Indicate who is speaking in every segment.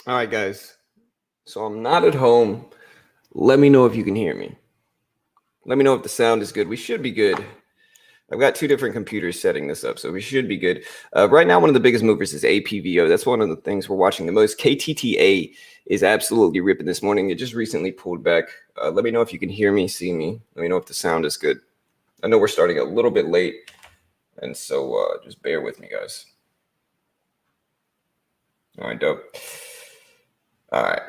Speaker 1: All right, guys. So I'm not at home. Let me know if you can hear me. Let me know if the sound is good. We should be good. I've got two different computers setting this up, so we should be good. Right now, one of the biggest movers is APVO. That's one of the things we're watching the most. KTTA is absolutely ripping this morning. It just recently pulled back. Let me know if you can hear me, see me. Let me know if the sound is good. I know we're starting a little bit late, and so just bear with me, guys. All right, dope. All right.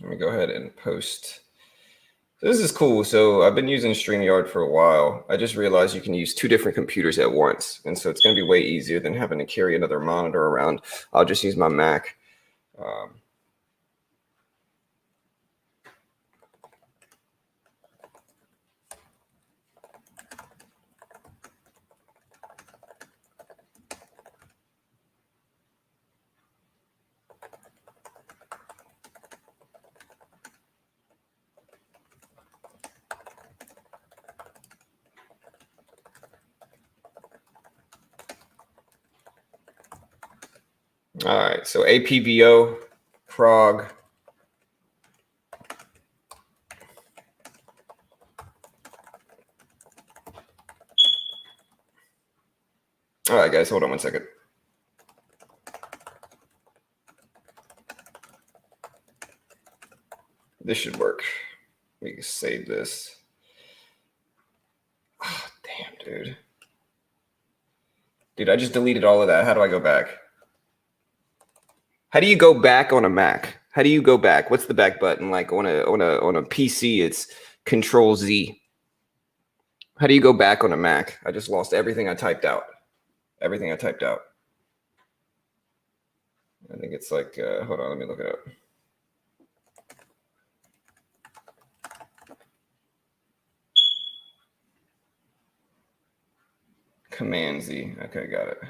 Speaker 1: Let me go ahead and post. This is cool. So I've been using StreamYard for a while. I just realized you can use two different computers at once. And so it's going to be way easier than having to carry another monitor around. I'll just use my Mac. All right, so APVO, Prague. All right, guys, hold on one second. This should work. We can save this. Oh, damn, dude. Dude, I just deleted all of that. How do I go back? How do you go back on a Mac? How do you go back? What's the back button? Like on a PC, it's Control Z. How do you go back on a Mac? I just lost everything I typed out. Everything I typed out. I think it's like, hold on, let me look it up. Command Z. Okay, got it.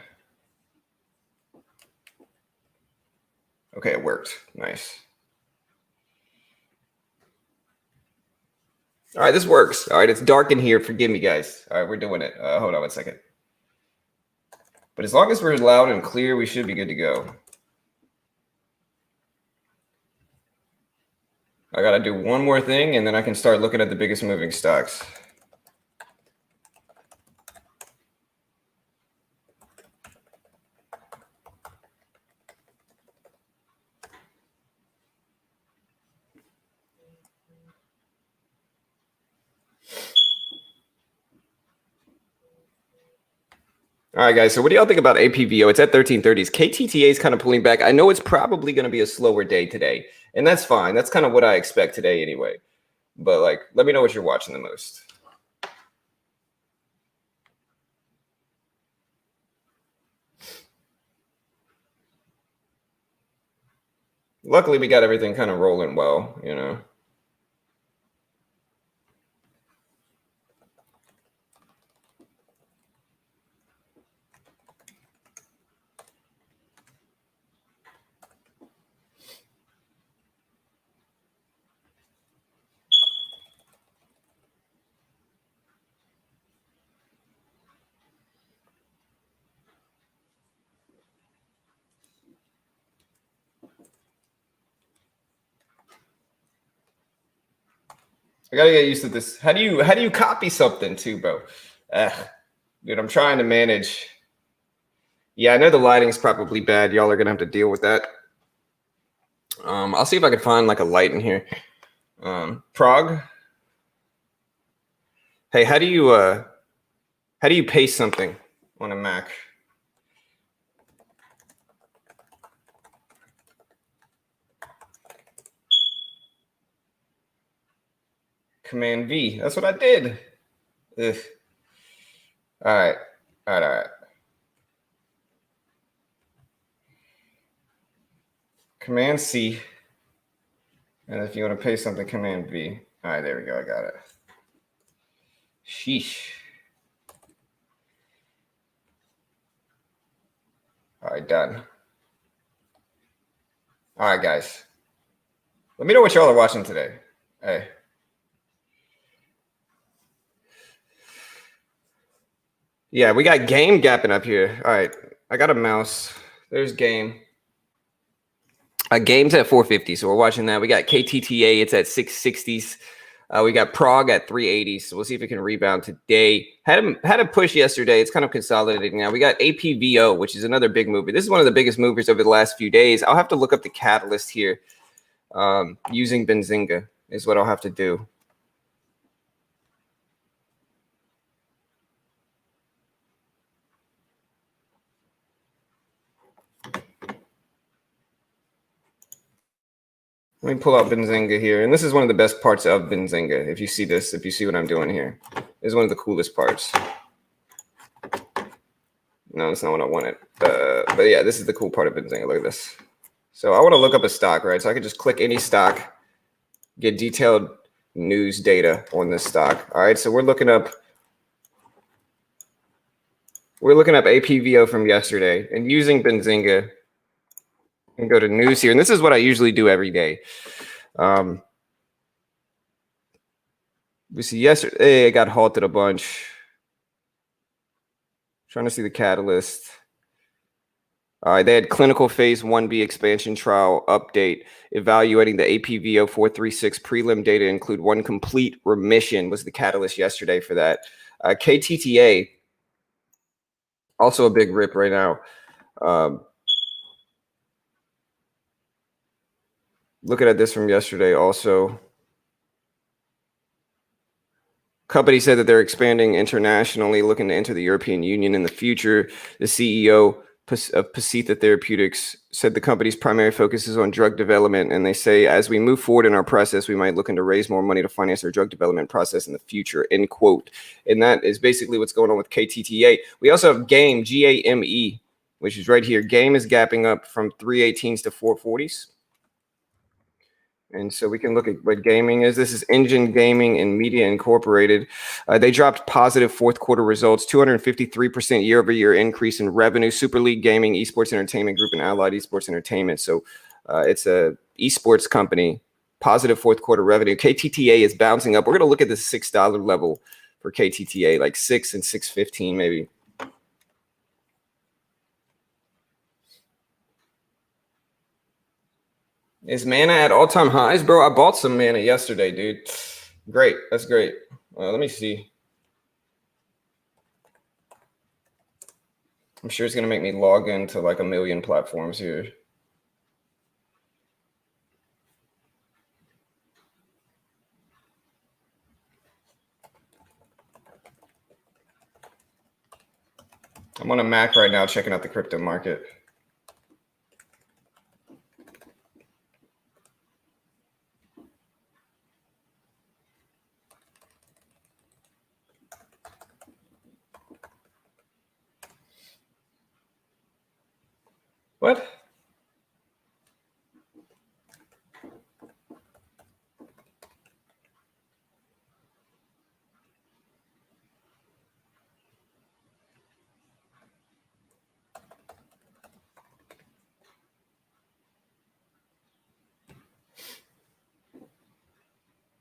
Speaker 1: Okay, it worked. Nice. All right, this works. All right, it's dark in here. Forgive me, guys. All right, we're doing it. Hold on one second. But as long as we're loud and clear, we should be good to go. I got to do one more thing, and then I can start looking at the biggest moving stocks. All right, guys. So what do y'all think about APVO? It's at 1330s. KTTA is kind of pulling back. I know it's probably going to be a slower day today, and that's fine. That's kind of what I expect today anyway. But like, let me know what you're watching the most. Luckily, we got everything kind of rolling well, you know. I gotta get used to this. How do you copy something too, bro? Dude, I'm trying to manage. Yeah, I know the lighting's probably bad. Y'all are gonna have to deal with that. I'll see if I can find like a light in here. Prague. Hey, how do you paste something on a Mac? Command V. That's what I did. Ugh. All right. All right. Command C. And if you want to paste something, Command V. All right, there we go. I got it. Sheesh. All right, done. All right, guys. Let me know what y'all are watching today. Hey. Yeah, we got game gapping up here. All right. I got a mouse. There's game. Game's at 450, so we're watching that. We got KTTA. It's at 660s. We got Prague at 380, so we'll see if it can rebound today. Had a push yesterday. It's kind of consolidating now. We got APVO, which is another big mover. This is one of the biggest movers over the last few days. I'll have to look up the catalyst here. Using Benzinga is what I'll have to do. Let me pull out Benzinga here. And this is one of the best parts of Benzinga. If you see this, if you see what I'm doing here, this is one of the coolest parts. No, that's not what I wanted. But yeah, this is the cool part of Benzinga. Look at this. So I want to look up a stock, right? So I can just click any stock, get detailed news data on this stock. All right, so we're looking up APVO from yesterday and using Benzinga. And go to news here. And this is what I usually do every day. We see yesterday it got halted a bunch. Trying to see the catalyst. All right, they had clinical phase 1B expansion trial update evaluating the APVO 436 prelim data include one complete remission was the catalyst yesterday for that. KTTA, also a big rip right now. Looking at this from yesterday also. Company said that they're expanding internationally, looking to enter the European Union in the future. The CEO of Pasitha Therapeutics said the company's primary focus is on drug development, and they say as we move forward in our process, we might look into raise more money to finance our drug development process in the future, end quote. And that is basically what's going on with KTTA. We also have GAME, G-A-M-E, which is right here. GAME is gapping up from 318s to 440s. And so we can look at what gaming is. This is Engine Gaming and Media Incorporated. They dropped positive fourth quarter results, 253% year-over-year increase in revenue. Super League Gaming, Esports Entertainment Group, and Allied Esports Entertainment. So it's a esports company, positive fourth quarter revenue. KTTA is bouncing up. We're going to look at the $6 level for KTTA, like 6 and 6.15 maybe. Is Mana at all-time highs? Bro, I bought some Mana yesterday, dude. Great. That's great. Let me see. I'm sure it's going to make me log into like a million platforms here. I'm on a Mac right now checking out the crypto market. What?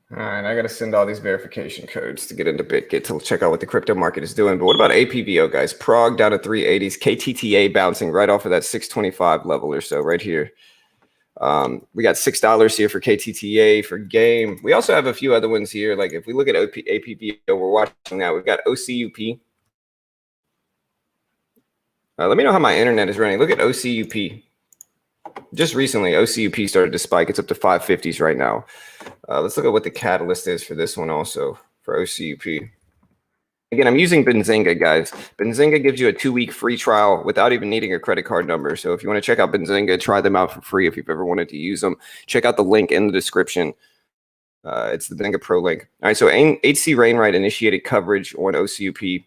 Speaker 1: All right, I got to send all these verification codes to get into BitGet to check out what the crypto market is doing. But what about APVO, guys? Prague down to 380s, KTTA bouncing right off of that 625 level or so right here. We got $6 here for KTTA, for game. We also have a few other ones here. Like if we look at APVO, we're watching that. We've got OCUP. Let me know how my internet is running. Look at OCUP. Just recently, OCUP started to spike. It's up to 550s right now. Let's look at what the catalyst is for this one also, for OCUP. Again, I'm using Benzinga, guys. Benzinga gives you a 2-week free trial without even needing a credit card number. So if you want to check out Benzinga, try them out for free if you've ever wanted to use them. Check out the link in the description. It's the Benzinga Pro link. All right, so HC Wainwright initiated coverage on OCUP.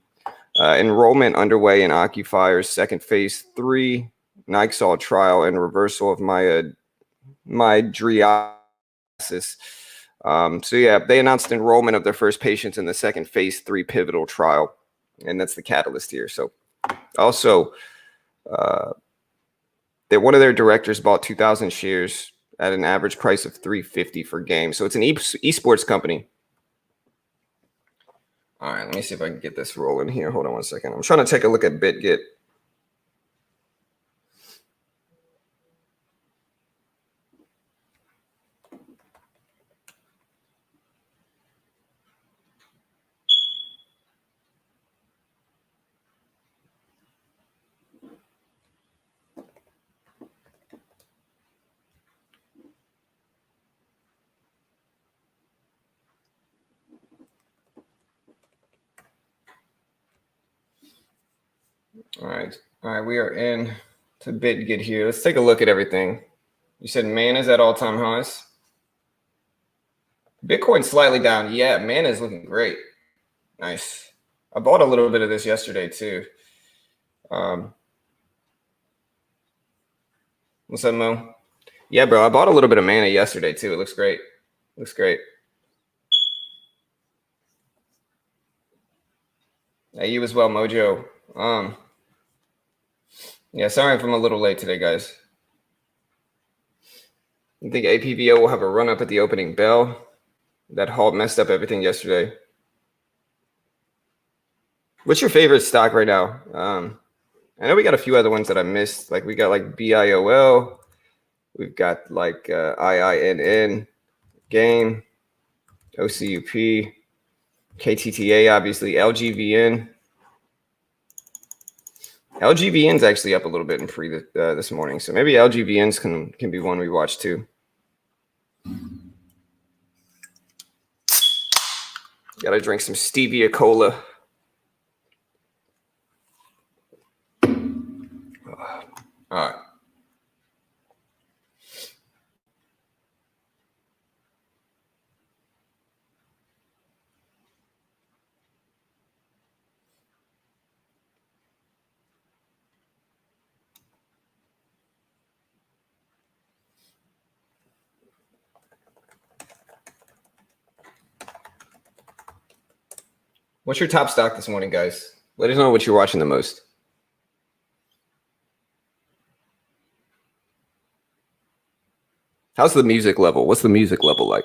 Speaker 1: Enrollment underway in Occupier's second phase 3 Nixol trial and reversal of mydriasis. So yeah, they announced enrollment of their first patients in the second phase 3 pivotal trial, and that's the catalyst here. So also, one of their directors bought 2,000 shares at an average price of $350 for game. So it's an esports company. All right, let me see if I can get this rolling here. Hold on one second. I'm trying to take a look at BitGet. All right. We are in to BitGet here. Let's take a look at everything. You said Mana is at all-time highs. Bitcoin slightly down. Yeah, Mana is looking great. Nice. I bought a little bit of this yesterday too. What's up, Mo? Yeah, bro. I bought a little bit of Mana yesterday too. It looks great. Looks great. Hey, you as well, Mojo. Yeah, sorry if I'm a little late today, guys. You think APVO will have a run up at the opening bell? That halt messed up everything yesterday. What's your favorite stock right now? I know we got a few other ones that I missed. Like we got like BIOL. We've got like IINN, GAIN, OCUP, KTTA, obviously, LGVN. LGVN's actually up a little bit in pre this morning, so maybe LGVN's can be one we watch too. Gotta drink some stevia cola. All right. What's your top stock this morning, guys? Let us know what you're watching the most. How's the music level? What's the music level like?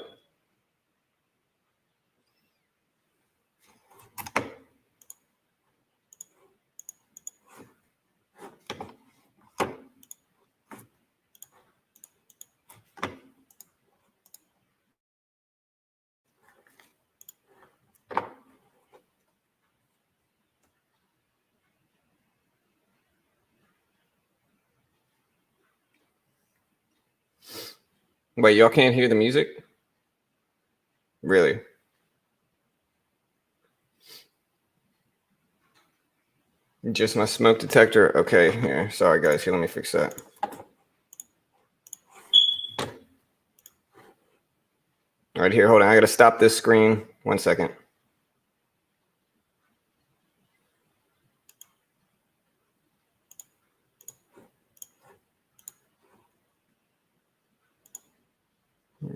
Speaker 1: Wait, y'all can't hear the music? Really? Just my smoke detector? Okay, here. Sorry, guys. Here, let me fix that. All right, here, hold on. I got to stop this screen. 1 second.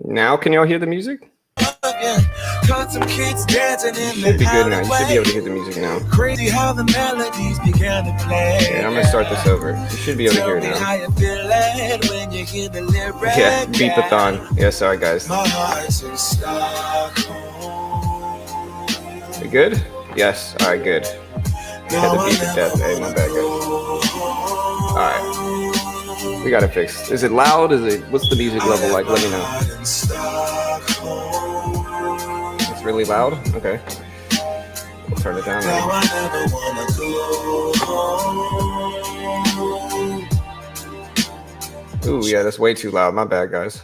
Speaker 1: Now, can y'all hear the music? Some kids dancing in should be good now. You should be able to hear the music now. Crazy how the melodies began to play. Yeah, I'm gonna start this over. You should be able to hear it now. Yeah, beepathon. Yeah, sorry guys. We good? Yes. All right, good. Had the beat to death. Hey, my bad, guys. All right, we got it fixed. Is it loud? What's the music level like? Let me know. It's really loud? Okay. We'll turn it down now. Ooh, yeah, that's way too loud. My bad, guys.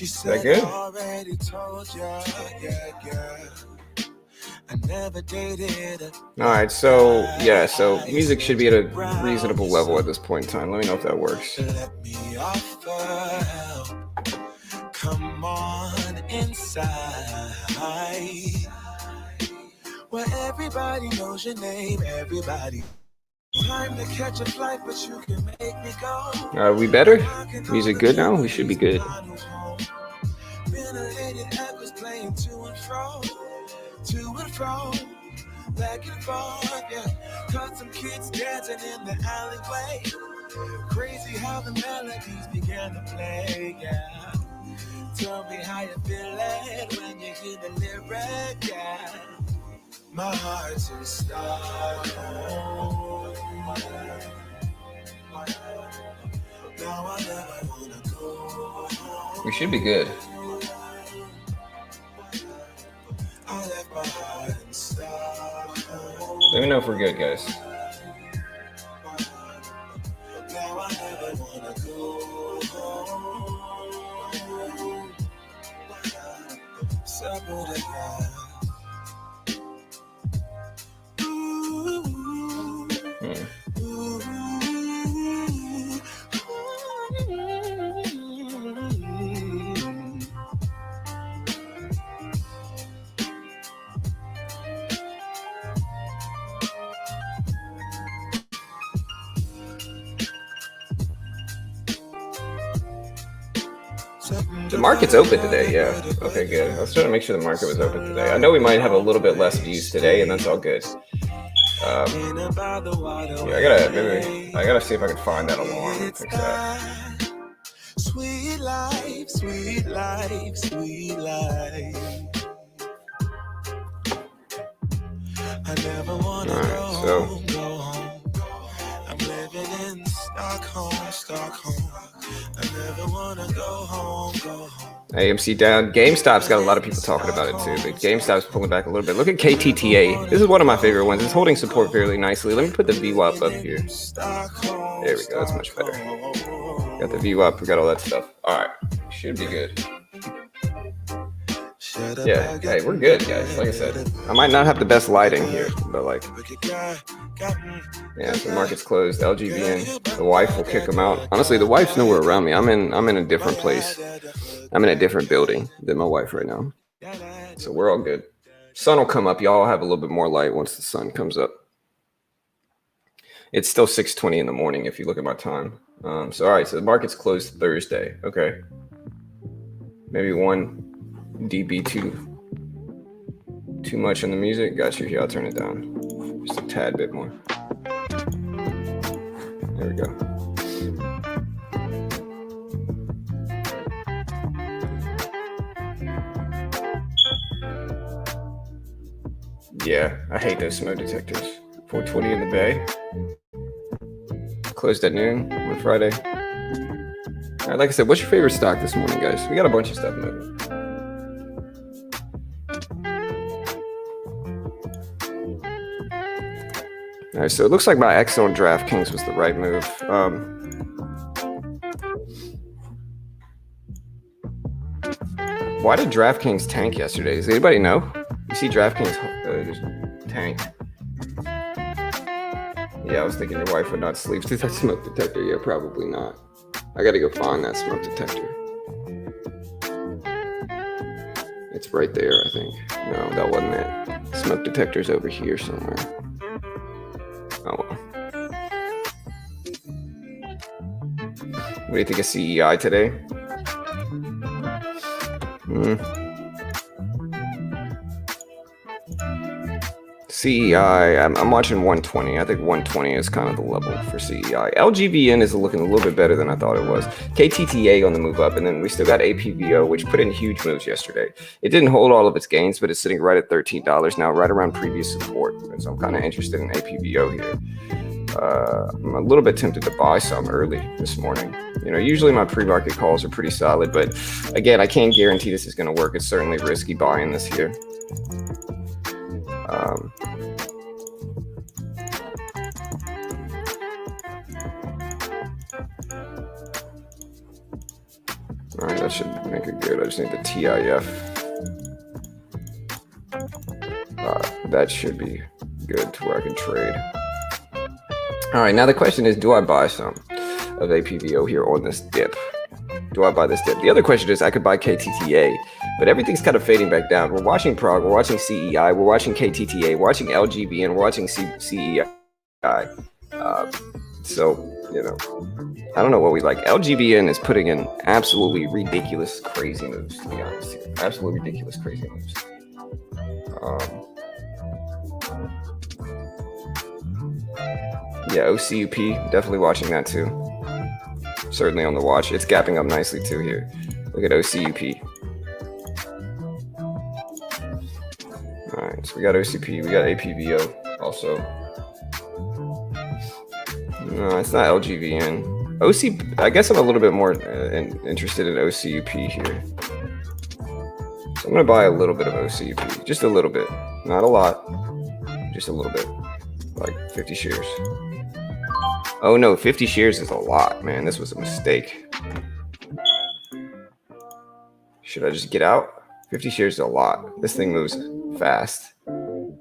Speaker 1: Is that good? All right, so yeah, so music should be at a reasonable level at this point in time. Let me know if that works. Come on inside, where everybody knows your name, everybody. Time to catch a flight, but you can make me go. Are we better? Music good now? We should be good. Playing to and fro, back and forth, yeah. Caught some kids dancing in the alleyway. Crazy how the melodies began to play, yeah. Tell me how you feel it when you hear the lyric, yeah. My heart's in Stockholm. Now I never wanna go home. We should be good. I left my heart in Stockholm. Let me know if we're good, guys. Now I never wanna go home. The market's open today, yeah. Okay, good. I was trying to make sure the market was open today. I know we might have a little bit less views today, and that's all good. Yeah, I gotta see if I can find that alarm and fix that. Sweet life, sweet life, sweet life. I never wanna go home. I'm living in Stockholm. I never wanna go home. AMC down. GameStop's got a lot of people talking about it too, but GameStop's pulling back a little bit. Look at KTTA. This is one of my favorite ones. It's holding support fairly nicely. Let me put the VWAP up here. There we go. That's much better. Got the VWAP. We got all that stuff. All right. Should be good. Yeah, hey, we're good, guys. Like I said, I might not have the best lighting here, but like, yeah, the market's closed. LGBN, the wife will kick them out. Honestly, the wife's nowhere around me. I'm in a different place. I'm in a different building than my wife right now, so we're all good. Sun will come up. Y'all have a little bit more light once the sun comes up. It's still 6:20 in the morning if you look at my time. So all right, so the market's closed Thursday. Okay, maybe 1 dB too much on the music. Got you here. I'll turn it down just a tad bit more. There we go. Yeah, I hate those smoke detectors. 420 in the Bay. Closed at noon on Friday. All right, like I said, what's your favorite stock this morning, guys? We got a bunch of stuff moving. All right, so it looks like my exit on DraftKings was the right move. Why did DraftKings tank yesterday? Does anybody know? You see DraftKings just tank. Yeah, I was thinking your wife would not sleep through that smoke detector. Yeah, probably not. I got to go find that smoke detector. It's right there, I think. No, that wasn't it. Smoke detector's over here somewhere. Oh well. What do you think of CEI today? CEI, I'm watching 120. I think 120 is kind of the level for CEI. LGVN is looking a little bit better than I thought it was. KTTA on the move up, and then we still got APVO, which put in huge moves yesterday. It didn't hold all of its gains, but it's sitting right at $13 now, right around previous support. And so I'm kind of interested in APVO here. I'm a little bit tempted to buy some early this morning. You know, usually my pre-market calls are pretty solid, but again, I can't guarantee this is going to work. It's certainly risky buying this here. All right, that should make it good. I just need the TIF. That should be good to where I can trade. All right, now the question is, do I buy some of APVO here on this dip? Do I buy this dip? The other question is, I could buy KTTA, but everything's kind of fading back down. We're watching Prague, we're watching CEI, we're watching KTTA, we're watching LGBN, we're watching CEI. So, you know, I don't know what we like. LGBN is putting in absolutely ridiculous, crazy moves, to be honest here. Absolutely ridiculous, crazy moves. Yeah, OCUP, definitely watching that too. Certainly on the watch. It's gapping up nicely too here. Look at OCUP. All right, so we got OCP, we got APVO also. No, it's not LGVN. OC, I guess I'm a little bit more interested in OCUP here. So I'm going to buy a little bit of OCUP, just a little bit. Not a lot, just a little bit, like 50 shares. Oh no, 50 shares is a lot, man. This was a mistake. Should I just get out? 50 shares is a lot. This thing moves fast. I'm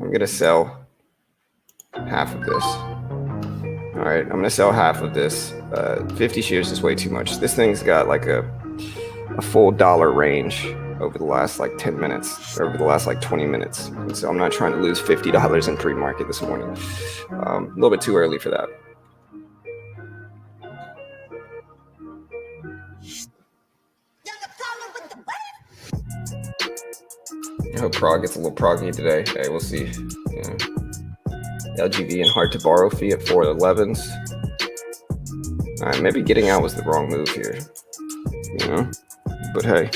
Speaker 1: going to sell half of this. All right, I'm going to sell half of this. 50 shares is way too much. This thing's got like a full dollar range over the last like 10 minutes, over the last like 20 minutes. And so I'm not trying to lose $50 in pre-market this morning. A little bit too early for that. I hope Prague gets a little proggy today. Hey, we'll see. Yeah. LGV and hard to borrow fee at 411s. All right, maybe getting out was the wrong move here. You know, but hey,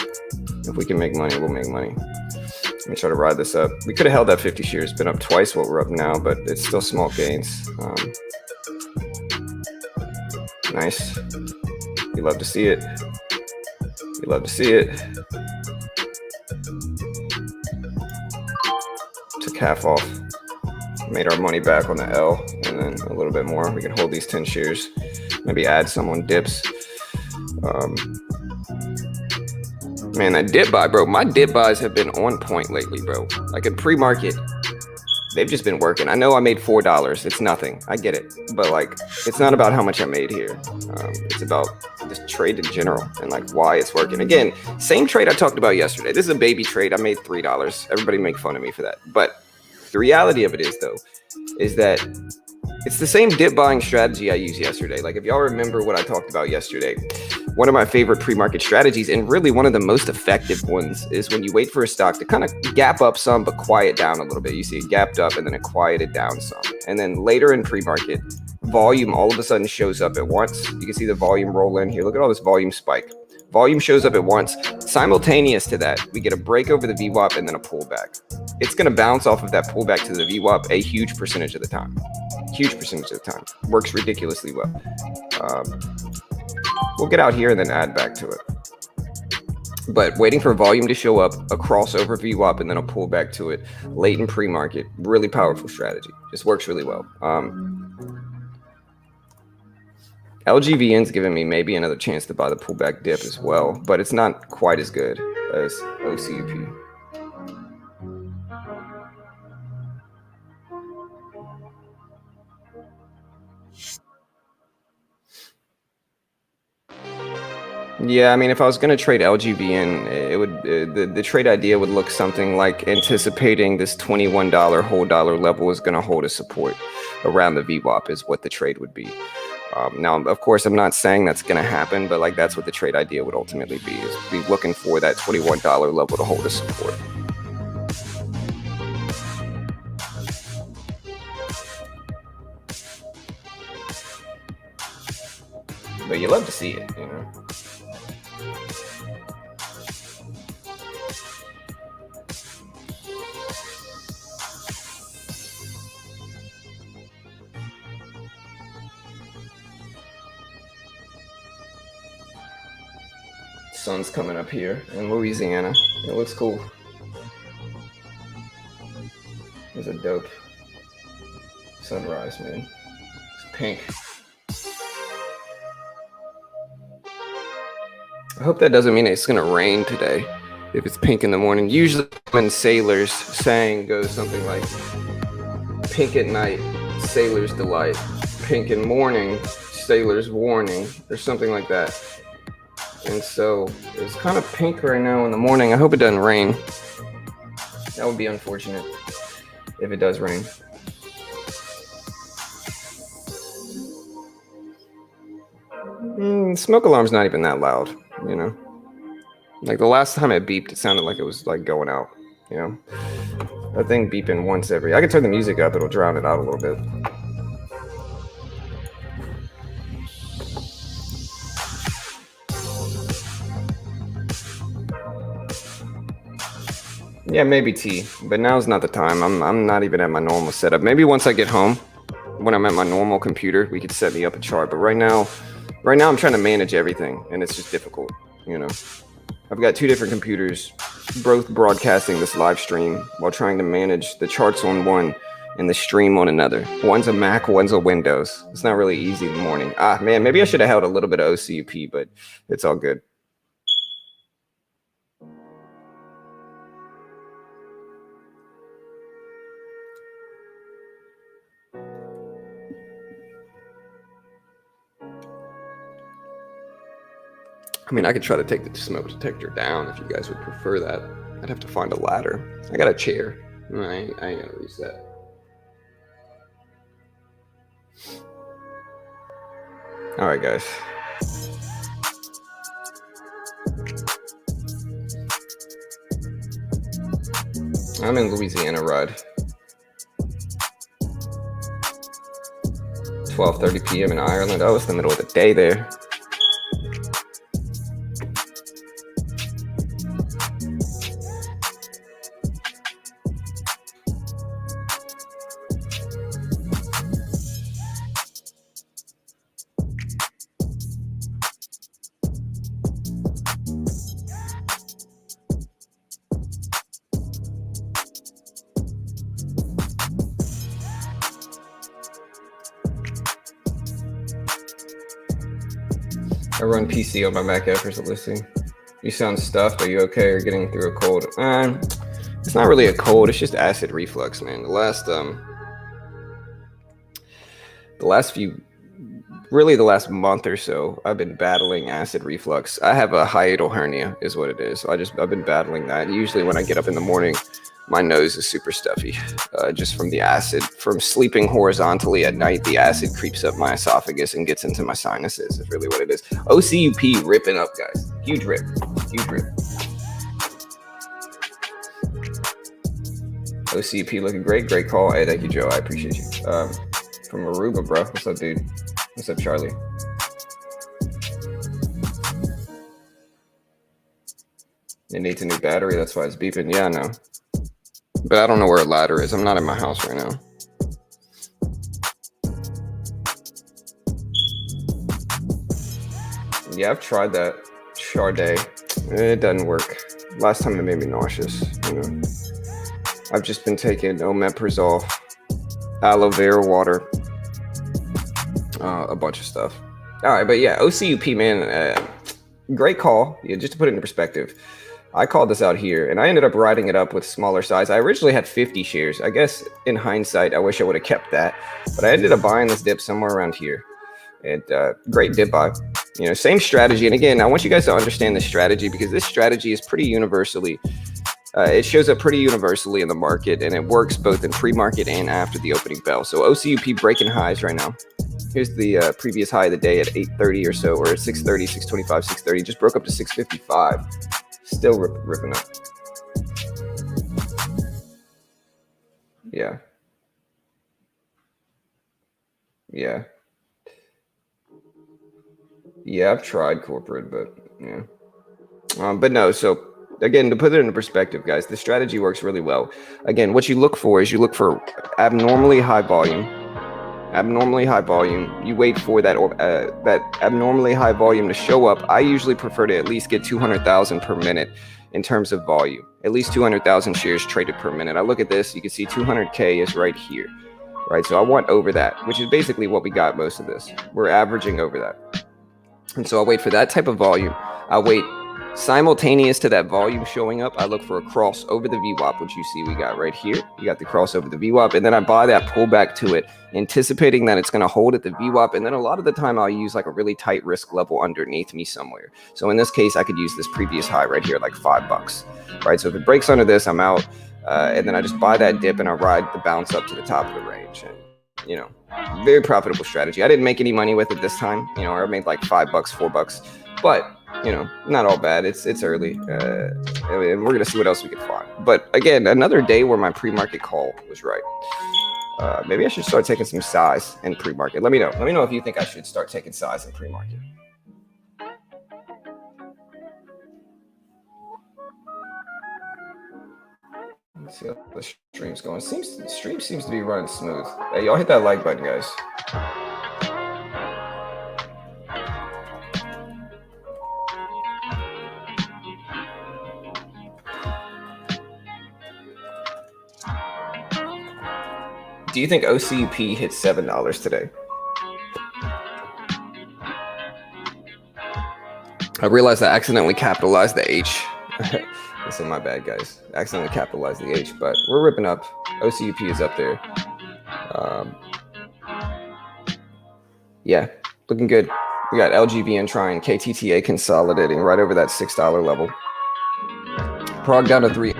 Speaker 1: if we can make money, we'll make money. Let me try to ride this up. We could have held that 50 shares, been up twice what we're up now, but it's still small gains. Nice. You love to see it. You love to see it. Took half off. Made our money back on the L, and then a little bit more. We can hold these 10 shares. Maybe add some on dips. Man, that dip buy, bro. My dip buys have been on point lately, bro. Like in pre-market, they've just been working. I know I made $4. It's nothing. I get it. But like, it's not about how much I made here. It's about this trade in general and like why it's working. Again, same trade I talked about yesterday. This is a baby trade. I made $3. Everybody make fun of me for that. But the reality of it is, though, is that it's the same dip buying strategy I used yesterday. Like if y'all remember what I talked about yesterday, one of my favorite pre-market strategies, and really one of the most effective ones, is when you wait for a stock to kind of gap up some, but quiet down a little bit. You see it gapped up and then it quieted down some. And then later in pre-market, volume all of a sudden shows up at once. You can see the volume roll in here. Look at all this volume spike. Volume shows up at once. Simultaneous to that, we get a break over the VWAP and then a pullback. It's going to bounce off of that pullback to the VWAP a huge percentage of the time. Huge percentage of the time. Works ridiculously well. We'll get out here and then add back to it. But waiting for volume to show up, a crossover VWAP, and then a pullback to it late in pre-market. Really powerful strategy. Just works really well. LGVN's given me maybe another chance to buy the pullback dip as well, but it's not quite as good as OCUP. Yeah, I mean, if I was going to trade LGVN, it would the trade idea would look something like anticipating this $21 whole dollar level is going to hold a support around the VWAP is what the trade would be. Now, of course, I'm not saying that's going to happen, but like that's what the trade idea would ultimately be, is be looking for that $21 level to hold a support. But you love to see it, you know. Sun's coming up here in Louisiana. It looks cool. There's a dope sunrise, man. It's pink. I hope that doesn't mean it's gonna rain today if it's pink in the morning. Usually when Sailor's saying goes something like pink at night, sailor's delight. Pink in morning, sailor's warning, or something like that. And so it's kind of pink right now in the morning. I hope it doesn't rain. That would be unfortunate if it does rain. Smoke alarm's not even that loud, you know? Like the last time it beeped, it sounded like it was like going out, you know? That thing beeping once every... I can turn the music up, it'll drown it out a little bit. Yeah, maybe tea, but now's not the time. I'm not even at my normal setup. Maybe once I get home, when I'm at my normal computer, we could set me up a chart. But right now I'm trying to manage everything, and it's just difficult, you know. I've got two different computers, both broadcasting this live stream while trying to manage the charts on one and the stream on another. One's a Mac, one's a Windows. It's not really easy in the morning. Man, maybe I should have held a little bit of OCUP, but it's all good. I mean, I could try to take the smoke detector down if you guys would prefer that. I'd have to find a ladder. I got a chair. I ain't gonna use that. All right, guys. I'm in Louisiana, Rod. 12:30 p.m. in Ireland. Oh, it's the middle of the day there. I run PC on my Mac effortlessly. You sound stuffed. Are you okay? Or getting through a cold? It's not really a cold. It's just acid reflux, man. The last month or so, I've been battling acid reflux. I have a hiatal hernia, is what it is. So I've been battling that. Usually, when I get up in the morning, my nose is super stuffy, just from the acid. From sleeping horizontally at night, the acid creeps up my esophagus and gets into my sinuses. Is really what it is. OCUP ripping up, guys. Huge rip. Huge rip. OCUP looking great. Great call. Hey, thank you, Joe. I appreciate you. From Aruba, bro. What's up, dude? What's up, Charlie? It needs a new battery. That's why it's beeping. Yeah, I know. But I don't know where a ladder is. I'm not in my house right now. Yeah, I've tried that Charday. It doesn't work. Last time it made me nauseous. You know, I've just been taking omeprazole, aloe vera water, a bunch of stuff. All right, but yeah, OCUP, man, great call. Yeah, just to put it in perspective, I called this out here, and I ended up riding it up with smaller size. I originally had 50 shares. I guess in hindsight, I wish I would have kept that, but I ended up buying this dip somewhere around here. And great dip buy. You know, same strategy. And again, I want you guys to understand this strategy because this strategy is pretty universally. It shows up pretty universally in the market, and it works both in pre-market and after the opening bell. So OCUP breaking highs right now. Here's the previous high of the day at 8:30 or so, or at 6:30, 6:25, 6:30. Just broke up to 6:55. Still ripping up. Yeah. Yeah. Yeah, I've tried corporate, but yeah. But no, so again, to put it into perspective, guys, the strategy works really well. Again, what you look for is you look for abnormally high volume. Abnormally high volume. You wait for that abnormally high volume to show up. I usually prefer to at least get 200,000 per minute in terms of volume. At least 200,000 shares traded per minute. I look at this. You can see 200K is right here, right? So I want over that, which is basically what we got most of this. We're averaging over that. And so I'll wait for that type of volume. I'll wait simultaneous to that volume showing up. I look for a cross over the VWAP, which you see we got right here. You got the cross over the VWAP, and then I buy that pullback to it, anticipating that it's going to hold at the VWAP. And then a lot of the time I'll use like a really tight risk level underneath me somewhere. So in this case, I could use this previous high right here, like $5, right? So if it breaks under this, I'm out. And then I just buy that dip and I ride the bounce up to the top of the range. And, you know, very profitable strategy. I didn't make any money with it this time. You know, I made like $5, $4, but you know, not all bad. It's early, and we're gonna see what else we can find. But again, another day where my pre-market call was right. Maybe I should start taking some size in pre-market. Let me know. Let me know if you think I should start taking size in pre-market. Let's see how the stream's going. The stream seems to be running smooth. Hey, y'all hit that like button, guys. Do you think OCUP hit $7 today? I realized I accidentally capitalized the H. Listen, my bad, guys. I accidentally capitalized the H, but we're ripping up. OCUP is up there. Yeah, looking good. We got LGBN trying, KTTA consolidating right over that $6 level. Prague down to 3.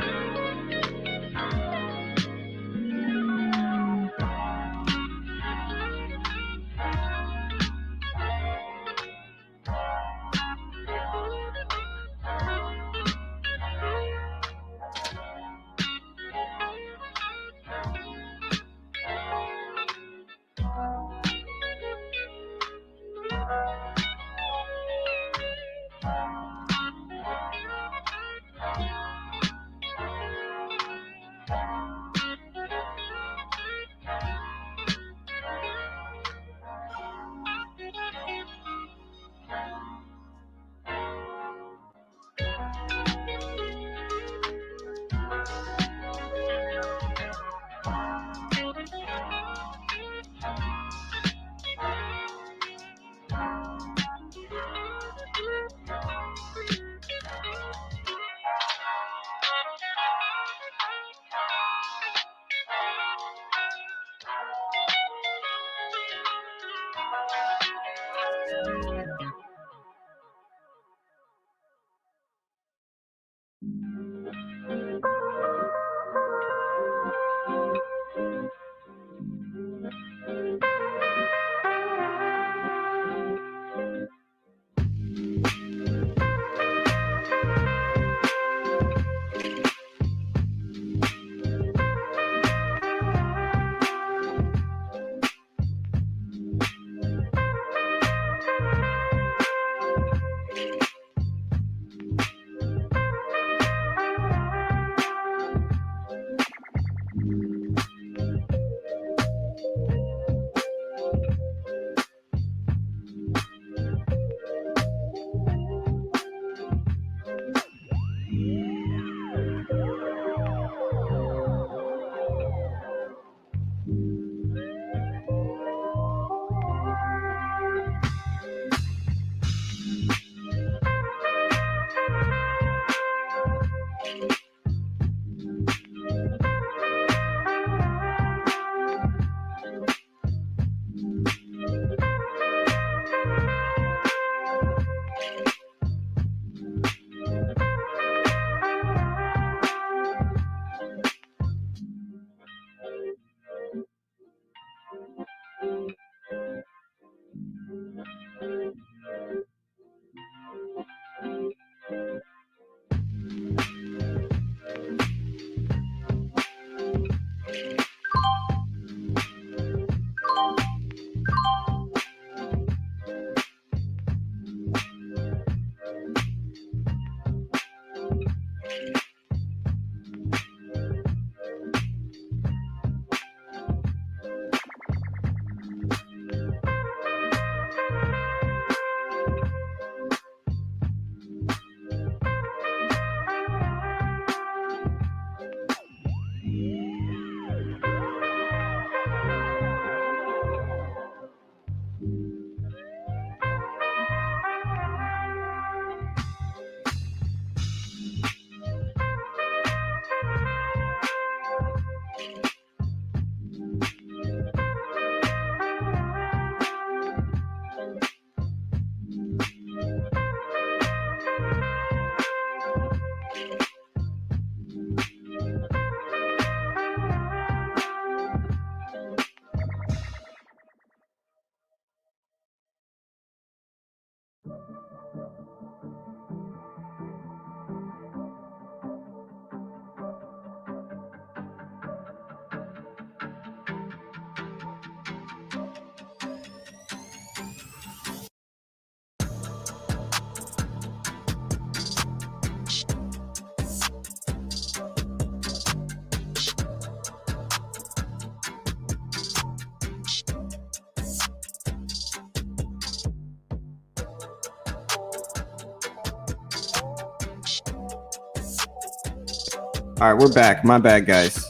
Speaker 1: All right, we're back. My bad, guys.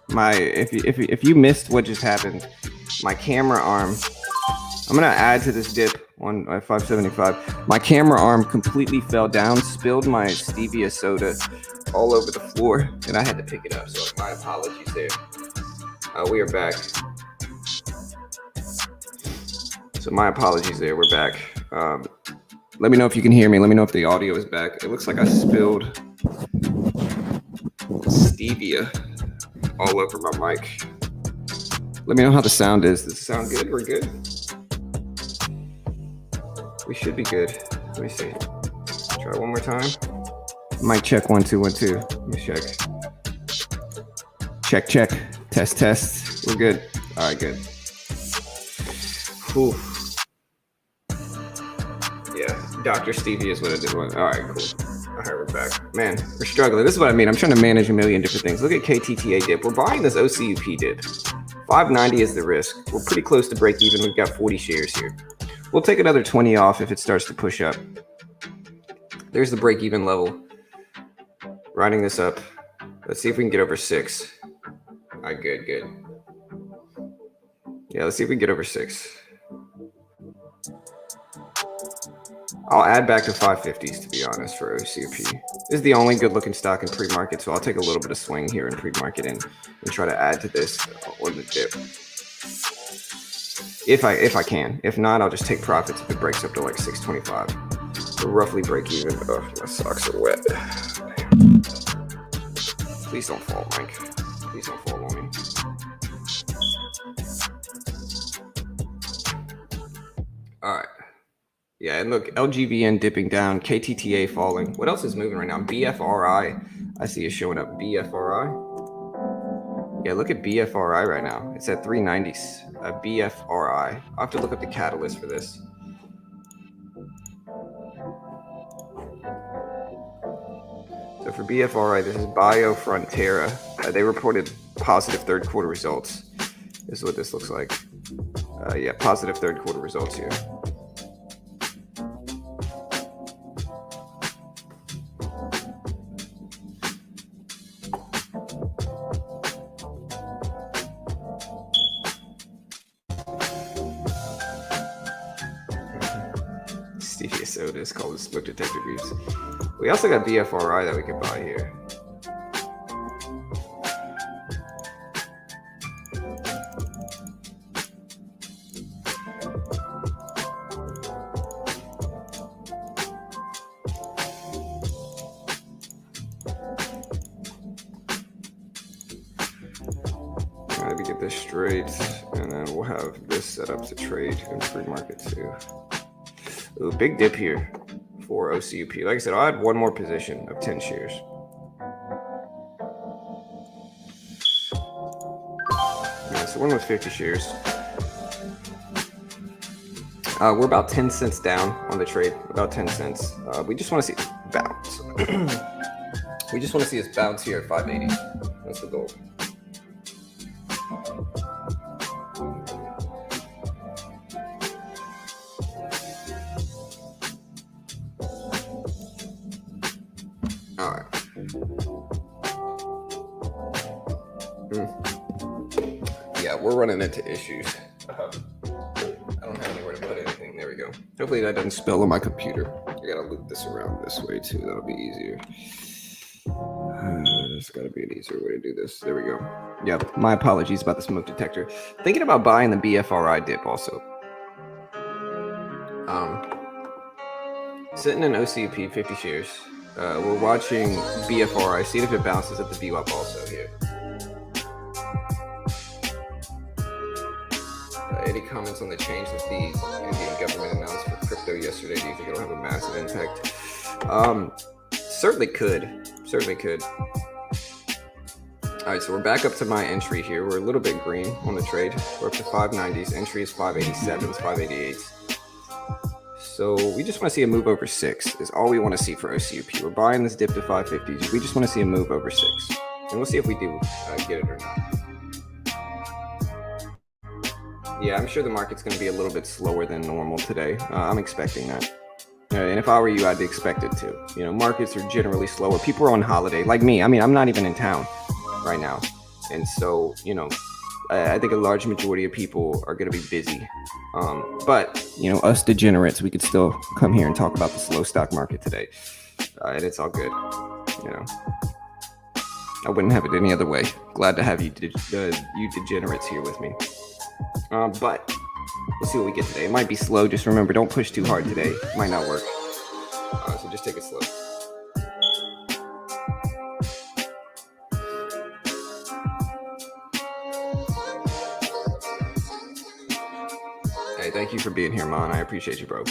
Speaker 1: If you missed what just happened, my camera arm. I'm gonna add to this dip on 575. My camera arm completely fell down, spilled my stevia soda all over the floor, and I had to pick it up. So my apologies there. We are back. So my apologies there. We're back. Let me know if you can hear me. Let me know if the audio is back. It looks like I spilled stevia all over my mic. Let me know how the sound is. Does it sound good? We're good. We should be good. Let me see. Try one more time. Mic check 1 2 1 2. Let me check. Check. Test. We're good. All right, good. Whew. Yeah, Dr. Stevie is what I did. All right, cool. All right, we're back. Man, we're struggling. This is what I mean. I'm trying to manage a million different things. Look at KTTA dip. We're buying this OCUP dip. 590 is the risk. We're pretty close to break even. We've got 40 shares here. We'll take another 20 off if it starts to push up. There's the break even level. Riding this up. Let's see if we can get over 6. All right, good. Yeah, let's see if we can get over 6. I'll add back to 550s, to be honest, for OCUP. This is the only good looking stock in pre-market, so I'll take a little bit of swing here in pre-market and try to add to this on the dip. If I can. If not, I'll just take profits if it breaks up to like 625. We'll roughly break even. Oh, my socks are wet. Please don't fall, Mike. Please don't fall on me. All right. Yeah, and look, LGVN dipping down, KTTA falling. What else is moving right now? BFRI. I see it showing up. BFRI. Yeah, look at BFRI right now. It's at 390s. BFRI. I'll have to look up the catalyst for this. So for BFRI, this is BioFrontera. They reported positive third quarter results. This is what this looks like. Yeah, positive third quarter results here. Stevia soda is called the smoke detector groups. We also got BFRI that we could buy here. Let me get this straight, and then we'll have this set up to trade in pre-market too. Ooh, big dip here for OCUP. Like I said, I'll add one more position of 10 shares. Yeah, so one was 50 shares. We're about 10 cents down on the trade, about 10 cents. We just want to see it bounce. We just want to see us bounce here at 580. That's the goal. All right. Yeah, we're running into issues. I don't have anywhere to put anything. There we go. Hopefully that doesn't spill on my computer. I gotta loop this around this way too. That'll be easier. There's gotta be an easier way to do this. There we go. Yep. My apologies about the smoke detector. Thinking about buying the BFRI dip also. Sitting in OCUP 50 shares. We're watching BFRI. See if it bounces at the VWAP also here. Any comments on the change that the Indian government announced for crypto yesterday? Do you think it'll have a massive impact? Certainly could. Certainly could. All right, so we're back up to my entry here. We're a little bit green on the trade. We're up to 590s. Entry is 587s, 588s. So we just want to see a move over 6 is all we want to see for OCUP. We're buying this dip to 550s. We just want to see a move over 6. And we'll see if we do get it or not. Yeah, I'm sure the market's going to be a little bit slower than normal today. I'm expecting that. And if I were you, I'd expect it to. You know, markets are generally slower. People are on holiday, like me. I mean, I'm not even in town right now. And so, you know, I think a large majority of people are going to be busy. But, you know, us degenerates, we could still come here and talk about the slow stock market today. And it's all good. You know, I wouldn't have it any other way. Glad to have you degenerates here with me. But we'll see what we get today. It might be slow. Just remember, don't push too hard today. It might not work. So just take it slow. Hey, thank you for being here, Mon. I appreciate you, bro.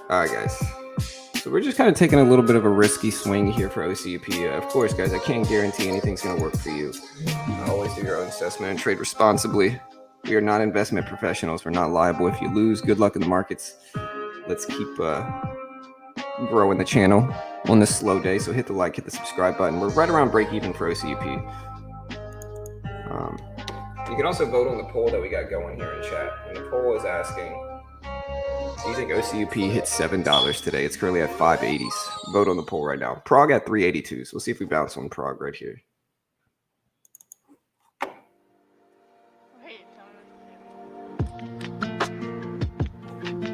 Speaker 1: All right, guys. So we're just kind of taking a little bit of a risky swing here for OCUP. Of course, guys, I can't guarantee anything's going to work for you. Always do your own assessment and trade responsibly. We are not investment professionals. We're not liable if you lose. Good luck in the markets. Let's keep growing the channel on this slow day. So hit the like, hit the subscribe button. We're right around break even for OCUP. You can also vote on the poll that we got going here in chat. And the poll is asking, do you think OCUP hits $7 today? It's currently at 580s. Vote on the poll right now. Prog at 382. So we'll see if we bounce on Prog right here.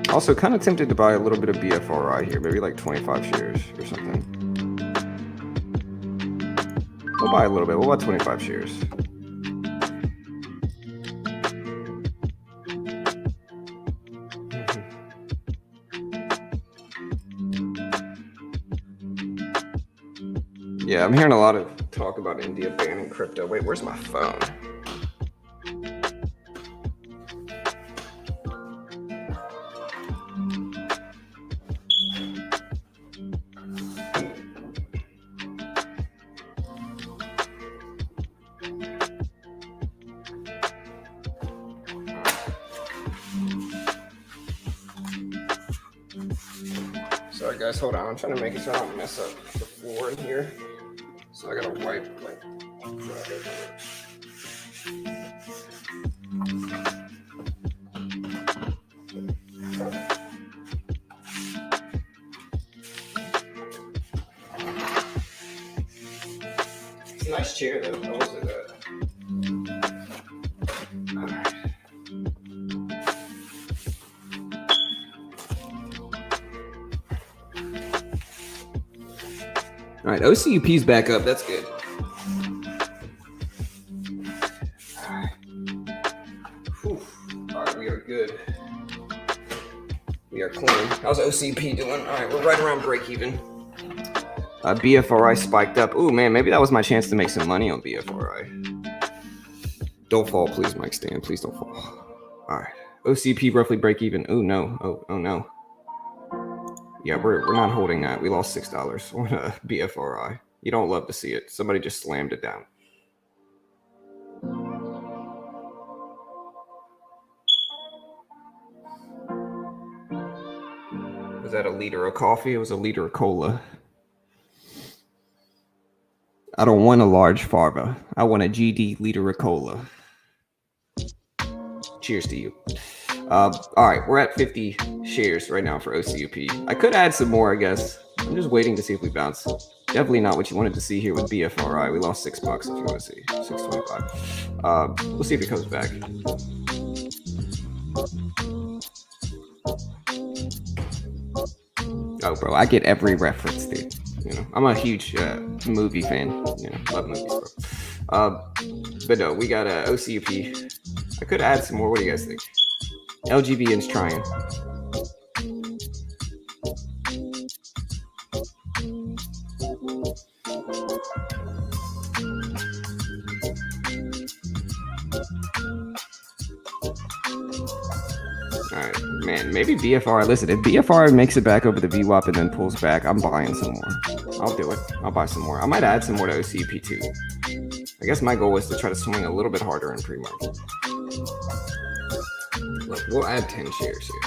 Speaker 1: Also, kind of tempted to buy a little bit of BFRI here, maybe like 25 shares or something. We'll buy a little bit. We'll buy 25 shares. Yeah, I'm hearing a lot of talk about India banning crypto. Wait, where's my phone? Sorry guys, hold on. I'm trying to make it so I don't mess up the floor in here. So I gotta wipe like it's a nice chair though. How was it? Alright. All right, OCUP's back up. That's good. All right. Whew. All right, we are good. We are clean. How's OCUP doing? All right, we're right around break even. BFRI spiked up. Ooh, man, maybe that was my chance to make some money on BFRI. Don't fall, please, Mike Stan. Please don't fall. All right, OCUP roughly break even. Oh no. Oh no. Yeah, we're not holding that. We lost $6 on a BFRI. You don't love to see it. Somebody just slammed it down. Was that a liter of coffee? It was a liter of cola. I don't want a large Farva. I want a GD liter of cola. Cheers to you. All right, we're at 50 shares right now for OCUP. I could add some more, I guess. I'm just waiting to see if we bounce. Definitely not what you wanted to see here with BFRI. We lost $6 if you want to see. 625. We'll see if it comes back. Oh, bro, I get every reference, dude. You know, I'm a huge movie fan. You know, love movies, bro. But no, we got OCUP. I could add some more. What do you guys think? LGBN's trying. Alright, man, maybe BFR. Listen, if BFR makes it back over the VWAP and then pulls back, I'm buying some more. I'll do it. I'll buy some more. I might add some more to OCP too. I guess my goal is to try to swing a little bit harder in pre-market. Look, we'll add 10 shares here.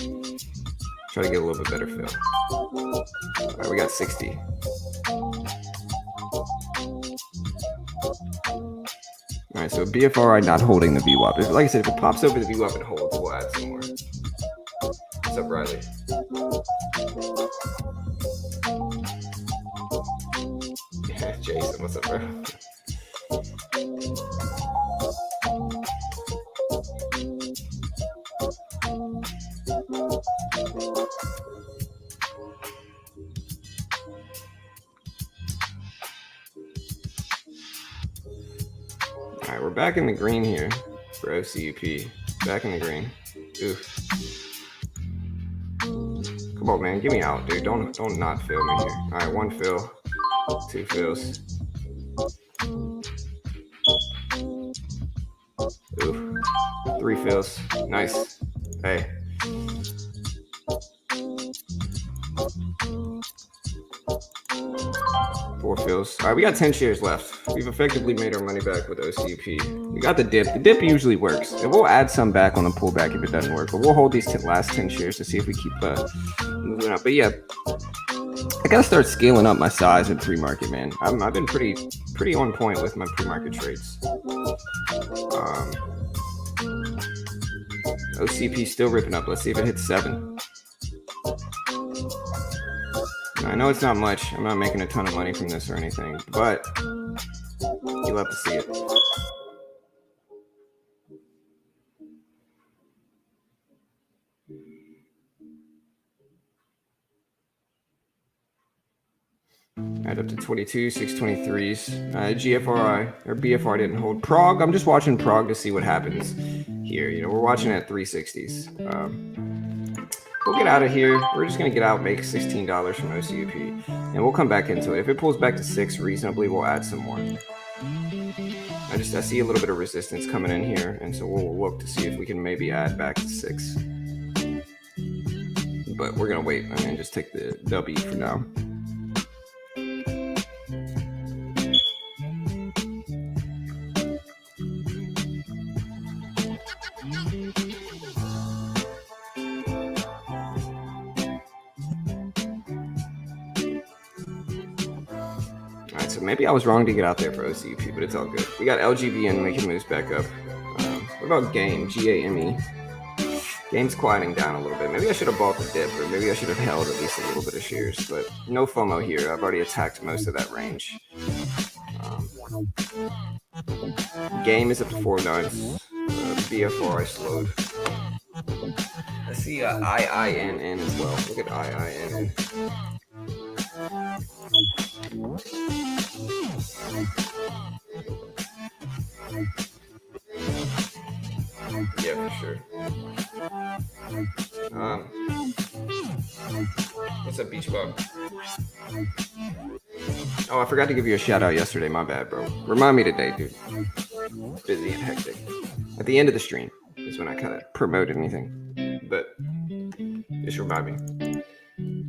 Speaker 1: Try to get a little bit better fill. All right, we got 60. All right, so BFRI not holding the VWAP. Like I said, if it pops over the VWAP and holds, we'll add some more. What's up, Riley? What's up, bro? All right, we're back in the green here for OCUP. Back in the green. Oof. Come on, man. Get me out, dude. Don't not fill me here. All right, 1 fill. 2 fills. Oof. 3 fills. Nice. Hey. 4 fills. All right, we got 10 shares left. We've effectively made our money back with OCUP. We got the dip. The dip usually works. And we'll add some back on the pullback if it doesn't work. But we'll hold these last 10 shares to see if we keep moving up. But yeah, I gotta start scaling up my size in pre-market, man. I've been pretty on point with my pre-market trades. OCP still ripping up. Let's see if it hits 7. I know it's not much. I'm not making a ton of money from this or anything, but you'll have to see it. Add up to 22, 623s. GFRI or BFR didn't hold. Prague, I'm just watching Prague to see what happens here. You know, we're watching at 360s. We'll get out of here. We're just going to get out, make $16 from OCUP, and we'll come back into it. If it pulls back to 6 reasonably, we'll add some more. I see a little bit of resistance coming in here, and so we'll look to see if we can maybe add back to 6. But we're going to wait and just take the W for now. So maybe I was wrong to get out there for OCUP, but it's all good. We got LGVN making moves back up. What about GAME? GAME. GAME's quieting down a little bit. Maybe I should have bought the dip, or maybe I should have held at least a little bit of shares, but no FOMO here. I've already attacked most of that range. GAME is up to 4 nines. BFRI slowed. I see IINN as well. Look at IINN. Yeah, for sure. What's up, Beach Bug? Oh, I forgot to give you a shout out yesterday. My bad, bro. Remind me today, dude. Busy and hectic. At the end of the stream is when I kind of promote anything. But just remind me.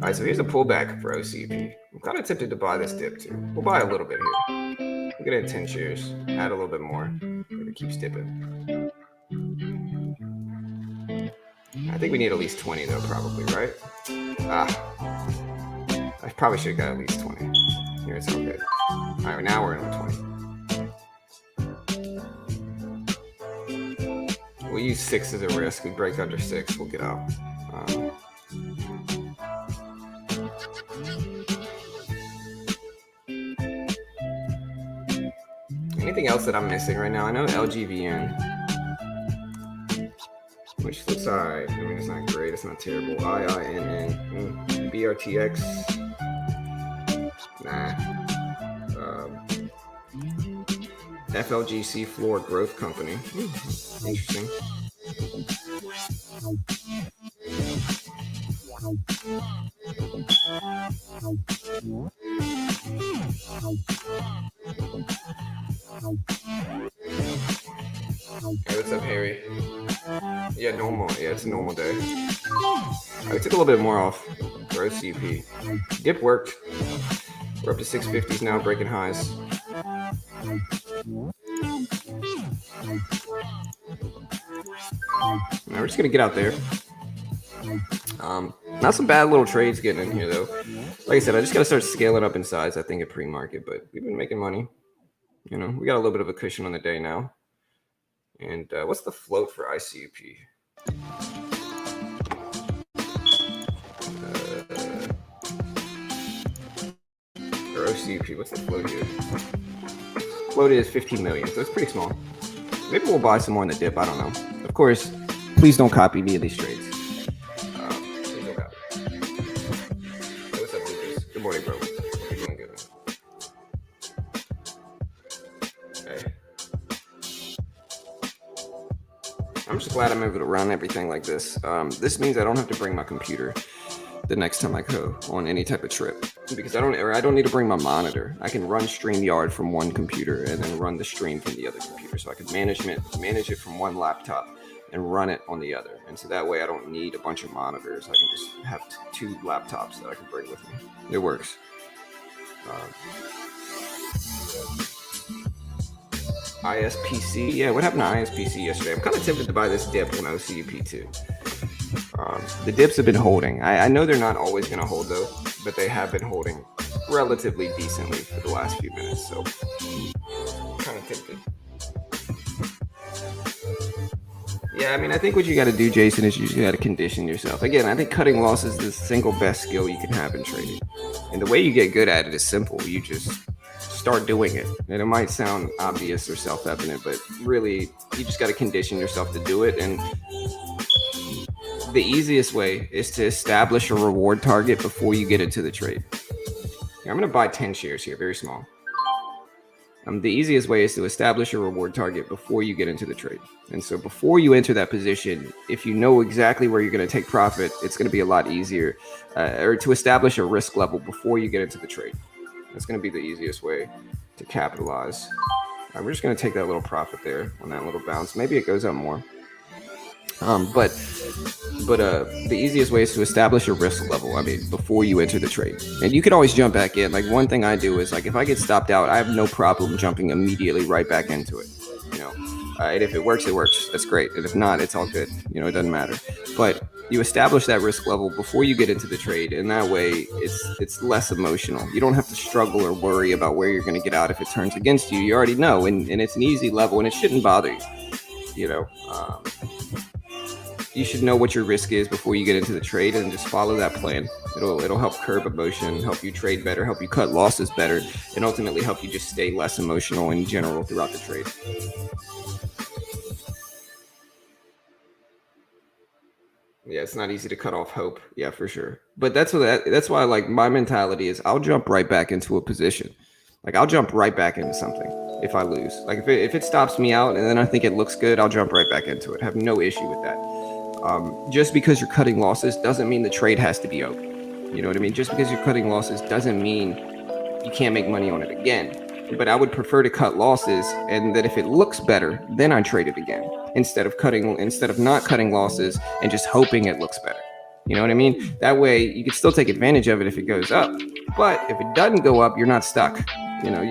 Speaker 1: All right, so here's a pullback for OCP. I'm kind of tempted to buy this dip too. We'll buy a little bit here. We're gonna add 10 shares. Add a little bit more. It keeps dipping. I think we need at least 20 though, probably, right? I probably should have got at least 20. Here, it's all good. All right, now we're in the 20. We'll use 6 as a risk. We break under 6, we'll get out. Anything else that I'm missing right now? I know LGVN, which looks alright. I mean, it's not great. It's not terrible. IINN. BRTX. Nah. FLGC Floor Growth Company. Interesting. Hey, what's up, Harry? Yeah, normal. Yeah, it's a normal day. I took a little bit more off for OCP. Dip worked. We're up to 650s now, breaking highs. Now we're just gonna get out there. Not some bad little trades getting in here though. Like I said, I just gotta start scaling up in size, I think, at pre-market, but we've been making money. You know, we got a little bit of a cushion on the day now. And what's the float for ICUP? Or OCUP, what's the float here? Floated is 15 million, so it's pretty small. Maybe we'll buy some more in the dip. I don't know. Of course, please don't copy any of these trades. Please don't copy. Hey, what's up, Lucas? Good morning, bro. Hope you're doing good. Hey. I'm just glad I'm able to run everything like this. This means I don't have to bring my computer the next time I go on any type of trip, because I don't need to bring my monitor. I can run StreamYard from one computer and then run the stream from the other computer, so I can manage it from one laptop and run it on the other. And so that way I don't need a bunch of monitors. I can just have two laptops that I can bring with me. It works. ISPC, yeah, what happened to ISPC yesterday? I'm kind of tempted to buy this dip on OCUP too. The dips have been holding. I know they're not always going to hold though, but they have been holding relatively decently for the last few minutes. So kind of tempted. Yeah, I mean, I think what you got to do, Jason, is you just got to condition yourself. Again, I think cutting loss is the single best skill you can have in trading. And the way you get good at it is simple. You just start doing it. And it might sound obvious or self-evident, but really, you just got to condition yourself to do it. And the easiest way is to establish a reward target before you get into the trade. Here, I'm going to buy 10 shares here, very small. The easiest way is to establish a reward target before you get into the trade. And so before you enter that position, if you know exactly where you're going to take profit, it's going to be a lot easier, or to establish a risk level before you get into the trade. That's going to be the easiest way to capitalize. We're just going to take that little profit there on that little bounce. Maybe it goes up more. But the easiest way is to establish a risk level. I mean, before you enter the trade, and you can always jump back in. Like, one thing I do is, like, if I get stopped out, I have no problem jumping immediately right back into it. You know, and if it works, it works. That's great. And if not, it's all good. You know, it doesn't matter. But you establish that risk level before you get into the trade, and that way it's less emotional. You don't have to struggle or worry about where you're going to get out if it turns against you. You already know, and it's an easy level, and it shouldn't bother you. You know. You should know what your risk is before you get into the trade, and just follow that plan. It'll help curb emotion, help you trade better, help you cut losses better, and ultimately help you just stay less emotional in general throughout the trade. Yeah, it's not easy to cut off hope. Yeah, for sure. But that's why, like, my mentality is I'll jump right back into a position. Like, I'll jump right back into something if I lose. Like, if it stops me out and then I think it looks good, I'll jump right back into it. I have no issue with that. Just because you're cutting losses doesn't mean the trade has to be over. You know what I mean? Just because you're cutting losses doesn't mean you can't make money on it again. But I would prefer to cut losses, and that if it looks better, then I trade it again instead of not cutting losses and just hoping it looks better. You know what I mean? That way you can still take advantage of it if it goes up. But if it doesn't go up, you're not stuck. You know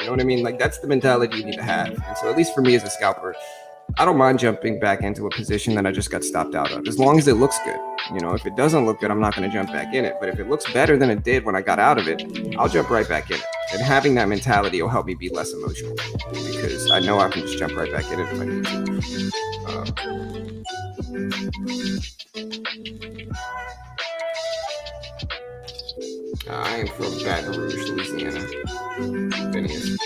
Speaker 1: what I mean? Like, that's the mentality you need to have. And so, at least for me as a scalper, I don't mind jumping back into a position that I just got stopped out of, as long as it looks good. You know, if it doesn't look good, I'm not going to jump back in it. But if it looks better than it did when I got out of it, I'll jump right back in it. And having that mentality will help me be less emotional, because I know I can just jump right back in it if I need to. I am from Baton Rouge, Louisiana. Phineas.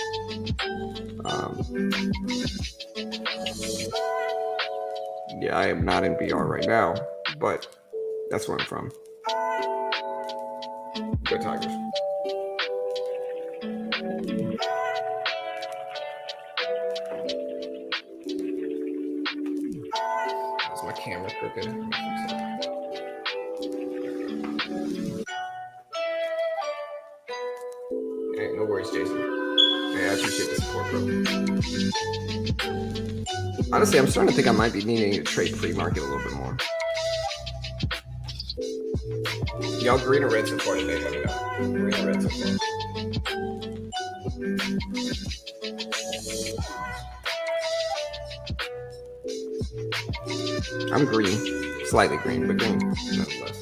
Speaker 1: Yeah, I am not in BR right now, but that's where I'm from. Go Tigers. Is my camera crooked? Hey, no worries, Jason. Hey, I appreciate the support, bro. Honestly, I'm starting to think I might be needing to trade pre-market a little bit more. Y'all green or red so far today? Let me know. Green or red so far? I'm green. Slightly green, but green nonetheless.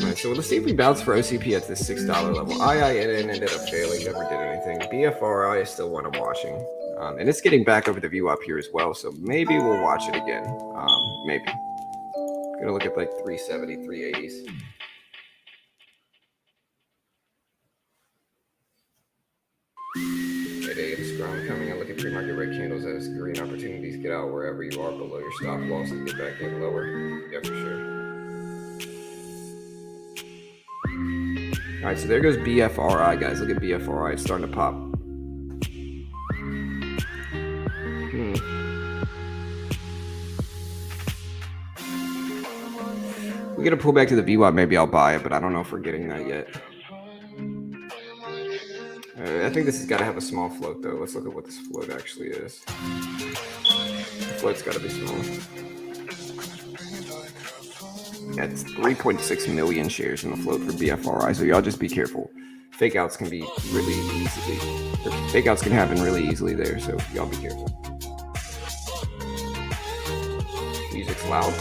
Speaker 1: Alright, so let's see if we bounce for OCP at this $6 level. IINN ended up failing, never did anything. BFRI is still one I'm watching. And it's getting back over the view up here as well, so maybe we'll watch it again. Maybe. Gonna look at like 370, 380s. Scrum coming in. Look at pre-market red candles as green opportunities. Get out wherever you are below your stop loss and get back in lower. Yeah, for sure. All right, so there goes BFRI, guys. Look at BFRI. It's starting to pop. We get a pullback to the VWAP, maybe I'll buy it, but I don't know if we're getting that yet. I think this has got to have a small float, though. Let's look at what this float actually is. The float's got to be small. Yeah, it's 3.6 million shares in the float for BFRI, so y'all just be careful. Fake outs can be really easily, fake outs can happen really easily there, so y'all be careful. Music's loud.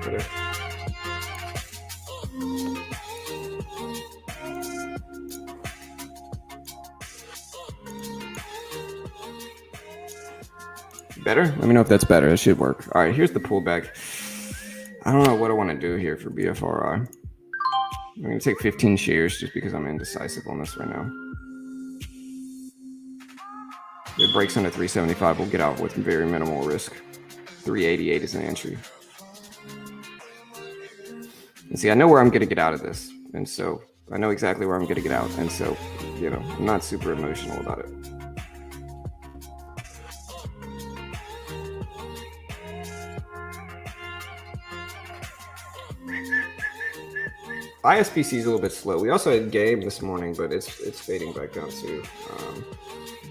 Speaker 1: Whatever. Better? Let me know if that's better. It should work. All right, here's the pullback. I don't know what I want to do here for BFRI. I'm going to take 15 shares just because I'm indecisive on this right now. If it breaks under 375, we'll get out with very minimal risk. 388 is an entry. And see, I know where I'm going to get out of this. And so I know exactly where I'm going to get out. And so, you know, I'm not super emotional about it. ISPC is a little bit slow. We also had game this morning, but it's fading back down to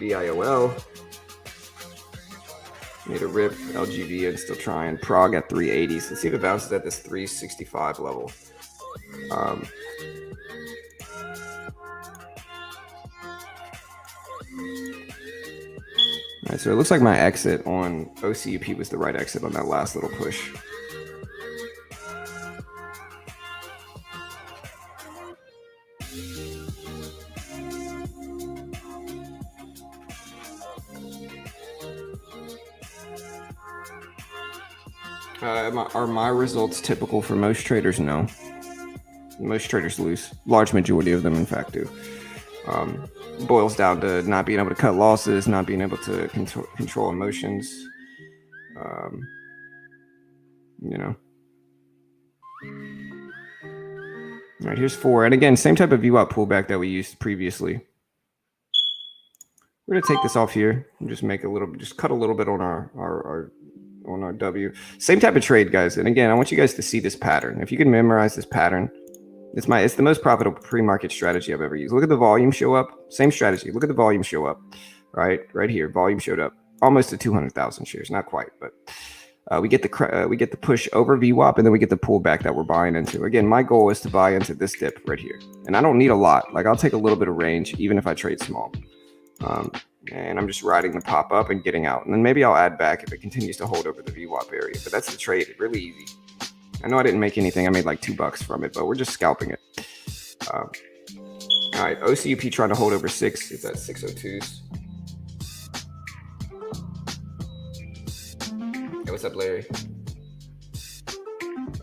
Speaker 1: BIOL. Made a rip, LGV, and still trying. Prague at 380s. Let's see if it bounces at this 365 level. All right, so it looks like my exit on OCUP was the right exit on that last little push. Are my results typical for most traders? No. Most traders lose. Large majority of them, in fact, do. Boils down to not being able to cut losses, not being able to control emotions. You know. All right, here's 4. And again, same type of VWAP pullback that we used previously. We're going to take this off here and just make a little, just cut a little bit on our W. Same type of trade, guys. And again, I want you guys to see this pattern. If you can memorize this pattern, it's the most profitable pre-market strategy I've ever used. Look at the volume show up. Same strategy. Look at the volume show up. Right here. Volume showed up almost to 200,000 shares. Not quite, but we get the push over VWAP, and then we get the pullback that we're buying into. Again, my goal is to buy into this dip right here, and I don't need a lot. Like, I'll take a little bit of range, even if I trade small. And I'm just riding the pop up and getting out. And then maybe I'll add back if it continues to hold over the VWAP area. But that's the trade. It's really easy. I know I didn't make anything. I made like $2 from it, but we're just scalping it. All right, OCUP trying to hold over 6. It's at 602s. Hey, what's up, Larry?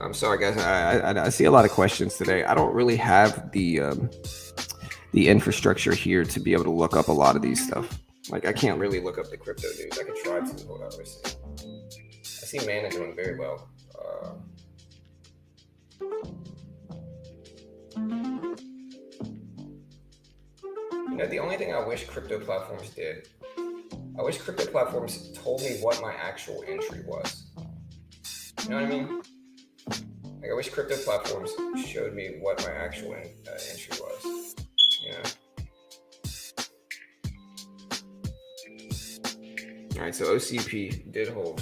Speaker 1: I'm sorry, guys. I see a lot of questions today. I don't really have the infrastructure here to be able to look up a lot of these stuff. Like, I can't really look up the crypto news. I can try to. Hold on, let me see. I see Mana doing very well. You know, the only thing I wish crypto platforms did, I wish crypto platforms told me what my actual entry was. You know what I mean? Like, I wish crypto platforms showed me what my actual entry was. Yeah. All right, so OCP did hold.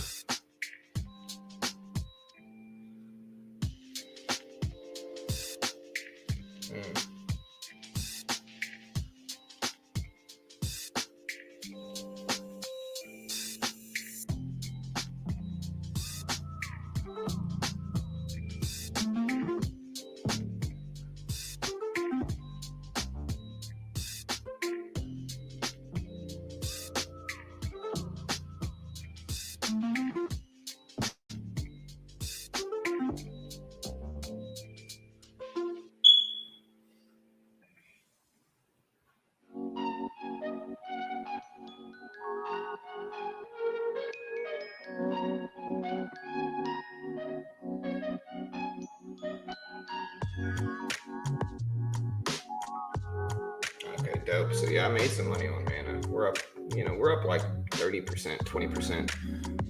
Speaker 1: Okay, dope. So yeah, I made some money on Mana. We're up, we're up like 30%, 20%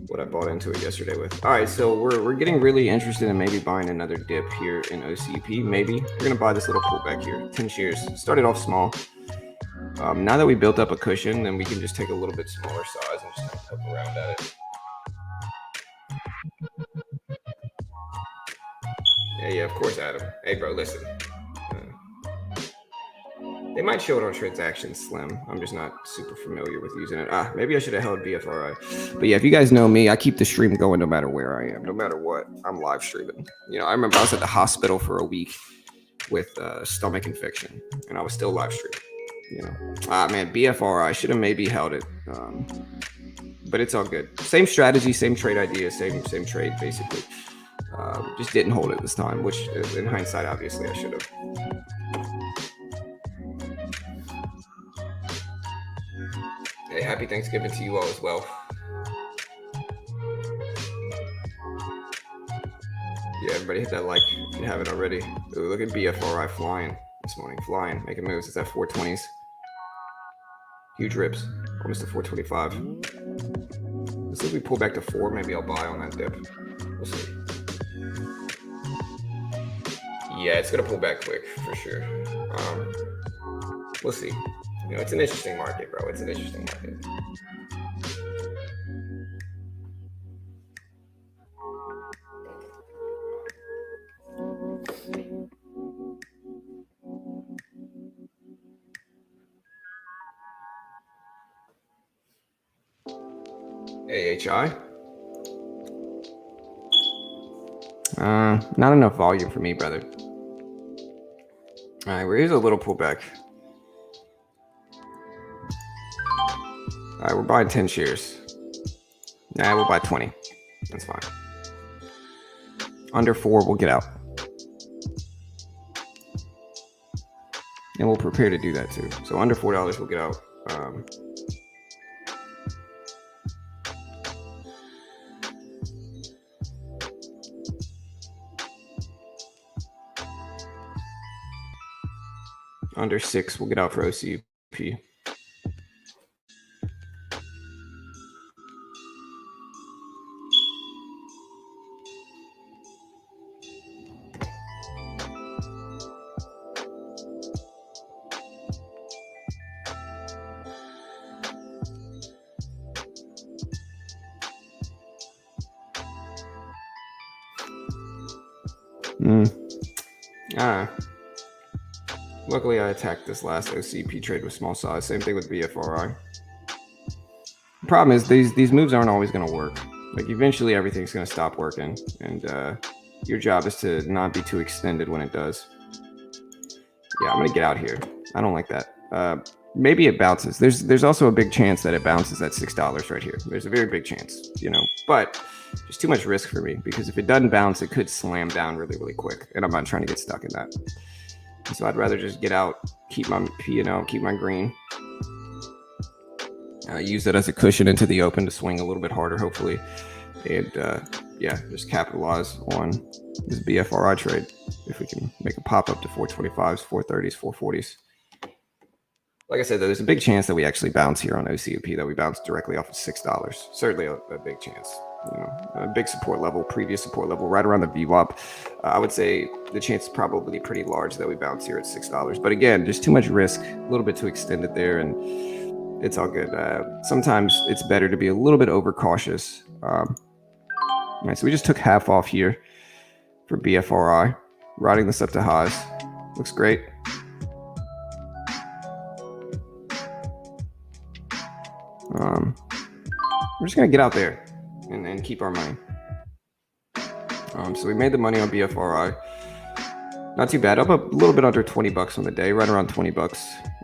Speaker 1: what I bought into it yesterday with. All right, so we're getting really interested in maybe buying another dip here in OCP. Maybe we're gonna buy this little pullback here. 10 shares. Started off small. Now that we built up a cushion, then we can just take a little bit smaller size and just kind of poke around at it. Yeah, of course, Adam. Hey, bro, listen. They might show it on transactions slim. I'm just not super familiar with using it. Maybe I should have held BFRI. But yeah, if you guys know me, I keep the stream going no matter where I am, no matter what. I'm live streaming. I remember I was at the hospital for a week with stomach infection, and I was still live streaming. Man, BFRI, I should have maybe held it, but it's all good. Same strategy, same trade idea, same trade basically. Just didn't hold it this time, which in hindsight, obviously, I should have. Hey, happy Thanksgiving to you all as well. Yeah, everybody hit that like if you haven't already. Ooh, look at BFRI flying this morning. Flying, making moves. It's at 420s. Huge rips. Almost to 425. Let's see if we pull back to 4. Maybe I'll buy on that dip. We'll see. Yeah, it's going to pull back quick for sure. We'll see. It's an interesting market, bro. It's an interesting market. AHI? Not enough volume for me, brother. All right, here's a little pullback. All right, we're buying 10 shares. Nah, we'll buy 20. That's fine. Under 4, we'll get out. And we'll prepare to do that too. So under $4, we'll get out. Under 6, we'll get out for OCUP. Luckily, I attacked this last OCP trade with small size. Same thing with BFRI. The problem is these moves aren't always going to work. Like eventually, everything's going to stop working, and your job is to not be too extended when it does. Yeah, I'm going to get out here. I don't like that. Maybe it bounces. There's also a big chance that it bounces at $6 right here. There's a very big chance, but there's too much risk for me because if it doesn't bounce, it could slam down really, really quick, and I'm not trying to get stuck in that. So I'd rather just get out, keep my P&L, keep my green. Use that as a cushion into the open to swing a little bit harder, hopefully. And just capitalize on this BFRI trade. If we can make a pop up to 425s, 430s, 440s. Like I said, though, there's a big chance that we actually bounce here on OCUP, that we bounce directly off of $6. Certainly a big chance. A big support level, previous support level, right around the VWAP. I would say the chance is probably pretty large that we bounce here at $6. But again, just too much risk, a little bit too extended there, and it's all good. Sometimes it's better to be a little bit overcautious. All right, so we just took half off here for BFRI, riding this up to highs. Looks great. We're just going to get out there and keep our money. So we made the money on BFRI. Not too bad. Up a little bit under $20 on the day, right around $20,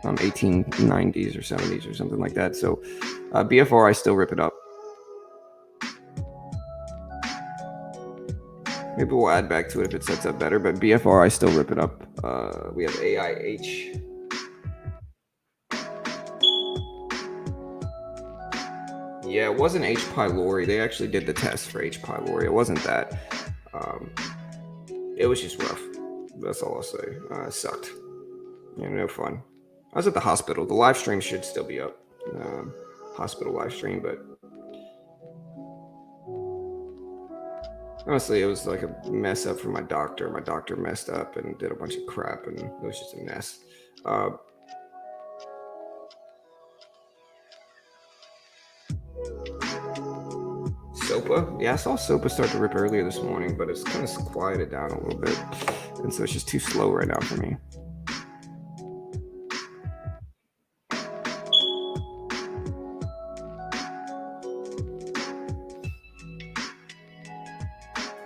Speaker 1: 1890s or 70s or something like that. So BFRI still rip it up. Maybe we'll add back to it if it sets up better, but BFRI still rip it up. We have AIH. Yeah, it wasn't H. pylori. They actually did the test for H. pylori. It wasn't that. It was just rough. That's all I'll say. It sucked. Yeah, no fun. I was at the hospital. The live stream should still be up. Hospital live stream, but honestly, it was like a mess up for my doctor. My doctor messed up and did a bunch of crap, and it was just a mess. SOPA? Yeah, I saw SOPA start to rip earlier this morning, but it's kind of quieted down a little bit. And so it's just too slow right now for me.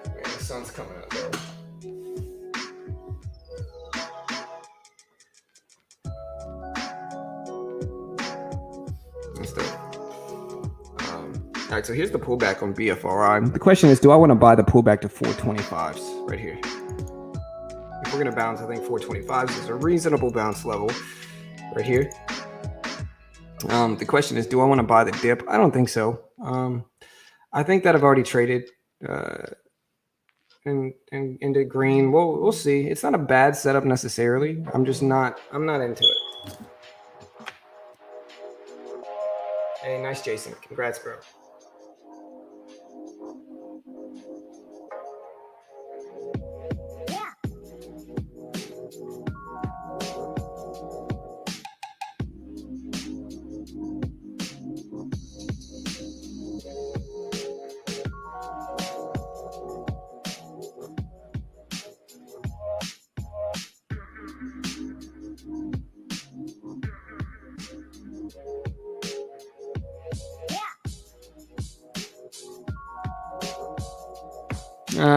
Speaker 1: Man, the sun's coming up, though. That's dope. All right, so here's the pullback on BFRI. The question is, do I want to buy the pullback to 425s right here? If we're going to bounce, I think 425s is a reasonable bounce level right here. The question is, do I want to buy the dip? I don't think so. I think that I've already traded into green. We'll see. It's not a bad setup necessarily. I'm not into it. Hey, nice, Jason. Congrats, bro.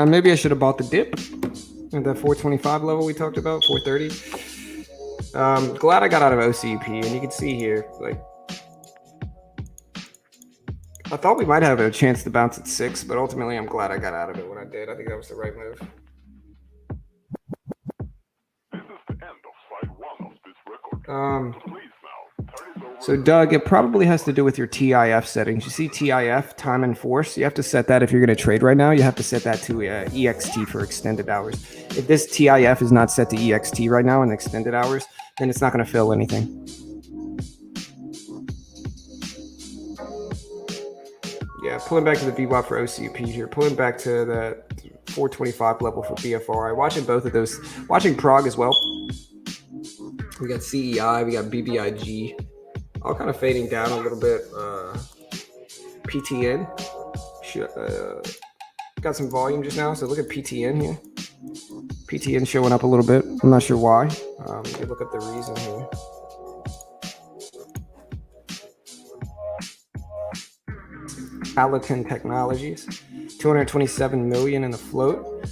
Speaker 1: Maybe I should have bought the dip at that 425 level we talked about, 430. Glad I got out of OCUP, and you can see here, like, I thought we might have a chance to bounce at 6, but ultimately I'm glad I got out of it when I did. I think that was the right move.
Speaker 2: This is the end of slide 1 of this record. Please now, turn it over.
Speaker 1: So Doug, it probably has to do with your TIF settings. You see TIF, time and force. You have to set that if you're going to trade right now. You have to set that to EXT for extended hours. If this TIF is not set to EXT right now in extended hours, then it's not going to fill anything. Yeah, pulling back to the VWAP for OCUP here. Pulling back to the 425 level for BFRI. Watching both of those. Watching Prague as well. We got CEI. We got BBIG. All kind of fading down a little bit. PTN. Got some volume just now. So look at PTN here. PTN showing up a little bit. I'm not sure why. You can look up the reason here. Palatin Technologies, 227 million in the float.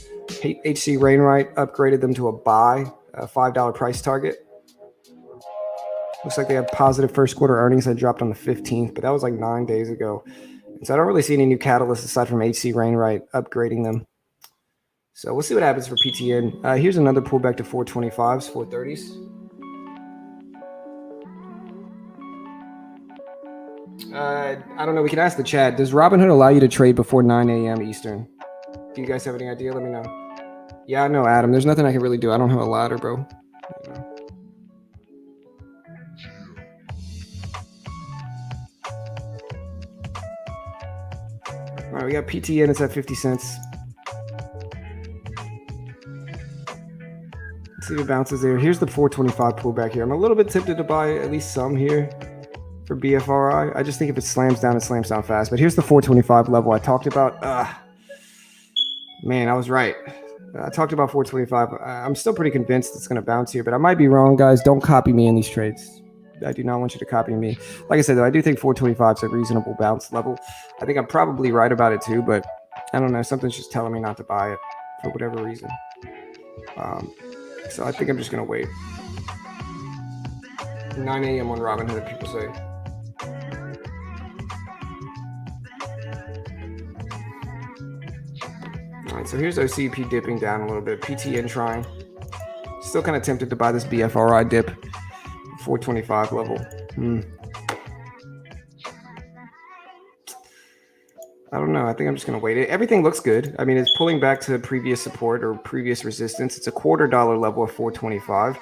Speaker 1: HC Wainwright upgraded them to a buy, a $5 price target. Looks like they have positive first quarter earnings that dropped on the 15th, but that was like 9 days ago. And so I don't really see any new catalysts aside from HC Wainwright upgrading them. So we'll see what happens for PTN. Here's another pullback to 425s, 430s. I don't know. We can ask the chat. Does Robinhood allow you to trade before 9 a.m. Eastern? Do you guys have any idea? Let me know. Yeah, I know, Adam. There's nothing I can really do. I don't have a ladder, bro. All right, we got PTN. It's at 50 cents. Let's see if it bounces there. Here's the 425 pullback here. I'm a little bit tempted to buy at least some here for BFRI. I just think if it slams down, it slams down fast. But here's the 425 level I talked about. Man, I was right. I talked about 425. I'm still pretty convinced it's going to bounce here, but I might be wrong, guys. Don't copy me in these trades. I do not want you to copy me. Like I said, though, I do think 425 is a reasonable bounce level. I think I'm probably right about it too, but I don't know. Something's just telling me not to buy it for whatever reason. So I think I'm just going to wait. 9 a.m. on Robinhood, people say. All right, so here's OCP dipping down a little bit. PTN trying. Still kind of tempted to buy this BFRI dip. 425 level. I don't know. I think I'm just going to wait. Everything looks good. I mean, it's pulling back to previous support or previous resistance. It's a $0.25 level of 425.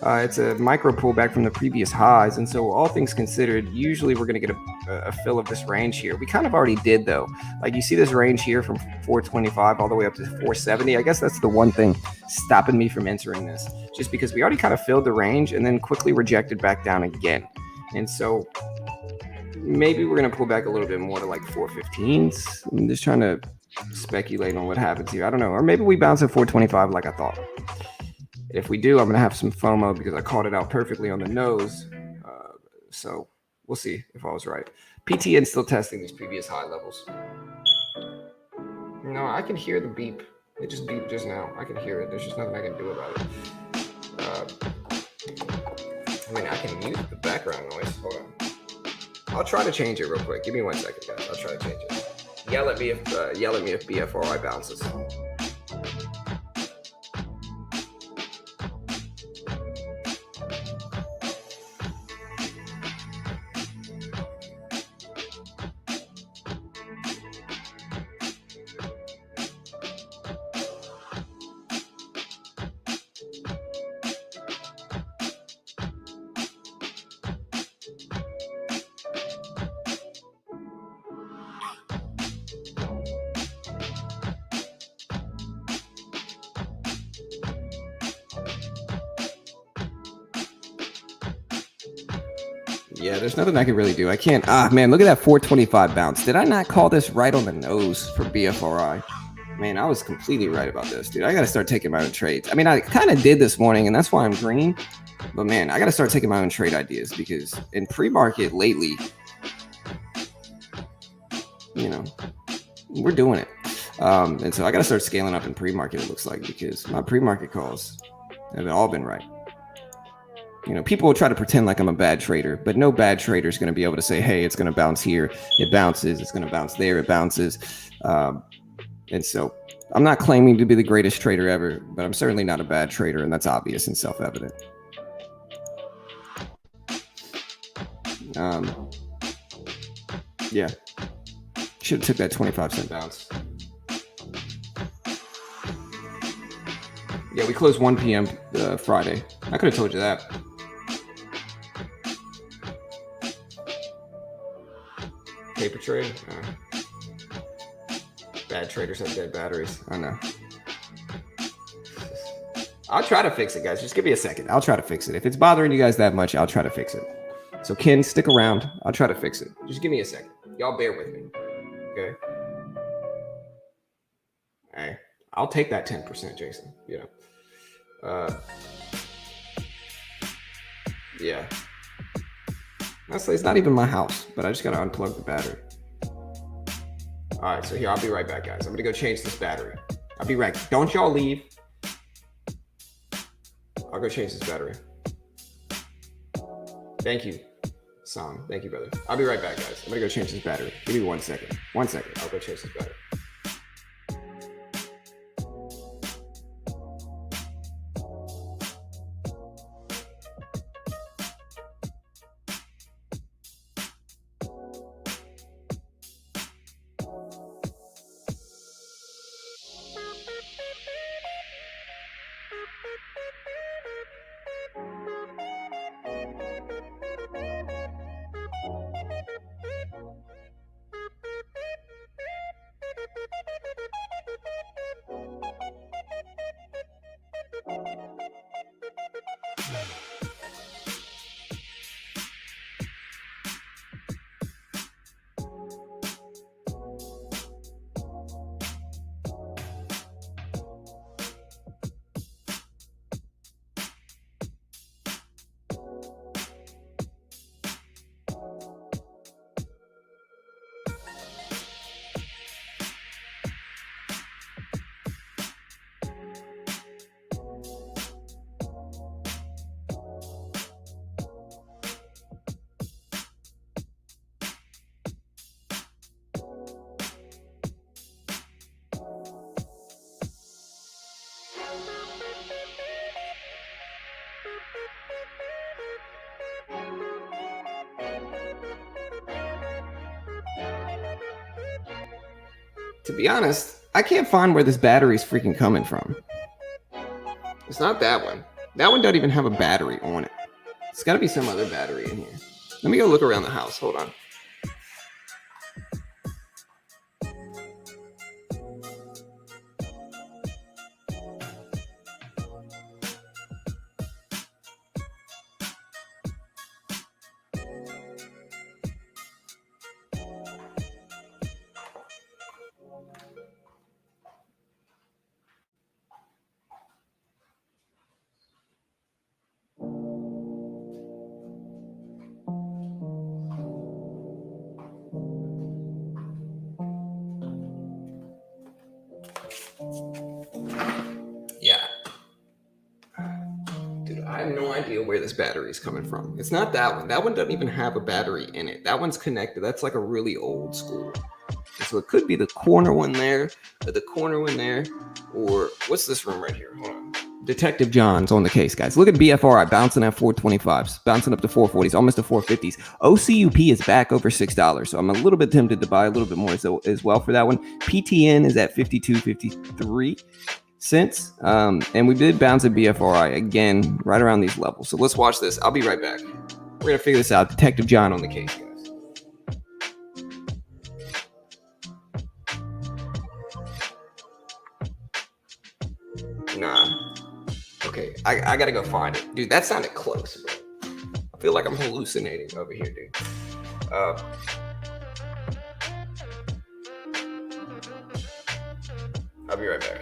Speaker 1: It's a micro pullback from the previous highs. And so all things considered, usually we're going to get a fill of this range here. We kind of already did, though. Like you see this range here from 425 all the way up to 470. I guess that's the one thing stopping me from entering this, just because we already kind of filled the range and then quickly rejected back down again. And so maybe we're going to pull back a little bit more to like 415s. I'm just trying to speculate on what happens here. I don't know. Or maybe we bounce at 425 like I thought. If we do, I'm going to have some FOMO because I called it out perfectly on the nose. So we'll see if I was right. PTN still testing these previous high levels. No, I can hear the beep. It just beeped just now. I can hear it. There's just nothing I can do about it. I mean, I can mute the background noise. Hold on. I'll try to change it real quick. Give me 1 second, guys. I'll try to change it. Yell at me if BFRI bounces. Yeah, there's nothing I can really do. I can't. Man, look at that 425 bounce. Did I not call this right on the nose for BFRI? Man, I was completely right about this, dude. I got to start taking my own trades. I mean, I kind of did this morning, and that's why I'm green. But man, I got to start taking my own trade ideas because in pre-market lately, you know, we're doing it. And so I got to start scaling up in pre-market, it looks like, because my pre-market calls have all been right. You know, people will try to pretend like I'm a bad trader, but no bad trader is going to be able to say, hey, it's going to bounce here. It bounces. It's going to bounce there. It bounces. And so I'm not claiming to be the greatest trader ever, but I'm certainly not a bad trader, and that's obvious and self-evident. Yeah. Should have took that 25-cent bounce. Yeah, we closed 1 p.m. Friday. I could have told you that. Paper trade? Bad traders have dead batteries. I know. I'll try to fix it, guys. Just give me a second. I'll try to fix it. If it's bothering you guys that much, I'll try to fix it. So, Ken, stick around. I'll try to fix it. Just give me a second. Y'all bear with me. Okay? Hey, I'll take that 10%, Jason. You know. Yeah. Honestly, it's not even my house, but I just got to unplug the battery. All right, so here, I'll be right back, guys. I'm going to go change this battery. I'll be right. Don't y'all leave. I'll go change this battery. Thank you, Sam. Thank you, brother. I'll be right back, guys. I'm going to go change this battery. Give me 1 second. 1 second. I'll go change this battery. to be honest, I can't find where this battery's freaking coming from. It's not that one. That one doesn't even have a battery on it. It's got to be some other battery in here. Let me go look around the house. Hold on. Yeah. Dude, I have no idea where this battery is coming from. It's not that one. That one doesn't even have a battery in it. That one's connected. That's like a really old school. And so it could be the corner one there, or the corner one there, or what's this room right here? Hold on. Detective John's on the case, guys. Look at BFRI bouncing at 425s, bouncing up to 440s, almost to 450s. OCUP is back over $6, so I'm a little bit tempted to buy a little bit more as well for that one. PTN is at 52.53 cents, and we did bounce at BFRI again right around these levels. So let's watch this. I'll be right back. We're gonna figure this out. Detective John on the case, guys. Nah. Okay, I gotta go find it. Dude, that sounded close, bro. I feel like I'm hallucinating over here, dude. I'll be right back.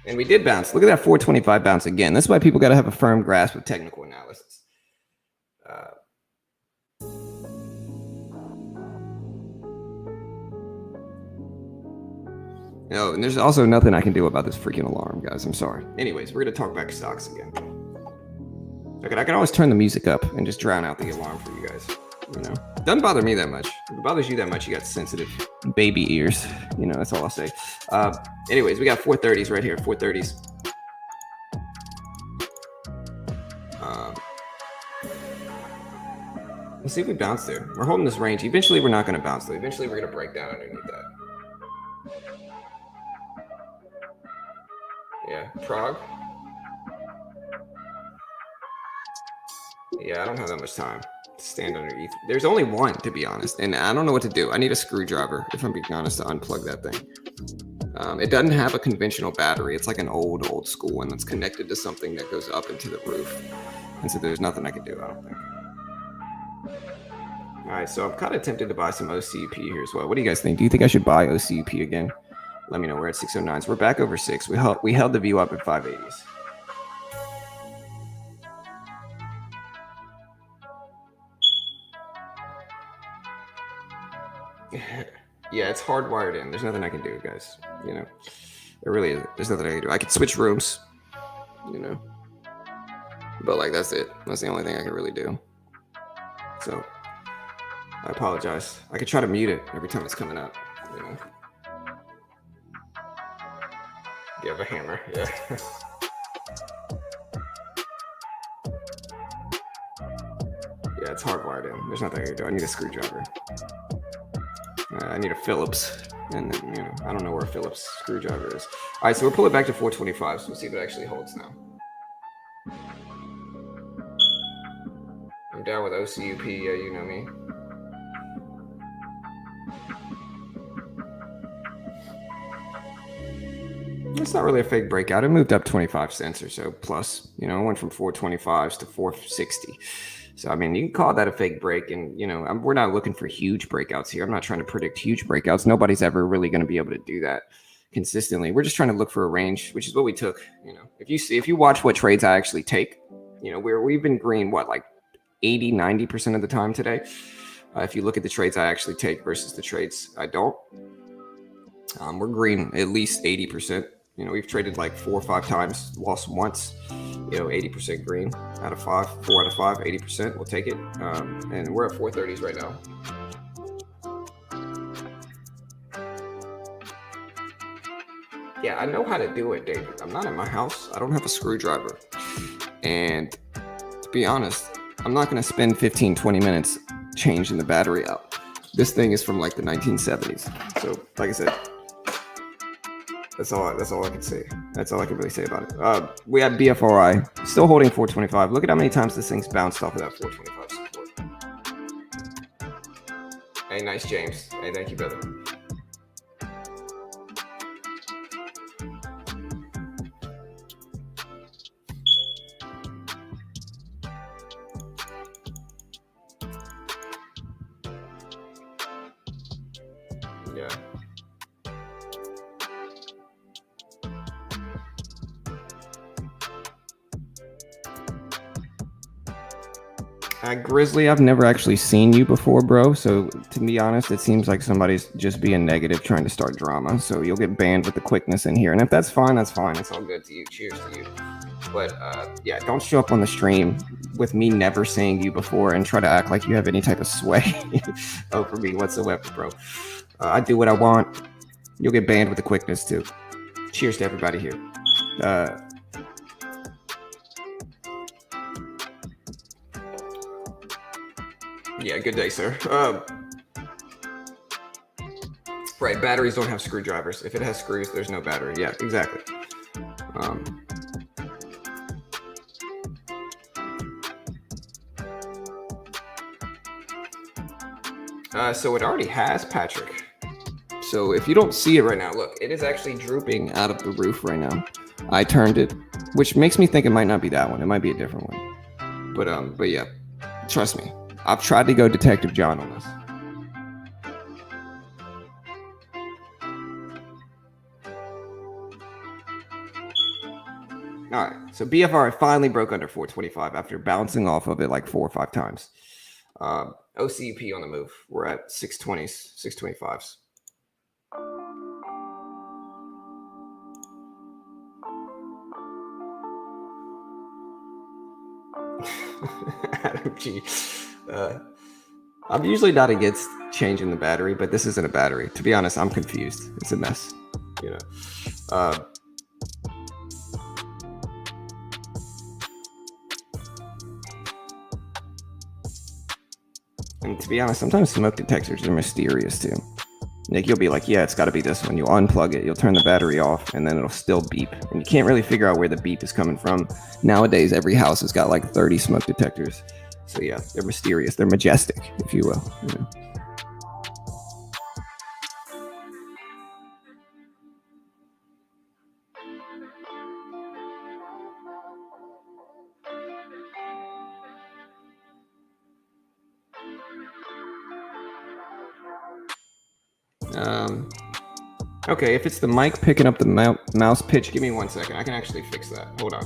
Speaker 1: And we did bounce. Look at that 425 bounce again. That's why people got to have a firm grasp of technical analysis. No, and there's also nothing I can do about this freaking alarm, guys. I'm sorry. Anyways, we're going to talk back stocks again. Okay, I can always turn the music up and just drown out the alarm for you guys. You know, doesn't bother me that much. If it bothers you that much, you got sensitive baby ears. You know, that's all I'll say. Anyways, we got 430s right here. 430s. Let's see if we bounce there. We're holding this range. Eventually, we're not going to bounce though. Eventually, we're going to break down underneath that. Yeah, Prague. Yeah, I don't have that much time to stand underneath. There's only one, to be honest, and I don't know what to do. I need a screwdriver, if I'm being honest, to unplug that thing. It doesn't have a conventional battery. It's like an old school one that's connected to something that goes up into the roof. And so there's nothing I can do, I don't think. All right, so I'm kind of tempted to buy some OCUP here as well. What do you guys think? Do you think I should buy OCUP again? Let me know. We're at 609s. We're back over 6. We held the view up at 580s. Yeah, it's hardwired in. There's nothing I can do, guys. You know, there really isn't. There's nothing I can do. I could switch rooms, you know, but like that's it. That's the only thing I can really do. So I apologize. I could try to mute it every time it's coming up. You know, you have a hammer, yeah. Yeah, it's hardwired in. There's nothing I can do. I need a screwdriver. I need a Phillips, and then, you know, I don't know where a Phillips screwdriver is. All right, so we'll pull it back to 425, so we'll see if it actually holds now. I'm down with OCUP, yeah, you know me. It's not really a fake breakout. It moved up 25 cents or so plus. You know, it went from 425s to 460. So, I mean, you can call that a fake break. And, you know, we're not looking for huge breakouts here. I'm not trying to predict huge breakouts. Nobody's ever really going to be able to do that consistently. We're just trying to look for a range, which is what we took. You know, if you watch what trades I actually take, you know, we've been green, like 80, 90% of the time today. If you look at the trades I actually take versus the trades I don't, we're green at least 80%. You know, we've traded like 4 or 5 times, lost once. You know, 80% green out of 5, 4 out of 5, 80%. We'll take it. And we're at 430s right now. Yeah, I know how to do it, David. I'm not at my house. I don't have a screwdriver. And to be honest, I'm not going to spend 15, 20 minutes changing the battery out. This thing is from like the 1970s. So, like I said, That's all I can say. That's all I can really say about it. We have BFRI still holding 425. Look at how many times this thing's bounced off of that 425 support. Hey, nice, James. Hey, thank you, brother. Yeah. Grizzly, I've never actually seen you before, bro. So to be honest, it seems like somebody's just being negative, trying to start drama. So you'll get banned with the quickness in here. And if that's fine, that's fine. It's all good to you. Cheers to you. But yeah, don't show up on the stream with me never seeing you before and try to act like you have any type of sway over me whatsoever, bro. I do what I want. You'll get banned with the quickness too. Cheers to everybody here. Yeah, good day, sir. Right, batteries don't have screwdrivers. If it has screws, there's no battery. Yeah, exactly. So it already has, Patrick. So if you don't see it right now, look, it is actually drooping out of the roof right now. I turned it, which makes me think it might not be that one. It might be a different one. But yeah, trust me. I've tried to go Detective John on this. All right, so BFRI finally broke under 425 after bouncing off of it like 4 or 5 times. OCUP on the move. We're at 620s, 625s. Adam G. I'm usually not against changing the battery, but this isn't a battery. To be honest, I'm confused. It's a mess. You know. And to be honest, sometimes smoke detectors are mysterious too. Like you'll be like, yeah, it's got to be this one. You'll unplug it, you'll turn the battery off, and then it'll still beep. And you can't really figure out where the beep is coming from. Nowadays, every house has got like 30 smoke detectors. So yeah, they're mysterious. They're majestic, if you will. You know? Okay, if it's the mic picking up the mouse pitch, give me 1 second. I can actually fix that. Hold on.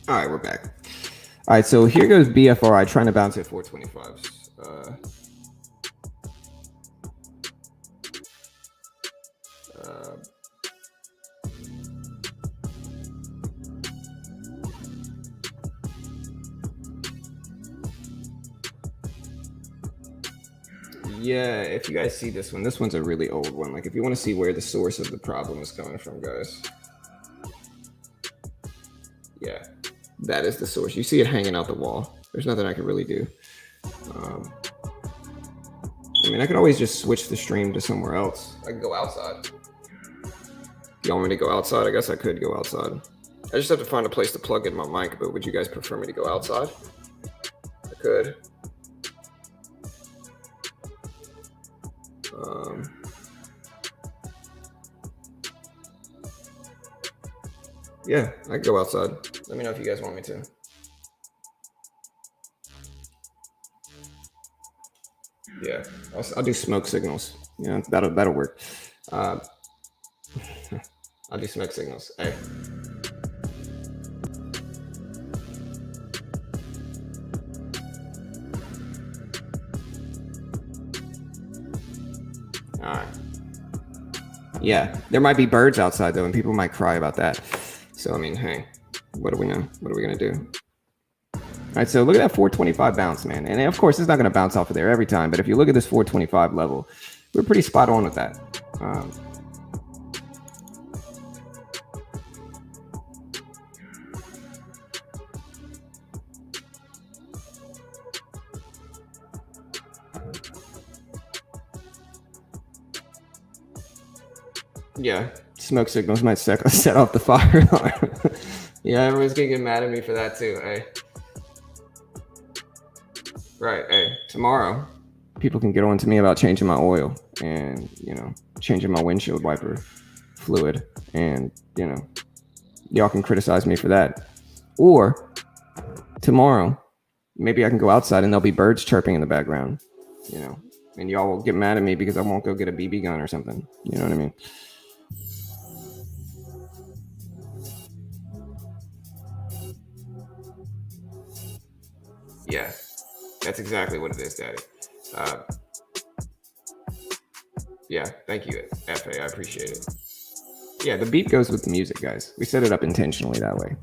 Speaker 1: All right, we're back. All right, so here goes BFRI trying to bounce at 425s. Yeah, if you guys see this one's a really old one. Like, if you want to see where the source of the problem is coming from, guys. Yeah, that is the source. You see it hanging out the wall. There's nothing I can really do. I mean, I could always just switch the stream to somewhere else. I could go outside. You want me to go outside? I guess I could go outside. I just have to find a place to plug in my mic, but would you guys prefer me to go outside? I could. Yeah, I could go outside. Let me know if you guys want me to. Yeah, I'll do smoke signals. Yeah, that'll work. I'll do smoke signals. Hey. All right. Yeah, there might be birds outside though, and people might cry about that. So I mean, hey, what do we know? What are we gonna do? All right, so look at that 425 bounce, man. And of course, it's not gonna bounce off of there every time, but if you look at this 425 level, we're pretty spot on with that. Yeah, smoke signals might set off the fire alarm. Yeah, everyone's gonna get mad at me for that too. Hey, right? Hey, tomorrow, people can get on to me about changing my oil and changing my windshield wiper fluid, and y'all can criticize me for that. Or tomorrow, maybe I can go outside and there'll be birds chirping in the background, and y'all will get mad at me because I won't go get a BB gun or something. You know what I mean? Yeah, that's exactly what it is, Daddy. Yeah, thank you, FA. I appreciate it. Yeah, the beat goes with the music, guys. We set it up intentionally that way.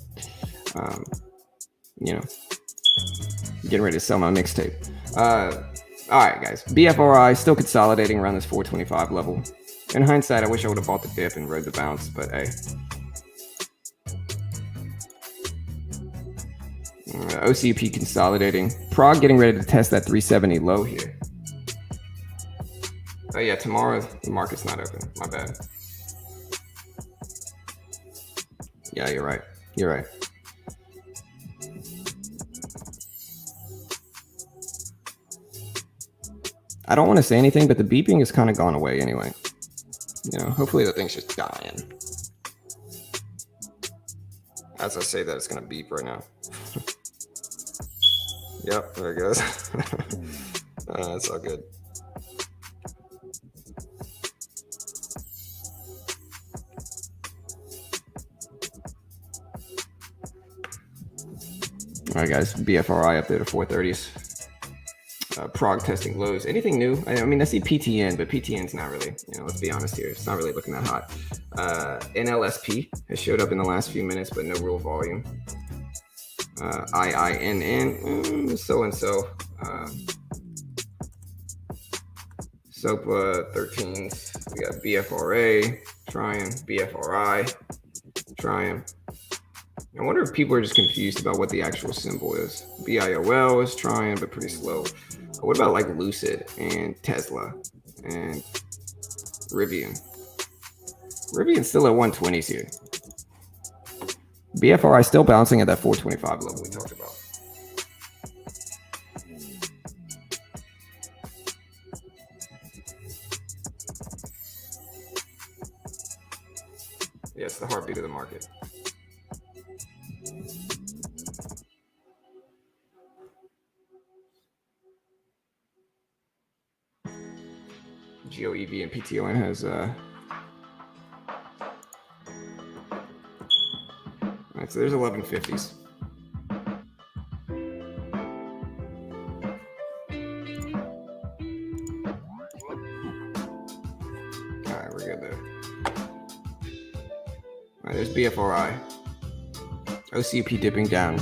Speaker 1: Getting ready to sell my mixtape. All right, guys. BFRI still consolidating around this 425 level. In hindsight, I wish I would have bought the dip and rode the bounce, but hey. OCUP consolidating. Prague getting ready to test that 370 low here. Oh yeah, tomorrow the market's not open. My bad. Yeah, you're right. You're right. I don't want to say anything, but the beeping has kind of gone away anyway. Hopefully the thing's just dying. As I say that, it's going to beep right now. Yep, there it goes. That's all good. All right, guys. BFRI up there to 430s. Prague testing lows. Anything new? I mean, I see PTN, but PTN's not really, let's be honest here. It's not really looking that hot. NLSP has showed up in the last few minutes, but no real volume. IINN, so-and-so. SOPA 13s. We got BFRA, trying, BFRI, trying. I wonder if people are just confused about what the actual symbol is. BIOL is trying, but pretty slow. What about like Lucid and Tesla and Rivian? Rivian's still at 120s here. BFRI still bouncing at that 425 level we talked about. Yeah, it's the heartbeat of the market. GOEV and PTON has all right, so there's 1150s. BFRI. OCUP dipping down.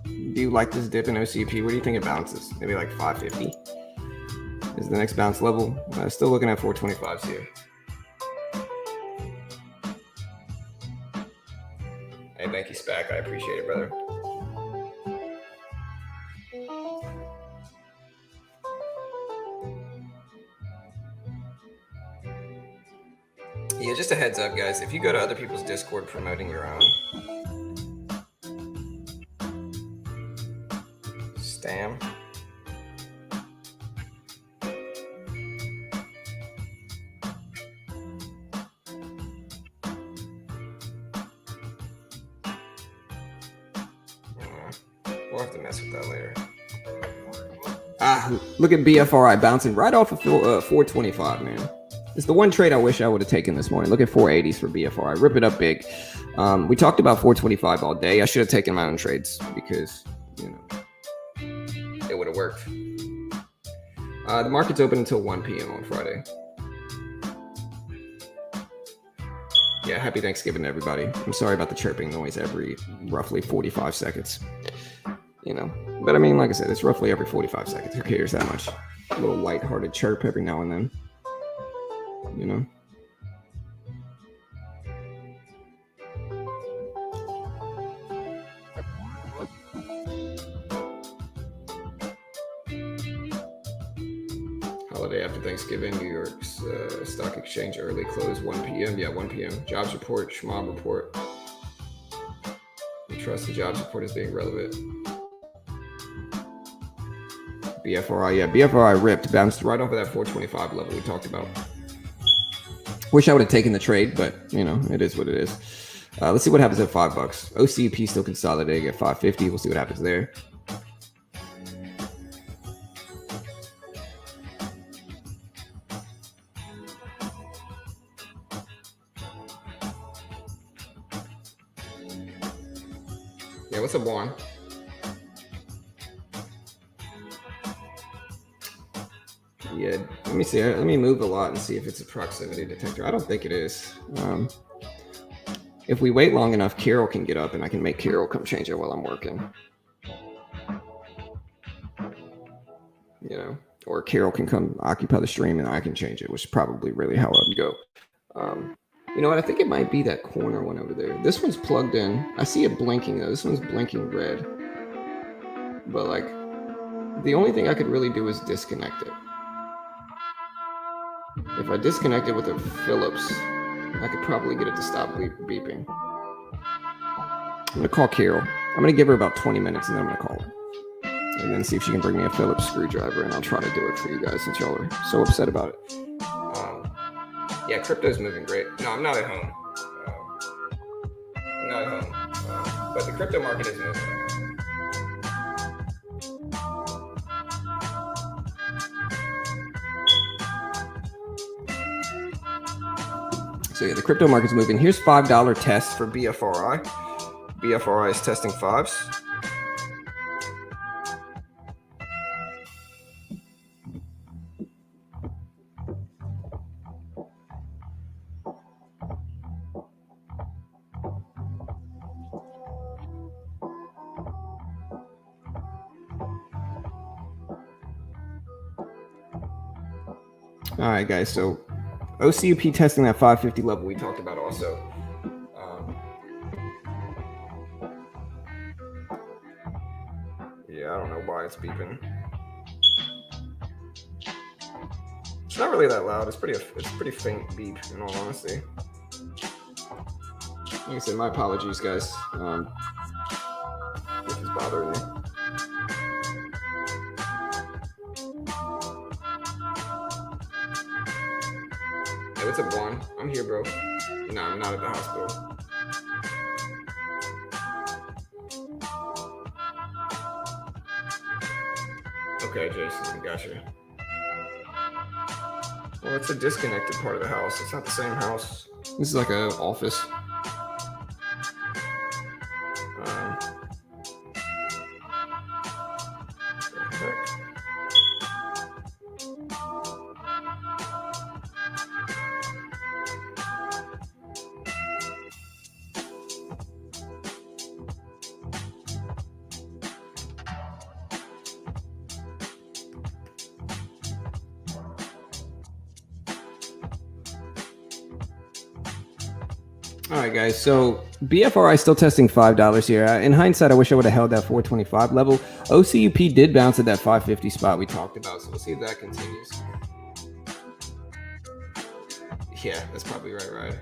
Speaker 1: Do you like this dip in OCUP? What do you think it bounces? Maybe like 550 is the next bounce level. Still looking at 425s here. Hey, thank you, Spac. I appreciate it, brother. Yeah, just a heads up, guys. If you go to other people's Discord promoting your own Stam. We'll have to mess with that later. Look at BFRI bouncing right off of 425, man. It's the one trade I wish I would have taken this morning. Look at 480s for BFRI. Rip it up big. We talked about 425 all day. I should have taken my own trades because, you know, it would have worked. The market's open until 1 p.m. on Friday. Yeah, happy Thanksgiving to everybody. I'm sorry about the chirping noise every roughly 45 seconds. You know, but I mean, like I said, it's roughly every 45 seconds. Who cares that much? A little lighthearted chirp every now and then. You know. Holiday after Thanksgiving, New York's stock exchange early close 1 p.m. Yeah, 1 p.m. Jobs report, Schwab report. We trust the jobs report as being relevant. BFRI, yeah, BFRI ripped, bounced right off of that 425 level we talked about. Wish I would have taken the trade, but you know, it is what it is. Let's see what happens at $5. OCUP still consolidating at 550. We'll see what happens there. Yeah, what's up, Juan? Yeah, let me see. Let me move a lot and see if it's a proximity detector. I don't think it is. If we wait long enough, Carol can get up and I can make Carol come change it while I'm working. You know, or Carol can come occupy the stream and I can change it, which is probably really how I'd go. You know what? I think it might be that corner one over there. This one's plugged in. I see it blinking though. This one's blinking red. But like, the only thing I could really do is disconnect it. If I disconnect it with a Phillips, I could probably get it to stop beeping. I'm gonna call Carol. I'm gonna give her about 20 minutes and then I'm gonna call her. And then see if she can bring me a Phillips screwdriver and I'll try to do it for you guys since y'all are so upset about it. Yeah, crypto's moving great. No, I'm not at home. I'm not at home. But the crypto market is moving. So yeah, the crypto market's moving. Here's $5 test for BFRI. BFRI is testing fives. All right, guys. So OCUP testing that 550 level we talked about also. Yeah, I don't know why it's beeping. It's not really that loud. It's pretty faint beep, in all honesty. Like I said, my apologies, guys. This is bothering me. Hey, what's up, Juan? I'm here, bro. No, I'm not at the hospital. Okay, Jason, gotcha. Well, it's a disconnected part of the house. It's not the same house. This is like an office. All right, guys. So BFRI still testing $5 here. In hindsight, I wish I would have held that 425 level. OCUP did bounce at that 550 spot we talked about, so we'll see if that continues. Yeah, that's probably right.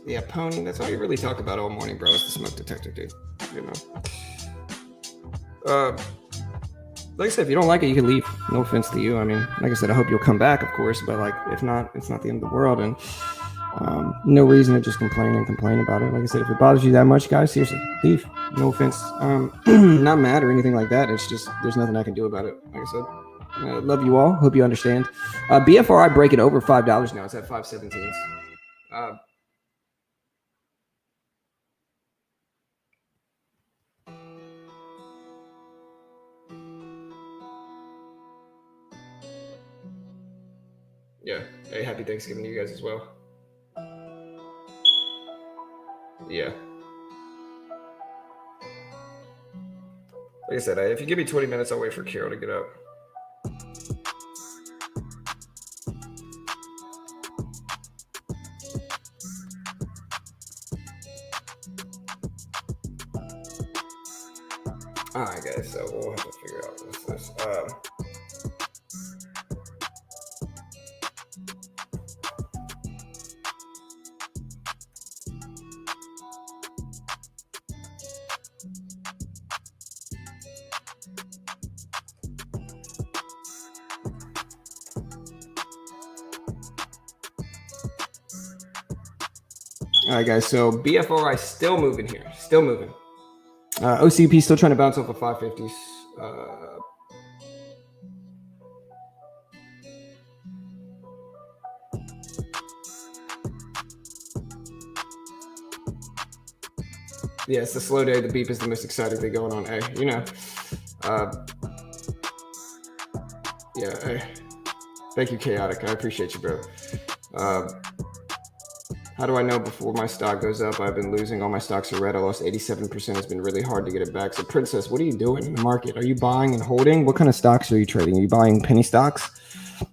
Speaker 1: Yeah, pony. That's all you really talk about all morning, bro. Is the smoke detector, dude. You know. Like I said, if you don't like it, you can leave. No offense to you. I mean, like I said, I hope you'll come back, of course. But like, if not, it's not the end of the world, and no reason to just complain about it. Like I said, if it bothers you that much, guys, seriously, leave. No offense. Not mad or anything like that. It's just there's nothing I can do about it. Like I said, love you all. Hope you understand. BFRI breaking over $5 now. It's at 517. Yeah. Hey, happy Thanksgiving to you guys as well. Yeah. Like I said, if you give me 20 minutes, I'll wait for Carol to get up. All right, guys. So we'll have to figure out what's this. All right, guys. So BFRI still moving here. Still moving. OCP still trying to bounce off of 550s. Yeah, it's the slow day. The beep is the most exciting thing going on. Hey, you know. Yeah. Hey. Thank you, Chaotic. I appreciate you, bro. How do I know before my stock goes up? I've been losing. All my stocks are red. I lost 87%. It's been really hard to get it back. So, Princess, what are you doing in the market? Are you buying and holding? What kind of stocks are you trading? Are you buying penny stocks?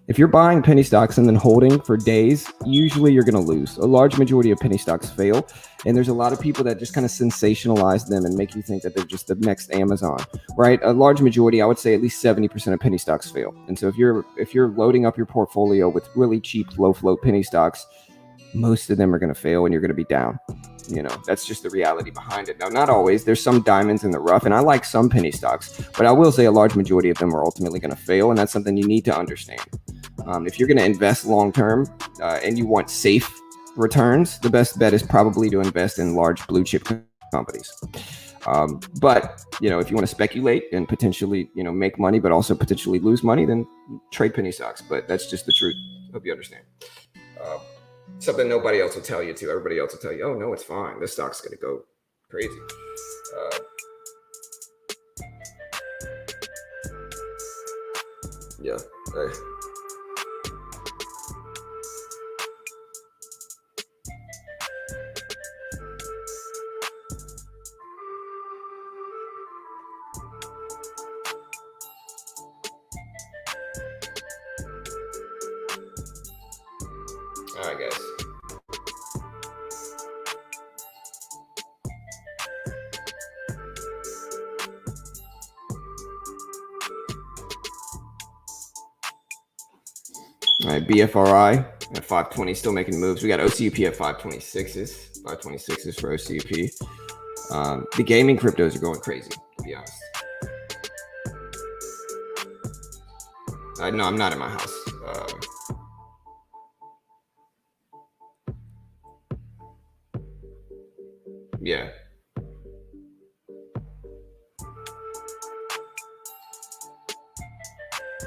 Speaker 1: If you're buying penny stocks and then holding for days, usually you're going to lose. A large majority of penny stocks fail. And there's a lot of people that just kind of sensationalize them and make you think that they're just the next Amazon, right? A large majority, I would say at least 70% of penny stocks fail. And so if you're loading up your portfolio with really cheap, low float penny stocks, most of them are going to fail and you're going to be down. You know, that's just the reality behind it. Now, not always. There's some diamonds in the rough, and I like some penny stocks, but I will say a large majority of them are ultimately going to fail, and that's something you need to understand. If you're going to invest long term and you want safe returns, the best bet is probably to invest in large blue chip companies. But you know, if you want to speculate and potentially, you know, make money, but also potentially lose money, then trade penny stocks. But that's just the truth. Hope you understand. Something nobody else will tell you to. Everybody else will tell you, oh, no, it's fine. This stock's going to go crazy. Yeah. Hey. All right, guys. All right, BFRI at 520, still making moves. We got OCUP at 526s. 526s for OCUP. The gaming cryptos are going crazy, to be honest. No, I'm not in my house. Yeah.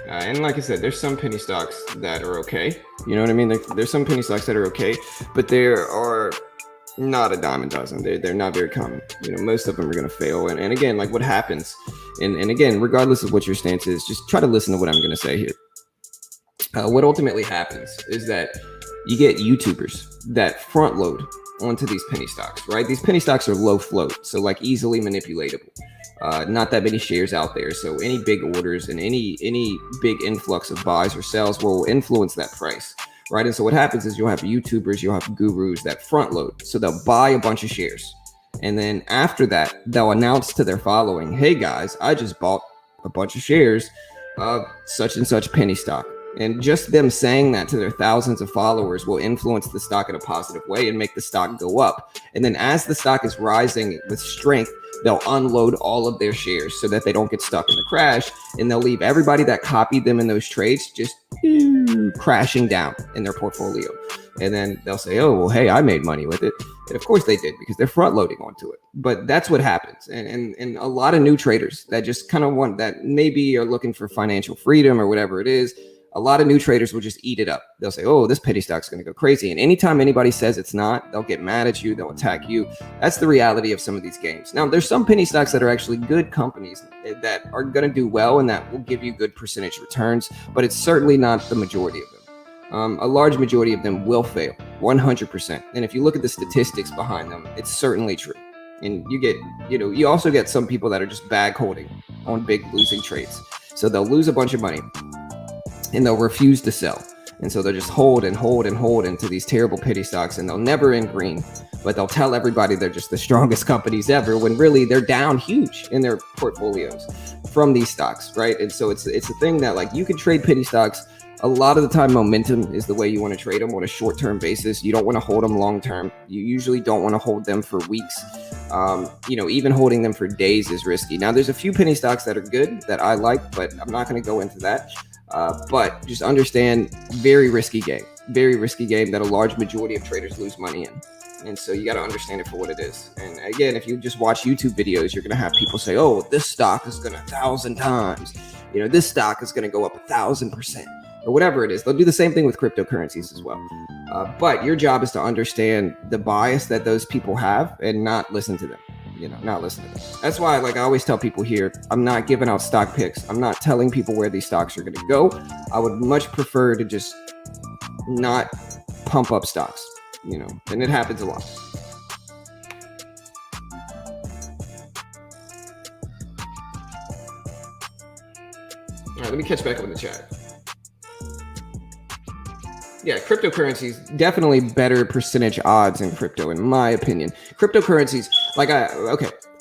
Speaker 1: And like I said, there's some penny stocks that are okay. You know what I mean? There's some penny stocks that are okay, but there are not a dime a dozen. They're not very common. You know, most of them are going to fail. And again, like what happens, and again, regardless of what your stance is, just try to listen to what I'm going to say here. What ultimately happens is that you get YouTubers that front load onto these penny stocks, right? These penny stocks are low float, so like easily manipulatable. Not that many shares out there. So any big orders and any big influx of buys or sells will influence that price, right? And so what happens is you'll have YouTubers, you'll have gurus that front load. So they'll buy a bunch of shares. And then after that, they'll announce to their following, hey guys, I just bought a bunch of shares of such and such penny stock. And just them saying that to their thousands of followers will influence the stock in a positive way and make the stock go up. And then as the stock is rising with strength, they'll unload all of their shares so that they don't get stuck in the crash. And they'll leave everybody that copied them in those trades just crashing down in their portfolio. And then they'll say, oh, well, hey, I made money with it. And of course they did, because they're front loading onto it. But that's what happens. And a lot of new traders that just kind of want that, maybe are looking for financial freedom or whatever it is. A lot of new traders will just eat it up. They'll say, oh, this penny stock's going to go crazy. And anytime anybody says it's not, they'll get mad at you. They'll attack you. That's the reality of some of these games. Now, there's some penny stocks that are actually good companies that are going to do well and that will give you good percentage returns, but it's certainly not the majority of them. A large majority of them will fail, 100%. And if you look at the statistics behind them, it's certainly true. And you also get some people that are just bag holding on big losing trades. So they'll lose a bunch of money and they'll refuse to sell. And so they'll just hold and hold and hold into these terrible penny stocks, and they'll never end green, but they'll tell everybody they're just the strongest companies ever when really they're down huge in their portfolios from these stocks, right? And so it's a thing that, like, you can trade penny stocks. A lot of the time, momentum is the way you want to trade them on a short-term basis. You don't want to hold them long-term. You usually don't want to hold them for weeks. Even holding them for days is risky. Now, there's a few penny stocks that are good that I like, but I'm not going to go into that. But just understand, very risky game that a large majority of traders lose money in. And so you got to understand it for what it is. And again, if you just watch YouTube videos, you're going to have people say, oh, this stock is going to 1,000 times. This stock is going to go up 1,000%. Or whatever it is. They'll do the same thing with cryptocurrencies as well. But your job is to understand the bias that those people have and not listen to them. Not listen to them. That's why, I always tell people here, I'm not giving out stock picks. I'm not telling people where these stocks are going to go. I would much prefer to just not pump up stocks, and it happens a lot. All right, let me catch back up in the chat. Yeah, cryptocurrencies, definitely better percentage odds in crypto, in my opinion. Cryptocurrencies,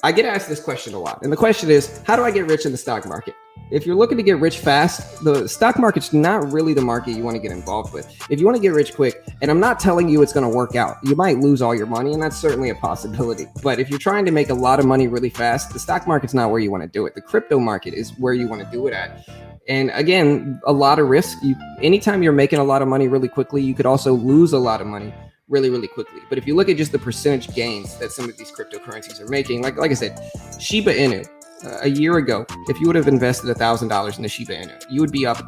Speaker 1: I get asked this question a lot. And the question is, how do I get rich in the stock market? If you're looking to get rich fast, the stock market's not really the market you want to get involved with. If you want to get rich quick, and I'm not telling you it's going to work out, you might lose all your money, and that's certainly a possibility. But if you're trying to make a lot of money really fast, the stock market's not where you want to do it. The crypto market is where you want to do it at. And again, a lot of risk. Anytime you're making a lot of money really quickly, you could also lose a lot of money really, really quickly. But if you look at just the percentage gains that some of these cryptocurrencies are making, like I said, Shiba Inu, a year ago, if you would have invested $1,000 in the Shiba Inu, you would be up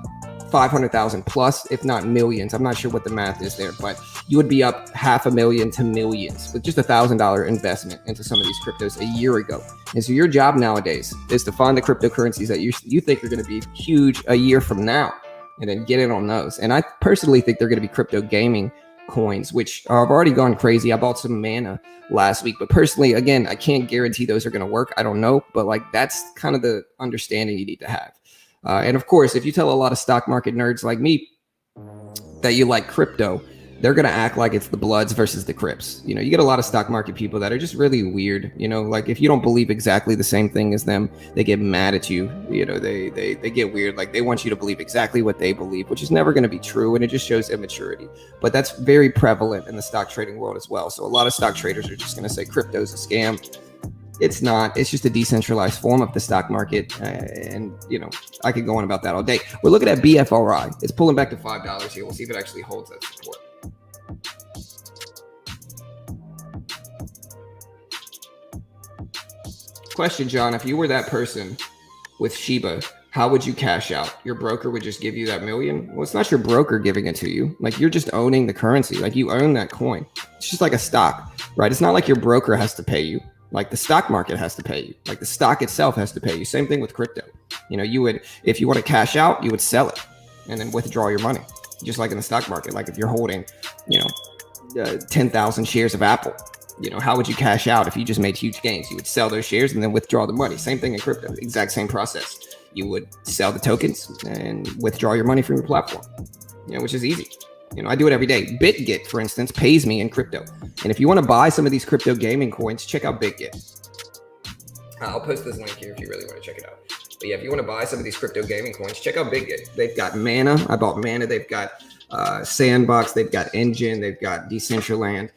Speaker 1: 500,000 plus, if not millions. I'm not sure what the math is there, but you would be up $500,000 to millions with just $1,000 investment into some of these cryptos a year ago. And so your job nowadays is to find the cryptocurrencies that you think are going to be huge a year from now, and then get in on those. And I personally think they're going to be crypto gaming coins, which have already gone crazy. I bought some Mana last week, but personally, again, I can't guarantee those are going to work. I don't know, but that's kind of the understanding you need to have. And of course, if you tell a lot of stock market nerds like me that you like crypto, they're going to act like it's the Bloods versus the Crips. You get a lot of stock market people that are just really weird. If you don't believe exactly the same thing as them, they get mad at you. They get weird. They want you to believe exactly what they believe, which is never going to be true. And it just shows immaturity. But that's very prevalent in the stock trading world as well. So a lot of stock traders are just going to say crypto's a scam. It's not. It's just a decentralized form of the stock market. And I could go on about that all day. We're looking at BFRI. It's pulling back to $5 here. We'll see if it actually holds that support. Question, John, if you were that person with Shiba, how would you cash out? Your broker would just give you that million? Well, it's not your broker giving it to you. You're just owning the currency. You own that coin. It's just like a stock, right? It's not like your broker has to pay you. The stock market has to pay you. The stock itself has to pay you. Same thing with crypto. You would, if you want to cash out, you would sell it and then withdraw your money. Just like in the stock market. If you're holding, 10,000 shares of Apple, How would you cash out if you just made huge gains? You would sell those shares and then withdraw the money. Same thing in crypto, exact same process. You would sell the tokens and withdraw your money from your platform, which is easy. I do it every day. BitGet, for instance, pays me in crypto. And if you want to buy some of these crypto gaming coins, check out BitGet. I'll post this link here if you really want to check it out. But yeah, if you want to buy some of these crypto gaming coins, check out BitGet. They've got Mana. I bought Mana. They've got Sandbox. They've got Engine. They've got Decentraland.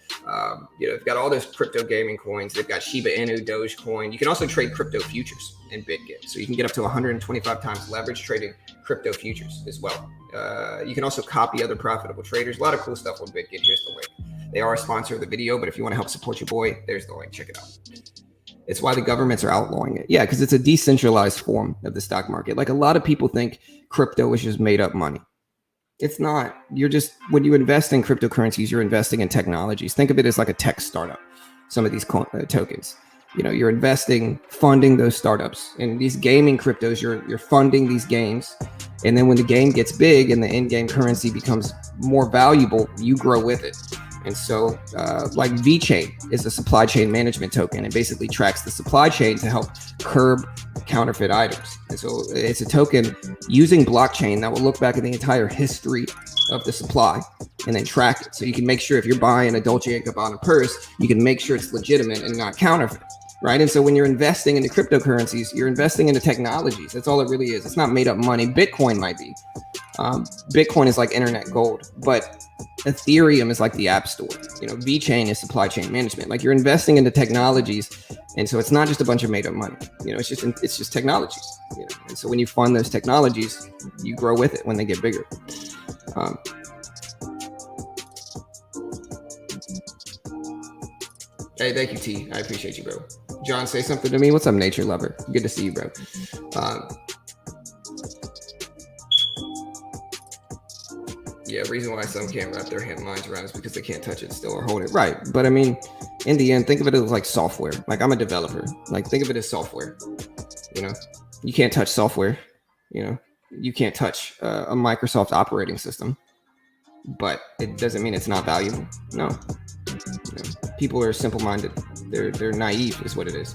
Speaker 1: They've got all those crypto gaming coins. They've got Shiba Inu, Dogecoin. You can also trade crypto futures in BitGet. So you can get up to 125 times leverage trading crypto futures as well. You can also copy other profitable traders. A lot of cool stuff on BitGet. Here's the link. They are a sponsor of the video, but if you want to help support your boy, there's the link. Check it out. It's why the governments are outlawing it. Yeah, because it's a decentralized form of the stock market. Like a lot of people think crypto is just made up money. It's not. When you invest in cryptocurrencies, you're investing in technologies. Think of it as like a tech startup. Some of these tokens, you're investing, funding those startups. And these gaming cryptos, you're funding these games. And then when the game gets big and the in-game currency becomes more valuable, you grow with it. And so like VeChain is a supply chain management token. It basically tracks the supply chain to help curb counterfeit items. And so it's a token using blockchain that will look back at the entire history of the supply and then track it. So you can make sure if you're buying a Dolce & Gabbana purse, you can make sure it's legitimate and not counterfeit. Right. And so when you're investing into cryptocurrencies, you're investing into technologies. That's all it really is. It's not made up money. Bitcoin might be. Bitcoin is like internet gold, but Ethereum is like the app store. VeChain is supply chain management. Like you're investing into technologies. And so it's not just a bunch of made up money. It's just technologies. And so when you fund those technologies, you grow with it when they get bigger. Hey, thank you, T. I appreciate you, bro. John, say something to me. What's up, nature lover? Good to see you, bro. Yeah, reason why some can't wrap their minds around is because they can't touch it still or hold it. Right. But I mean, in the end, think of it as like software. Like I'm a developer. Like think of it as software. You can't touch software. You can't touch a Microsoft operating system. But it doesn't mean it's not valuable. No. People are simple-minded. They're naive is what it is.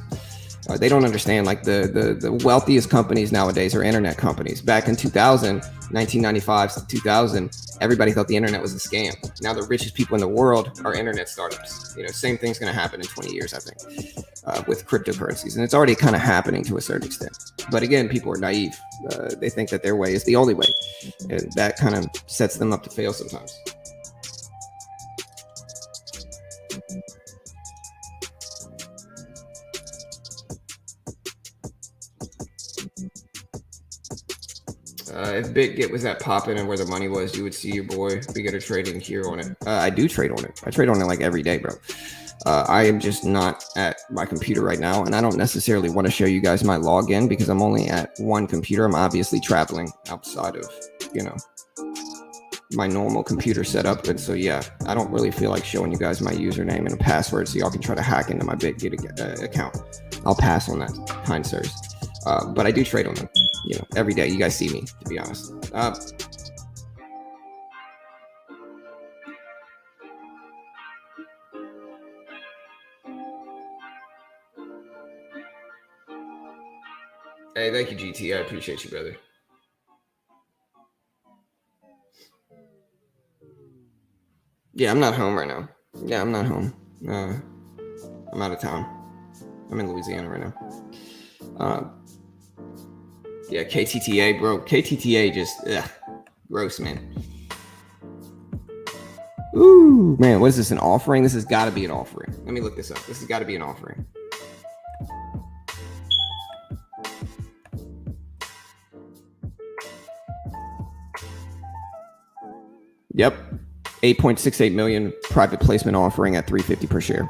Speaker 1: They don't understand like the wealthiest companies nowadays are internet companies. Back in 2000, 1995 to 2000, everybody thought the internet was a scam. Now the richest people in the world are internet startups. Same thing's going to happen in 20 years, I think, with cryptocurrencies. And it's already kind of happening to a certain extent. But again, people are naive. They think that their way is the only way. And that kind of sets them up to fail sometimes. If BitGet was that popping and where the money was, you would see your boy beginner trading here on it. I do trade on it. I trade on it like every day, bro. I am just not at my computer right now, and I don't necessarily want to show you guys my login because I'm only at one computer. I'm obviously traveling outside of, my normal computer setup. And so, yeah, I don't really feel like showing you guys my username and a password so y'all can try to hack into my BitGet account. I'll pass on that, kind sirs. But I do trade on them, every day. You guys see me, to be honest. Hey, thank you, GT. I appreciate you, brother. Yeah, I'm not home right now. Yeah, I'm not home. I'm out of town. I'm in Louisiana right now. Yeah, KTTA, bro. KTTA just, gross, man. Ooh, man, what is this, an offering? This has got to be an offering. Let me look this up. This has got to be an offering. Yep. 8.68 million private placement offering at $3.50 per share.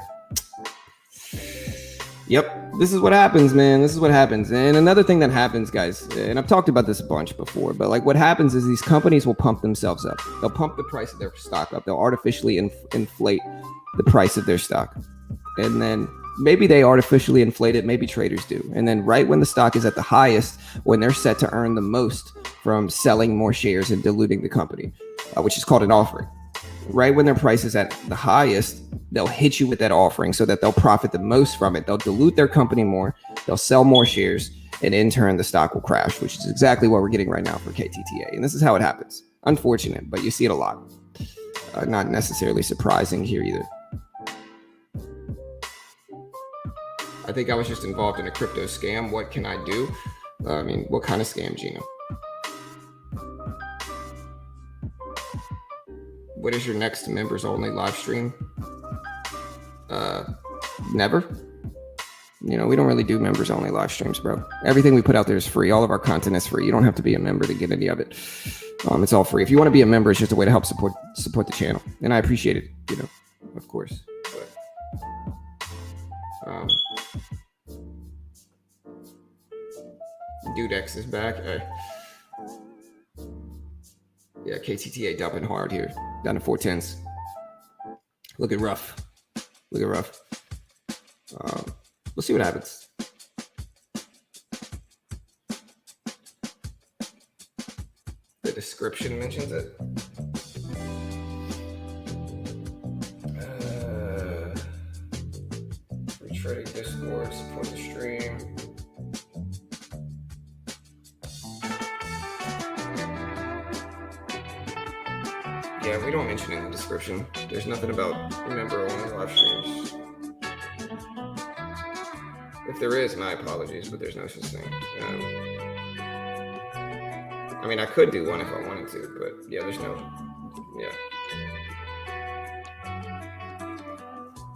Speaker 1: Yep. This is what happens, man. This is what happens. And another thing that happens, guys, and I've talked about this a bunch before, but like what happens is these companies will pump themselves up. They'll pump the price of their stock up. They'll artificially inflate the price of their stock. And then maybe they artificially inflate it. Maybe traders do. And then right when the stock is at the highest, when they're set to earn the most from selling more shares and diluting the company, which is called an offering. Right when their price is at the highest, they'll hit you with that offering so that they'll profit the most from it. They'll dilute their company more. They'll sell more shares. And in turn, the stock will crash, which is exactly what we're getting right now for KTTA. And this is how it happens. Unfortunate, but you see it a lot. Not necessarily surprising here either. I think I was just involved in a crypto scam. What can I do? I mean, what kind of scam, Gino? What is your next members only live stream? Never. You know, we don't really do members only live streams, bro. Everything we put out there is free. All of our content is free. You don't have to be a member to get any of it. It's all free. If you want to be a member, it's just a way to help support the channel. And I appreciate it, you know, of course. But, Dudex is back. Yeah, KTTA dumping hard here. Down to 410s. Looking rough. Looking rough. We'll see what happens. The description mentions it. Free trading Discord, support the stream. Yeah, we don't mention it in the description. There's nothing about member only live streams. If there is, my apologies, but there's no such thing. I mean, I could do one if I wanted to, but yeah, there's no.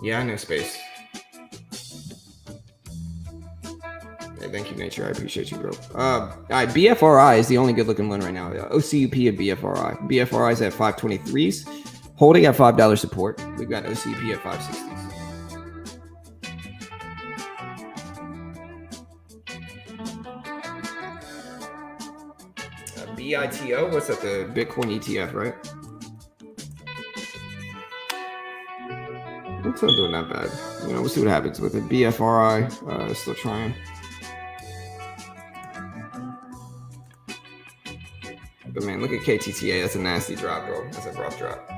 Speaker 1: Yeah, no space. Hey, thank you, Nature. I appreciate you, bro. All right, BFRI is the only good-looking one right now. OCUP and BFRI. BFRI is at 523s, holding at $5 support. We've got OCUP at 560s. BITO, what's that? The Bitcoin ETF, right? It's not doing that bad. You know, we'll see what happens with it. BFRI, still trying. But man, look at KTTA. That's a nasty drop, bro. That's a rough drop.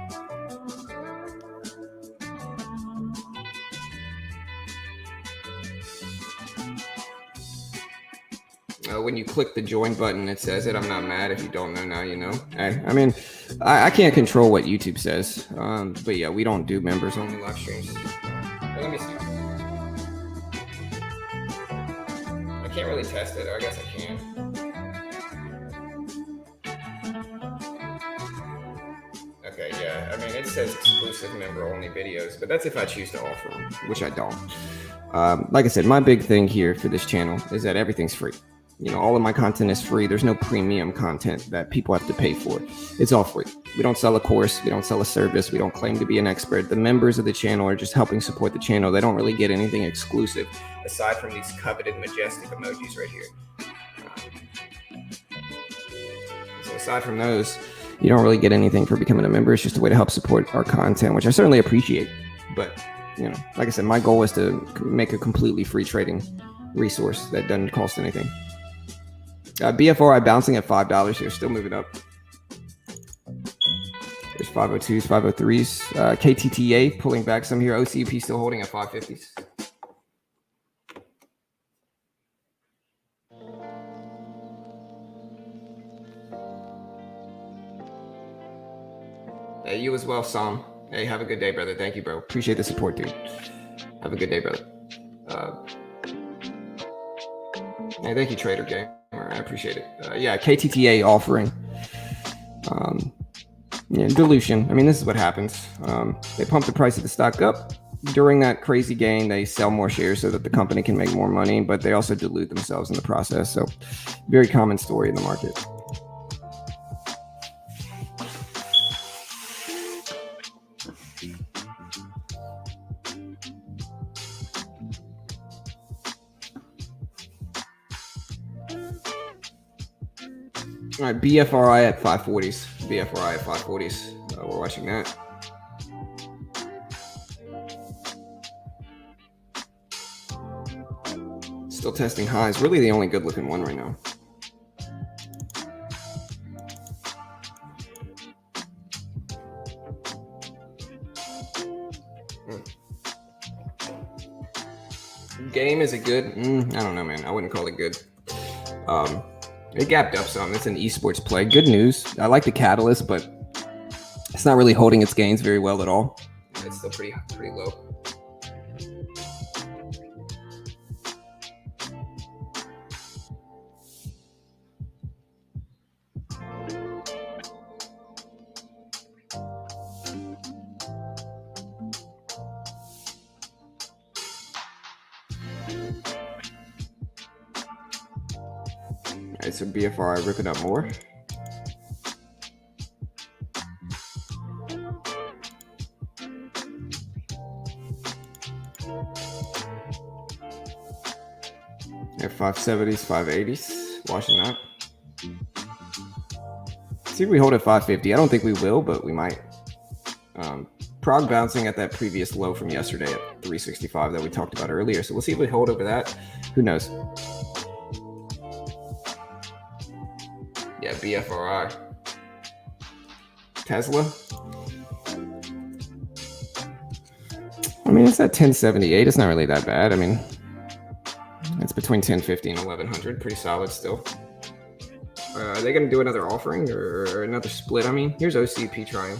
Speaker 1: When you click the join button, it says it. I'm not mad. If you don't know now, you know. I mean, I can't control what YouTube says. But yeah, we don't do members only live streams. Let me see. I can't really test it. I guess I can. Okay, yeah. I mean, it says exclusive member only videos, but that's if I choose to offer them, which I don't. Like I said, my big thing here for this channel is that everything's free. You know, all of my content is free. There's no premium content that people have to pay for. It's all free. We don't sell a course. We don't sell a service. We don't claim to be an expert. The members of the channel are just helping support the channel. They don't really get anything exclusive aside from these coveted majestic emojis right here. So aside from those, you don't really get anything for becoming a member. It's just a way to help support our content, which I certainly appreciate. But, you know, like I said, my goal is to make a completely free trading resource that doesn't cost anything. BFRI bouncing at $5 here, still moving up. There's 502s, 503s. KTTA pulling back some here. OCUP still holding at 550s. Hey, you as well, Sam. Hey, have a good day, brother. Thank you, bro. Appreciate the support, dude. Have a good day, brother. Hey, thank you, Trader Gamer. I appreciate it. Yeah, KTTA offering. Yeah, dilution. I mean, this is what happens. They pump the price of the stock up. During that crazy gain, they sell more shares so that the company can make more money, but they also dilute themselves in the process. So, very common story in the market. All right, BFRI at 540s. BFRI at 540s. We're watching that. Still testing highs. Really the only good looking one right now. Game, is it good? I don't know, man. I wouldn't call it good. It gapped up some. It's an esports play. Good news. I like the catalyst, but it's not really holding its gains very well at all. It's still pretty low. All right, so BFRI ripping up more. At 570s, 580s, washing out. See if we hold at 550. I don't think we will, but we might. Prog bouncing at that previous low from yesterday at 365 that we talked about earlier. So we'll see if we hold over that. Who knows? Yeah, BFRI. Tesla. I mean, it's at 1078. It's not really that bad. I mean, it's between 1050 and 1100. Pretty solid still. Are they going to do another offering or another split? I mean, here's OCUP trying.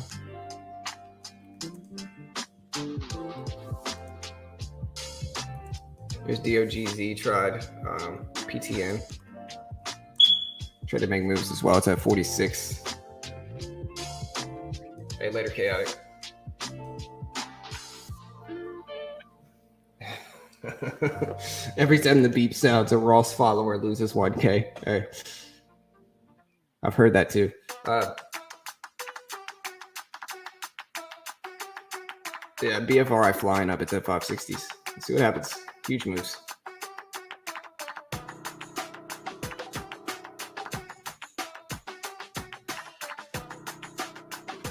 Speaker 1: Here's DOGZ tried. PTN. Tried to make moves as well. It's at 46. Hey, later, Chaotic. Every time the beep sounds, a Ross follower loses 1K. Hey. I've heard that too. Yeah, BFRI flying up. It's at 560s. Let's see what happens. Huge moves.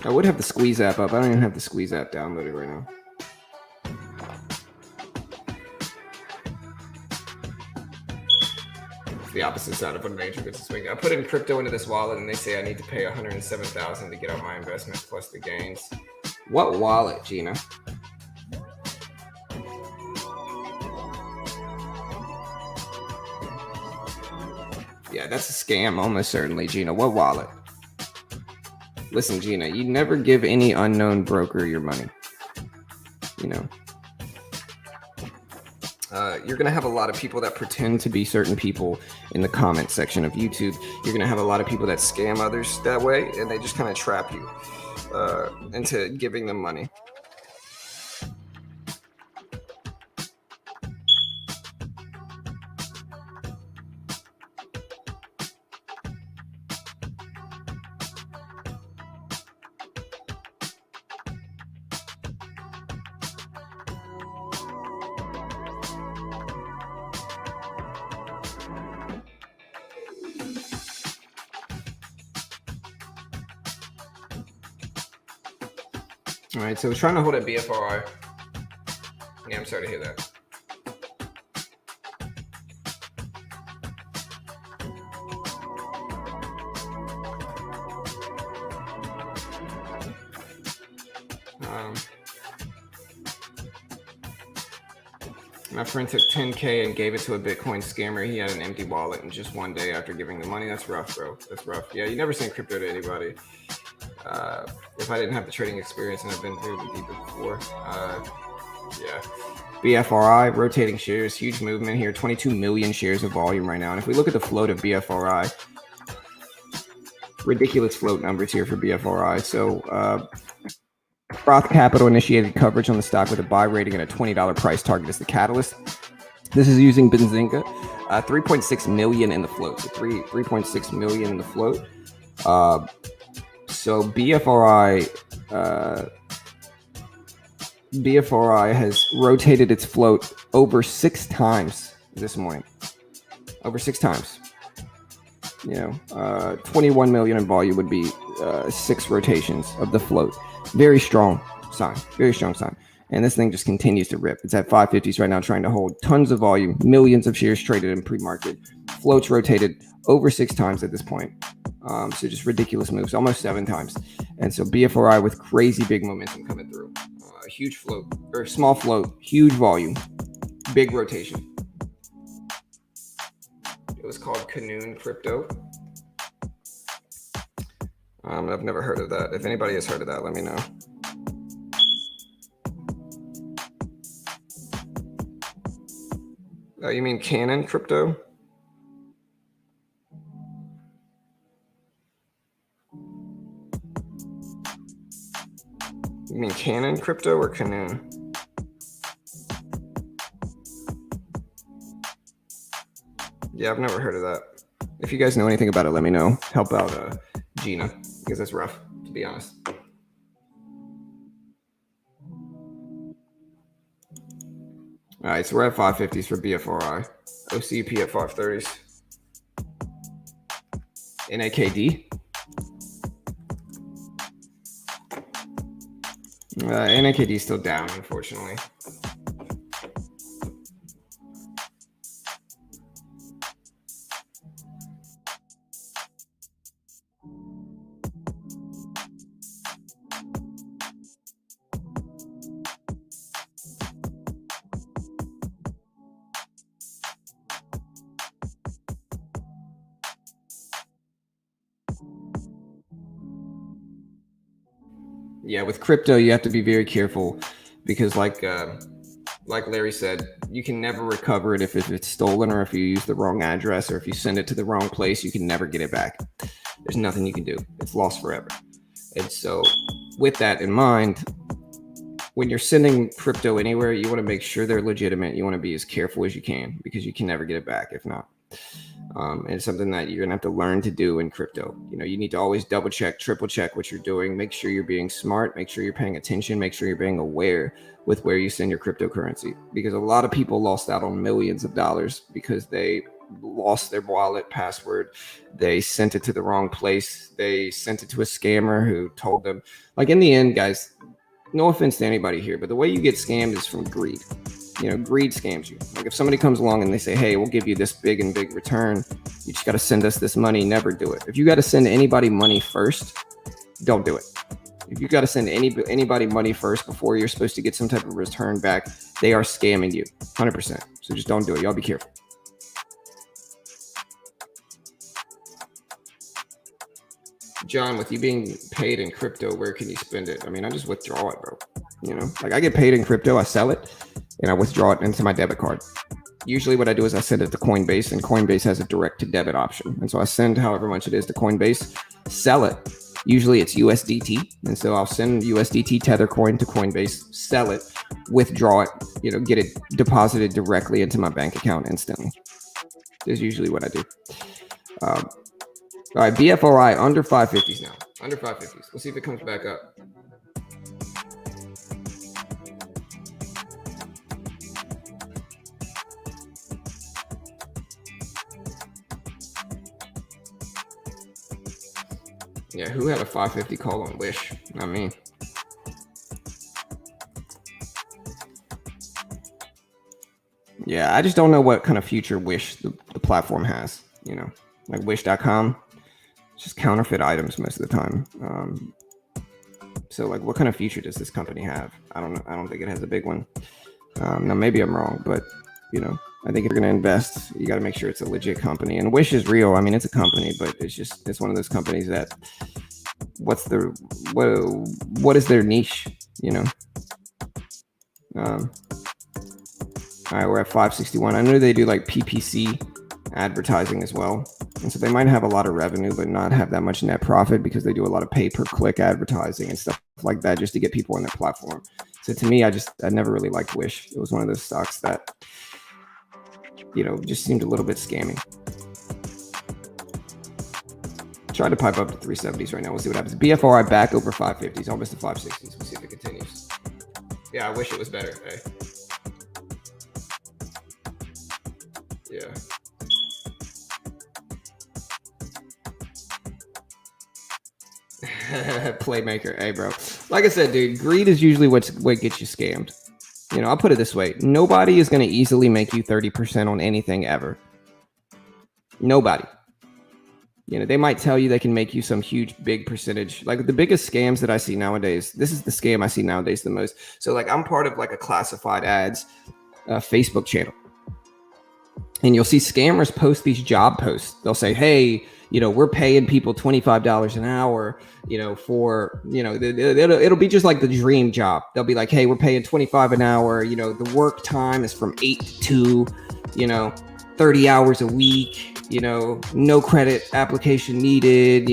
Speaker 1: I would have the squeeze app up. I don't even have the squeeze app downloaded right now. It's the opposite side of what major gets to swing. I put in crypto into this wallet and they say I need to pay $107,000 to get out my investment plus the gains. What wallet, Gina? Yeah, that's a scam, almost certainly, Gina. What wallet? Listen, Gina, you never give any unknown broker your money. You know. You're going to have a lot of people that pretend to be certain people in the comment section of YouTube. You're going to have a lot of people that scam others that way, and they just kind of trap you into giving them money. All right, so we're trying to hold at BFRI. Yeah, I'm sorry to hear that. My friend took 10K and gave it to a Bitcoin scammer. He had an empty wallet in just one day after giving the money. That's rough, bro. That's rough. Yeah, you never send crypto to anybody. If I didn't have the trading experience and I've been through the deeper before. Yeah. BFRI, rotating shares, huge movement here. 22 million shares of volume right now. And if we look at the float of BFRI, ridiculous float numbers here for BFRI. So Roth Capital initiated coverage on the stock with a buy rating and a $20 price target as the catalyst. This is using Benzinga. 3.6 million in the float. So 3.6 million in the float. So BFRI has rotated its float over 6 times this morning. Over 6 times. You know, 21 million in volume would be 6 rotations of the float. Very strong sign. Very strong sign. And this thing just continues to rip. It's at 550s right now, trying to hold tons of volume, millions of shares traded in pre-market. Floats rotated over 6 times at this point. So just ridiculous moves, almost 7 times. And so BFRI with crazy big momentum coming through. Huge float, or small float, huge volume. big rotation. It was called Canoon Crypto. I've never heard of that. If anybody has heard of that, let me know. Oh, you mean Canon Crypto? You mean Canon Crypto or Canoon? Yeah, I've never heard of that. If you guys know anything about it, let me know. Help out Gina, because that's rough, to be honest. All right, so we're at 550s for BFRI. OCUP at 530s. NAKD. NAKD is still down, unfortunately. Yeah, with crypto, you have to be very careful because like Larry said, you can never recover it if it's stolen or if you use the wrong address or if you send it to the wrong place, you can never get it back. There's nothing you can do. It's lost forever. And so with that in mind, when you're sending crypto anywhere, you want to make sure they're legitimate. You want to be as careful as you can because you can never get it back if not. And it's something that you're gonna have to learn to do in crypto. You know, you need to always double check, triple check what you're doing. Make sure you're being smart. Make sure you're paying attention. Make sure you're being aware with where you send your cryptocurrency. Because a lot of people lost out on millions of dollars because they lost their wallet password. They sent it to the wrong place. They sent it to a scammer who told them. Like in the end, guys, no offense to anybody here, but the way you get scammed is from greed. You know, greed scams you. Like if somebody comes along and they say, hey, we'll give you this big return, you just got to send us this money, never do it. If you got to send anybody money first, don't do it. If you got to send anybody money first before you're supposed to get some type of return back, they are scamming you 100%. So just don't do it. Y'all be careful. John, with you being paid in crypto, where can you spend it? I mean, I just withdraw it, bro. You know, like I get paid in crypto, I sell it, and I withdraw it into my debit card. Usually what I do is I send it to Coinbase, and Coinbase has a direct to debit option. And so I send however much it is to Coinbase, sell it. Usually it's USDT. And so I'll send USDT Tether coin to Coinbase, sell it, withdraw it, you know, get it deposited directly into my bank account instantly. That's usually what I do. All right, BFRI under 550s now. Under 550s. Let's see if it comes back up. Yeah, who had a 550 call on Wish? Not me. Yeah, I just don't know what kind of future Wish the platform has, you know, like wish.com. Just counterfeit items most of the time. So like what kind of future does this company have? I don't know. I don't think it has a big one. Now maybe I'm wrong, but you know, I think if you're going to invest, you got to make sure it's a legit company. And Wish is real. I mean, it's a company, but it's one of those companies that what is their niche, you know? All right, we're at 561. I know they do like PPC advertising as well. And so they might have a lot of revenue, but not have that much net profit because they do a lot of pay-per-click advertising and stuff like that just to get people on their platform. So to me, I never really liked Wish. It was one of those stocks that, you know, just seemed a little bit scammy. Try to pipe up to 370s right now. We'll see what happens. BFRI back over 550s, almost to 560s. We'll see if it continues. Yeah, I wish it was better. Hey. Yeah. Playmaker. Hey, bro. Like I said, dude, greed is usually what gets you scammed. You know, I'll put it this way. Nobody is going to easily make you 30% on anything ever. Nobody. You know, they might tell you they can make you some huge, big percentage. Like the biggest scams that I see nowadays, this is the scam I see nowadays the most. So like I'm part of like a classified ads Facebook channel. And you'll see scammers post these job posts. They'll say, hey, we're paying people $25 an hour, for, it'll be just like the dream job. They'll be like, hey, we're paying $25 an hour. The work time is from 8 to 2, 30 hours a week, no credit application needed,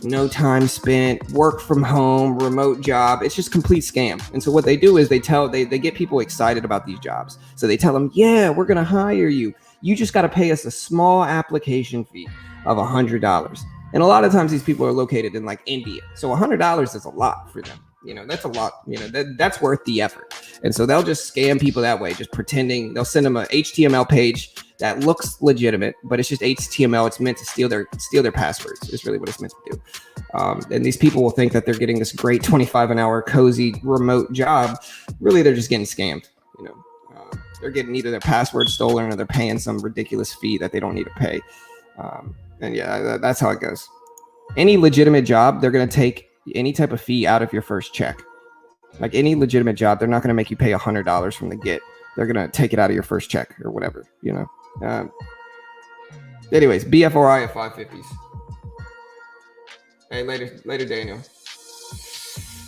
Speaker 1: no time spent, work from home, remote job. It's just complete scam. And so what they do is they get people excited about these jobs. So they tell them, yeah, we're going to hire you. You just got to pay us a small application fee of $100. And a lot of times these people are located in like India. So $100 is a lot for them. That's a lot, that's worth the effort. And so they'll just scam people that way, just pretending. They'll send them a HTML page that looks legitimate, but it's just HTML. It's meant to steal their passwords. Is really what it's meant to do. And these people will think that they're getting this great 25 an hour cozy remote job. Really, they're just getting scammed. They're getting either their password stolen or they're paying some ridiculous fee that they don't need to pay. And yeah, that's how it goes. Any legitimate job, they're going to take any type of fee out of your first check. Like any legitimate job, they're not going to make you pay $100 from the get. They're going to take it out of your first check or whatever, Anyways, BFRI at 550s. Hey, later, Daniel.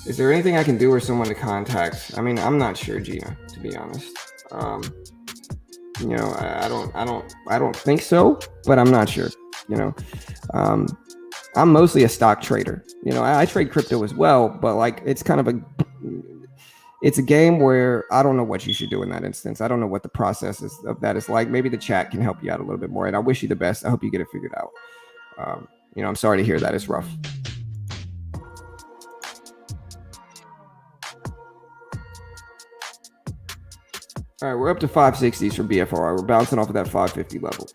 Speaker 1: Is there anything I can do or someone to contact? I mean, I'm not sure, Gina, to be honest. I don't think so, but I'm not sure. I'm mostly a stock trader. I trade crypto as well, but like it's kind of it's a game where I don't know what you should do in that instance. I don't know what the process of that is like. Maybe the chat can help you out a little bit more. And I wish you the best. I hope you get it figured out. I'm sorry to hear that. It's rough. All right, we're up to 560s for BFRI. We're bouncing off of that 550 level.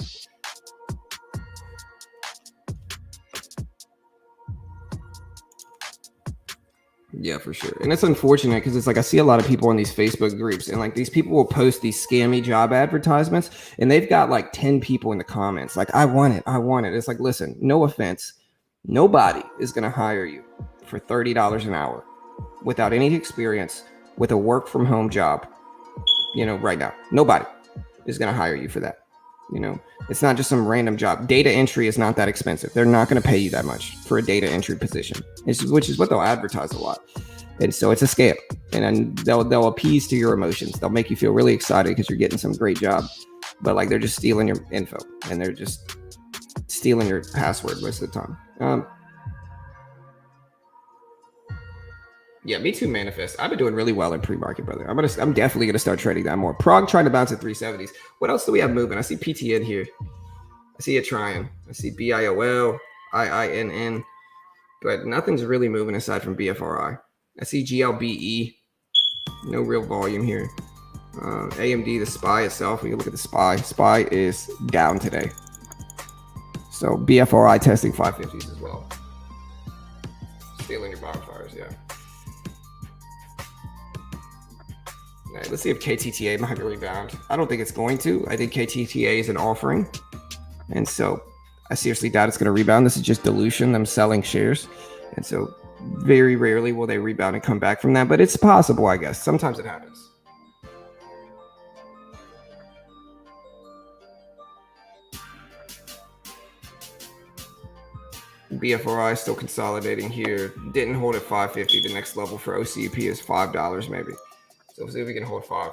Speaker 1: Yeah, for sure. And it's unfortunate because it's like I see a lot of people in these Facebook groups and like these people will post these scammy job advertisements and they've got like 10 people in the comments like, I want it. It's like, listen, no offense. Nobody is going to hire you for $30 an hour without any experience with a work from home job. Right now, nobody is going to hire you for that. It's not just some random job. Data entry is not that expensive. They're not going to pay you that much for a data entry position, which is what they'll advertise a lot. And so it's a scam. And then they'll appease to your emotions. They'll make you feel really excited because you're getting some great job. But like they're just stealing your info and they're just stealing your password most of the time. Yeah, me too, Manifest. I've been doing really well in pre-market, brother. I'm definitely gonna start trading that more. Prog trying to bounce at 370s. What else do we have moving? I see PTN here. I see it trying. I see BIOL, IINN, but nothing's really moving aside from BFRI. I see GLBE. No real volume here. AMD, the SPY itself. When you look at the SPY is down today. So BFRI testing 550s as well. Stealing your bonfires, yeah. All right, let's see if KTTA might rebound. I don't think it's going to. I think KTTA is an offering. And so I seriously doubt it's going to rebound. This is just dilution, them selling shares. And so very rarely will they rebound and come back from that. But it's possible, I guess. Sometimes it happens. BFRI still consolidating here. Didn't hold at 550. The next level for OCUP is $5 maybe. So we'll see if we can hold 5.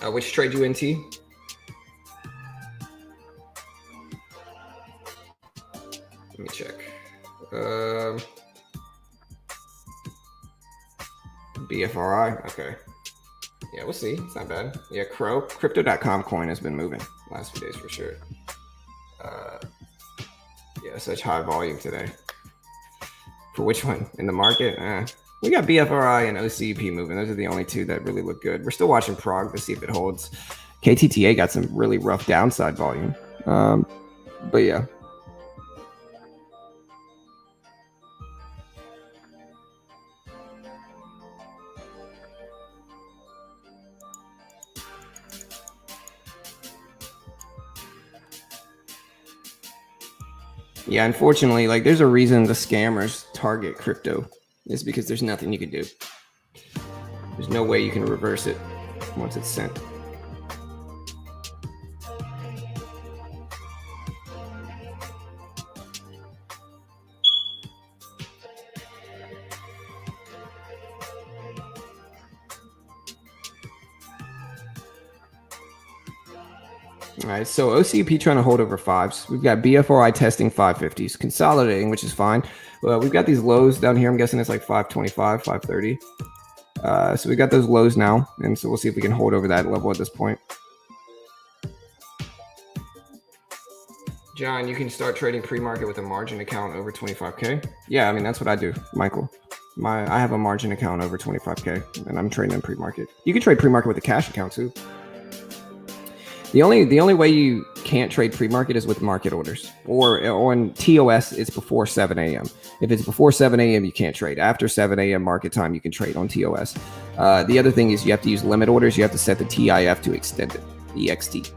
Speaker 1: Which trade you NT? Let me check. BFRI. Okay. Yeah, we'll see. It's not bad. Yeah, Crypto.com coin has been moving last few days for sure. Yeah, such high volume today. For which one? In the market? We got BFRI and OCP moving. Those are the only two that really look good. We're still watching Prog to see if it holds. KTTA got some really rough downside volume. But yeah. Yeah, unfortunately, like there's a reason the scammers target crypto. It's because there's nothing you can do. There's no way you can reverse it once it's sent. All right, so OCUP trying to hold over fives. We've got BFRI testing 550s, consolidating, which is fine. We've got these lows down here. I'm guessing it's like 525, 530. So we got those lows now, and so we'll see if we can hold over that level at this point. John, you can start trading pre-market with a margin account over 25K. Yeah, I mean, that's what I do, Michael. I have a margin account over 25K, and I'm trading in pre-market. You can trade pre-market with a cash account too. The only way you can't trade pre-market is with market orders, or on TOS it's before 7 a.m. If it's before 7 a.m. you can't trade. After 7 a.m. market time you can trade on TOS. The other thing is you have to use limit orders. You have to set the TIF to extended EXT.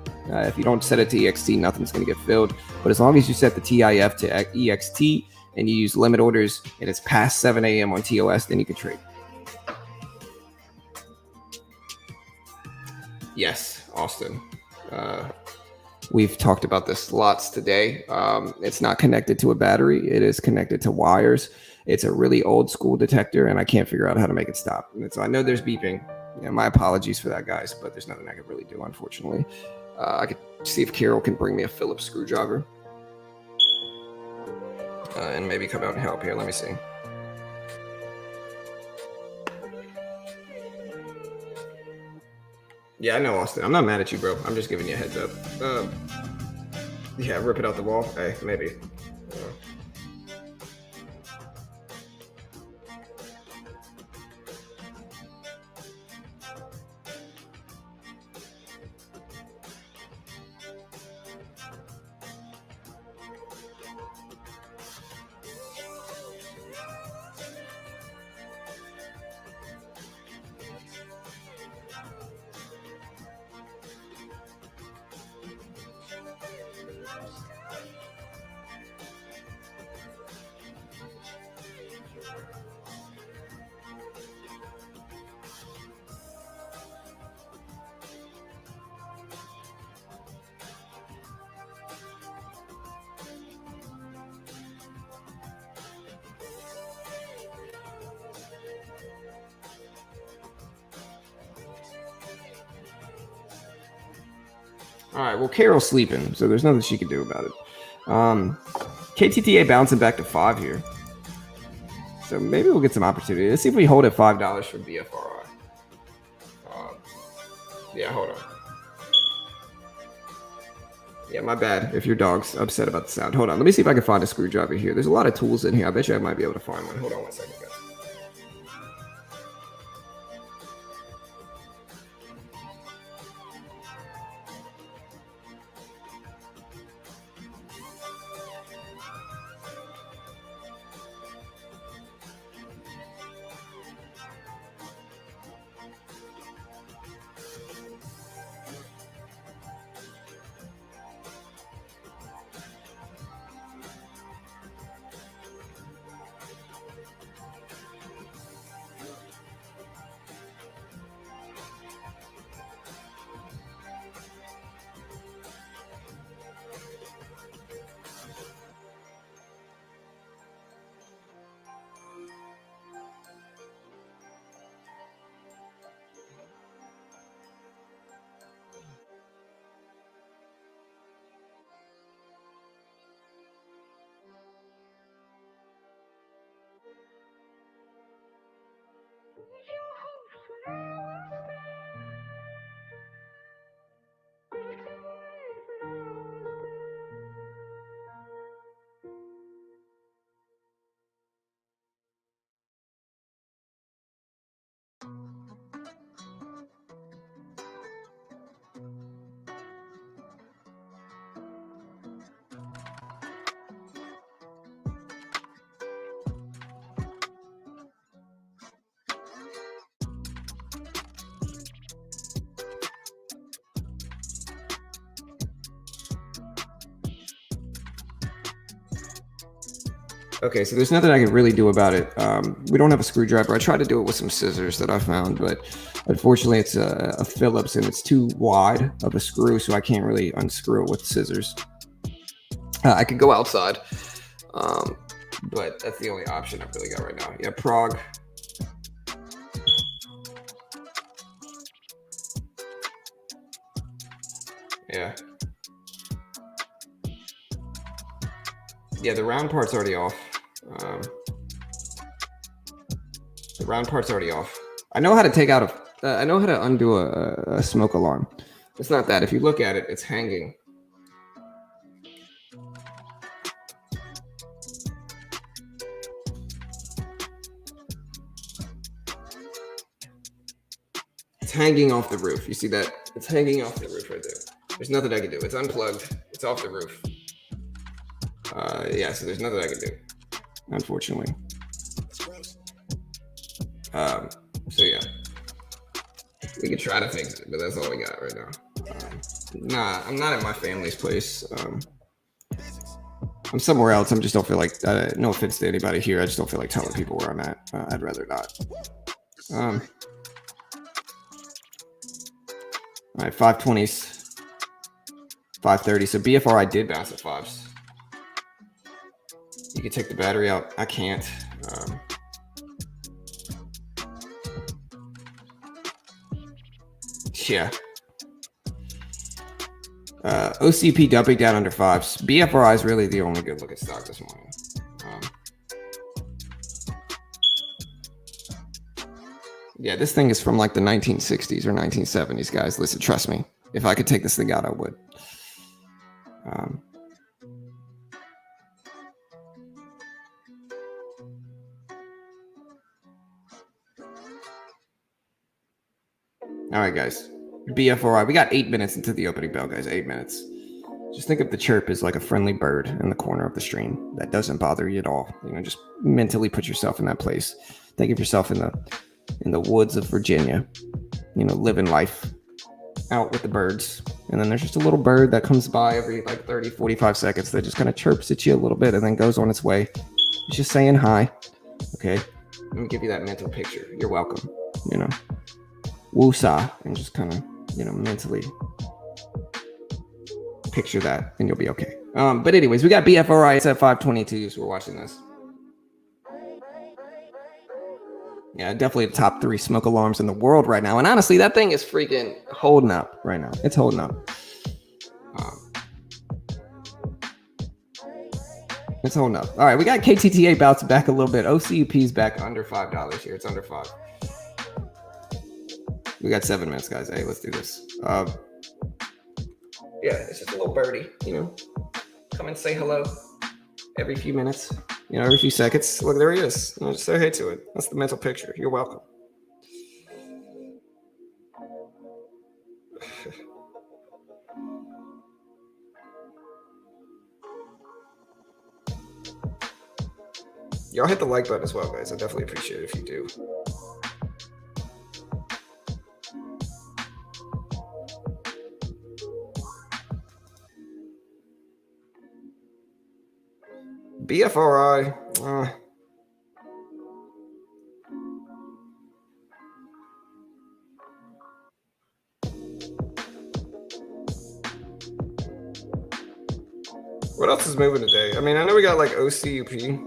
Speaker 1: If you don't set it to EXT, nothing's going to get filled. But as long as you set the TIF to EXT and you use limit orders and it's past 7 a.m. on TOS, then you can trade. Yes, Austin. We've talked about this lots today. It's not connected to a battery. It is connected to wires. It's a really old school detector, and I can't figure out how to make it stop. And so I know there's beeping. Yeah, my apologies for that, guys, but there's nothing I can really do, unfortunately. I could see if Carol can bring me a Phillips screwdriver and maybe come out and help here. Let me see. Yeah, I know, Austin. I'm not mad at you, bro. I'm just giving you a heads up. Yeah, rip it out the wall. Hey, maybe. All right, well, Carol's sleeping, so there's nothing she can do about it. KTTA bouncing back to 5 here. So maybe we'll get some opportunity. Let's see if we hold at $5 for BFRI. Yeah, hold on. Yeah, my bad if your dog's upset about the sound. Hold on, let me see if I can find a screwdriver here. There's a lot of tools in here. I bet you I might be able to find one. Hold on 1 second, guys. Okay, so there's nothing I can really do about it. We don't have a screwdriver. I tried to do it with some scissors that I found, but unfortunately it's a Phillips and it's too wide of a screw, so I can't really unscrew it with scissors. I could go outside, but that's the only option I've really got right now. Yeah, Prague. Yeah. Yeah, the round part's already off. The round part's already off. I know how to take out I know how to undo a smoke alarm. It's not that. If you look at it, it's hanging. It's hanging off the roof. You see that? It's hanging off the roof right there. There's nothing I can do. It's unplugged. It's off the roof. Yeah, so there's nothing I can do, unfortunately. So yeah, we could try to fix it, but that's all we got right now. Nah, I'm not at my family's place. I'm somewhere else. I just don't feel like, no offense to anybody here, I just don't feel like telling people where I'm at. I'd rather not. All right, 520s, 530. So BFRI did bounce at 5s. You can take the battery out. I can't. Yeah. OCP dumping down under 5s. BFRI is really the only good looking stock this morning. Yeah, this thing is from like the 1960s or 1970s, guys. Listen, trust me. If I could take this thing out, I would. All right, guys. BFRI. We got 8 minutes into the opening bell, guys. 8 minutes. Just think of the chirp as like a friendly bird in the corner of the stream that doesn't bother you at all. You know, just mentally put yourself in that place. Think of yourself in the woods of Virginia. You know, living life out with the birds. And then there's just a little bird that comes by every like 30, 45 seconds that just kind of chirps at you a little bit and then goes on its way. It's just saying hi. Okay. Let me give you that mental picture. You're welcome. You know, woosah, and just kind of, you know, mentally picture that and you'll be okay. But anyways, we got BFRI. It's at 522, so we're watching this. Yeah, definitely the top 3 smoke alarms in the world right now. And honestly, that thing is freaking holding up right now. It's holding up. It's holding up. All right, we got KTTA bouncing back a little bit. OCUP's back under $5 here. It's under 5. We got 7 minutes, guys. Hey, let's do this. Yeah, it's just a little birdie, you know. Come and say hello every few minutes, you know, every few seconds. Look, there he is. You know, just say hey to it. That's the mental picture. You're welcome. Y'all hit the like button as well, guys. I definitely appreciate it if you do. BFRI. What else is moving today? I mean, I know we got like OCUP.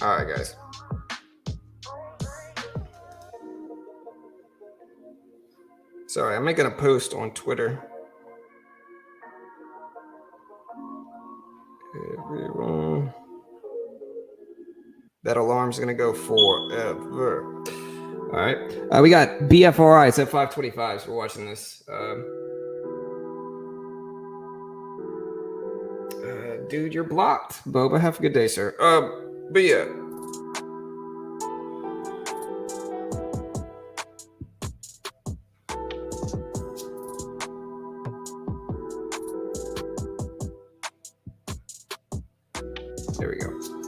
Speaker 1: All right, guys. Sorry, I'm making a post on Twitter. Everyone. That alarm's gonna go forever. All right. We got BFRI. It's at 525, so we're watching this. Dude, you're blocked. Boba, have a good day, sir. But yeah.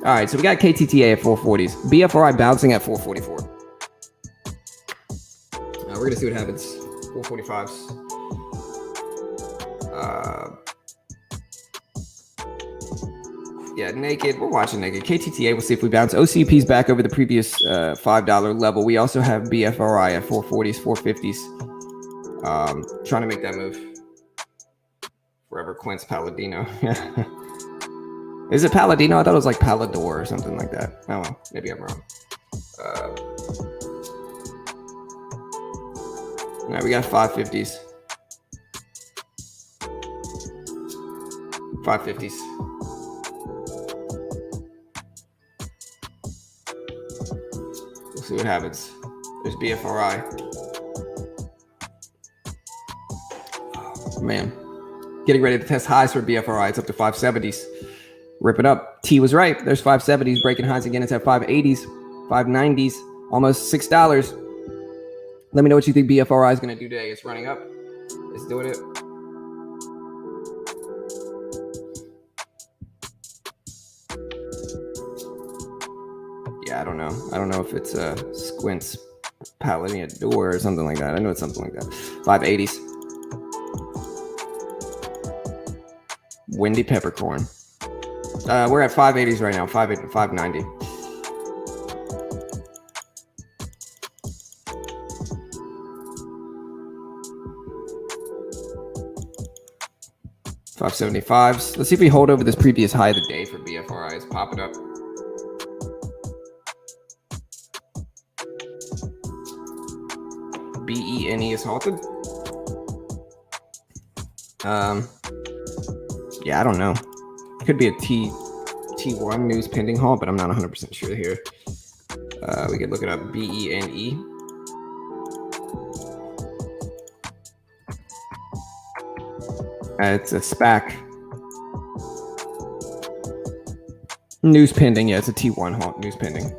Speaker 1: All right, so we got KTTA at 440s. BFRI bouncing at 444. We're going to see what happens. 445s. Yeah, naked. We're watching naked. KTTA, we'll see if we bounce. OCUP's back over the previous $5 level. We also have BFRI at 440s, 450s. Trying to make that move. Forever Quince Palladino. Is it Palladino? I thought it was like Pallador or something like that. Oh, well, maybe I'm wrong. All right, we got 550s. 550s. We'll see what happens. There's BFRI. Oh, man. Getting ready to test highs for BFRI. It's up to 570s. Rip it up. T was right. There's 570s breaking highs again. It's at 580s, 590s, almost $6. Let me know what you think BFRI is going to do today. It's running up. It's doing it. Yeah, I don't know. I don't know if it's Squint's Paladin door or something like that. I know it's something like that. 580s. Windy Peppercorn. We're at 580s right now. 590. $575s. Let's see if we hold over this previous high of the day for BFRIs. Pop it up. BENE is halted. Yeah, I don't know. Could be a T1 news pending halt, but I'm not 100% sure here. We could look it up. BENE. It's a SPAC. News pending. Yeah, it's a T1 halt. News pending.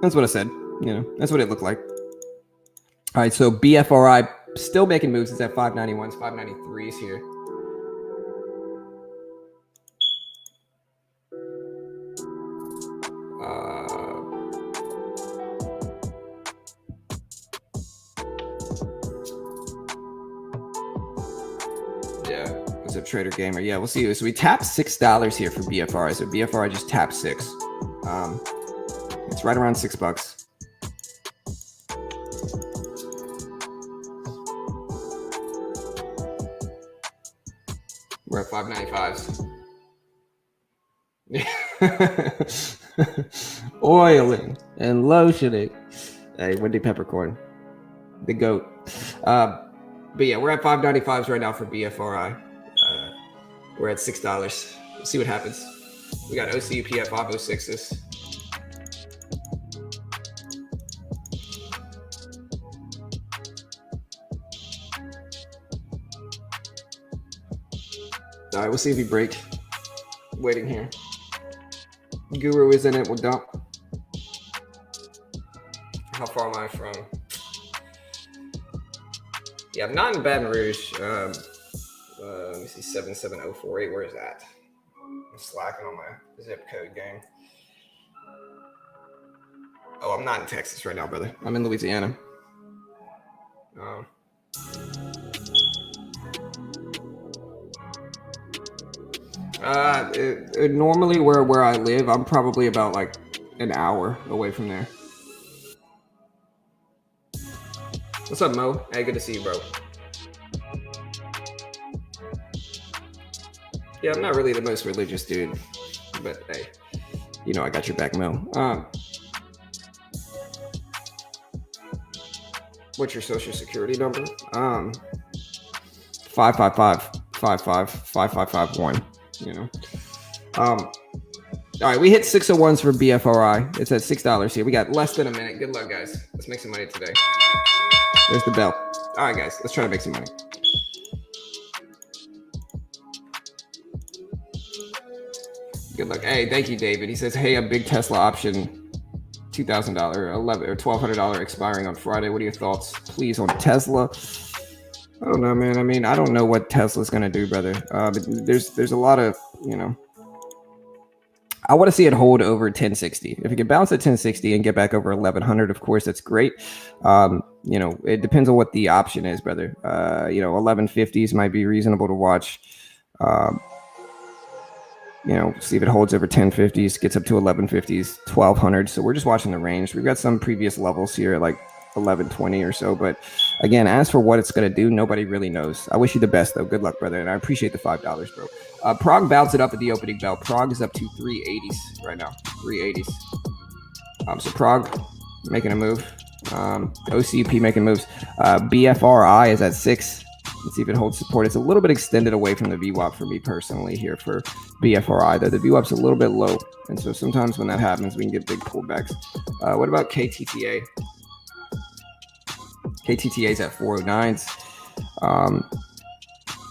Speaker 1: That's what I said. You know, that's what it looked like. All right, so BFRI still making moves. It's at 591s, 593s here. Yeah, what's up, Trader Gamer? Yeah, we'll see. So we tapped $6 here for BFRI. So BFRI just tapped 6. It's right around $6. We're at 595s. Oiling and lotioning. Hey, Windy Peppercorn. The GOAT. But yeah, we're at 595s right now for BFRI. We're at $6. We'll see what happens. We got OCUP at 506s. All right, we'll see if we break. Waiting here. Guru is in it. We'll dump. How far am I from? Yeah, I'm not in Baton Rouge. Let me see, 77048. Where is that? I'm slacking on my zip code game. Oh, I'm not in Texas right now, brother. I'm in Louisiana. Normally where I live, I'm probably about like an hour away from there. What's up, Mo? Hey, good to see you, bro. Yeah, I'm not really the most religious dude, but hey, you know I got your back, Mo. What's your social security number? 555-55-5551. You know. All right, we hit 601s for BFRI. It's at $6 here. We got less than a minute. Good luck, guys. Let's make some money today. There's the bell. All right, guys, let's try to make some money. Good luck. Hey, thank you, David. He says, hey, a big Tesla option, $2,000, $11 or $1,200 expiring on Friday. What are your thoughts, please, on Tesla? I don't know, man. I mean, I don't know what Tesla's gonna do, brother. But there's a lot of, you know, I want to see it hold over 1060. If it can bounce at 1060 and get back over 1100, of course, that's great. You know, it depends on what the option is, brother. You know, 1150s might be reasonable to watch. You know, see if it holds over 1050s, gets up to 1150s, 1200. So we're just watching the range. We've got some previous levels here at like 1120 or so. But again, as for what it's going to do, nobody really knows. I wish you the best, though. Good luck, brother. And I appreciate the $5, bro. Prague bounced it up at the opening bell. Prague is up to 380s right now. 380s. So Prague making a move. OCUP making moves. BFRI is at 6. Let's see if it holds support. It's a little bit extended away from the VWAP for me personally here for BFRI. The VWAP's a little bit low. And so sometimes when that happens, we can get big pullbacks. What about KTTA? KTTA's at 409s.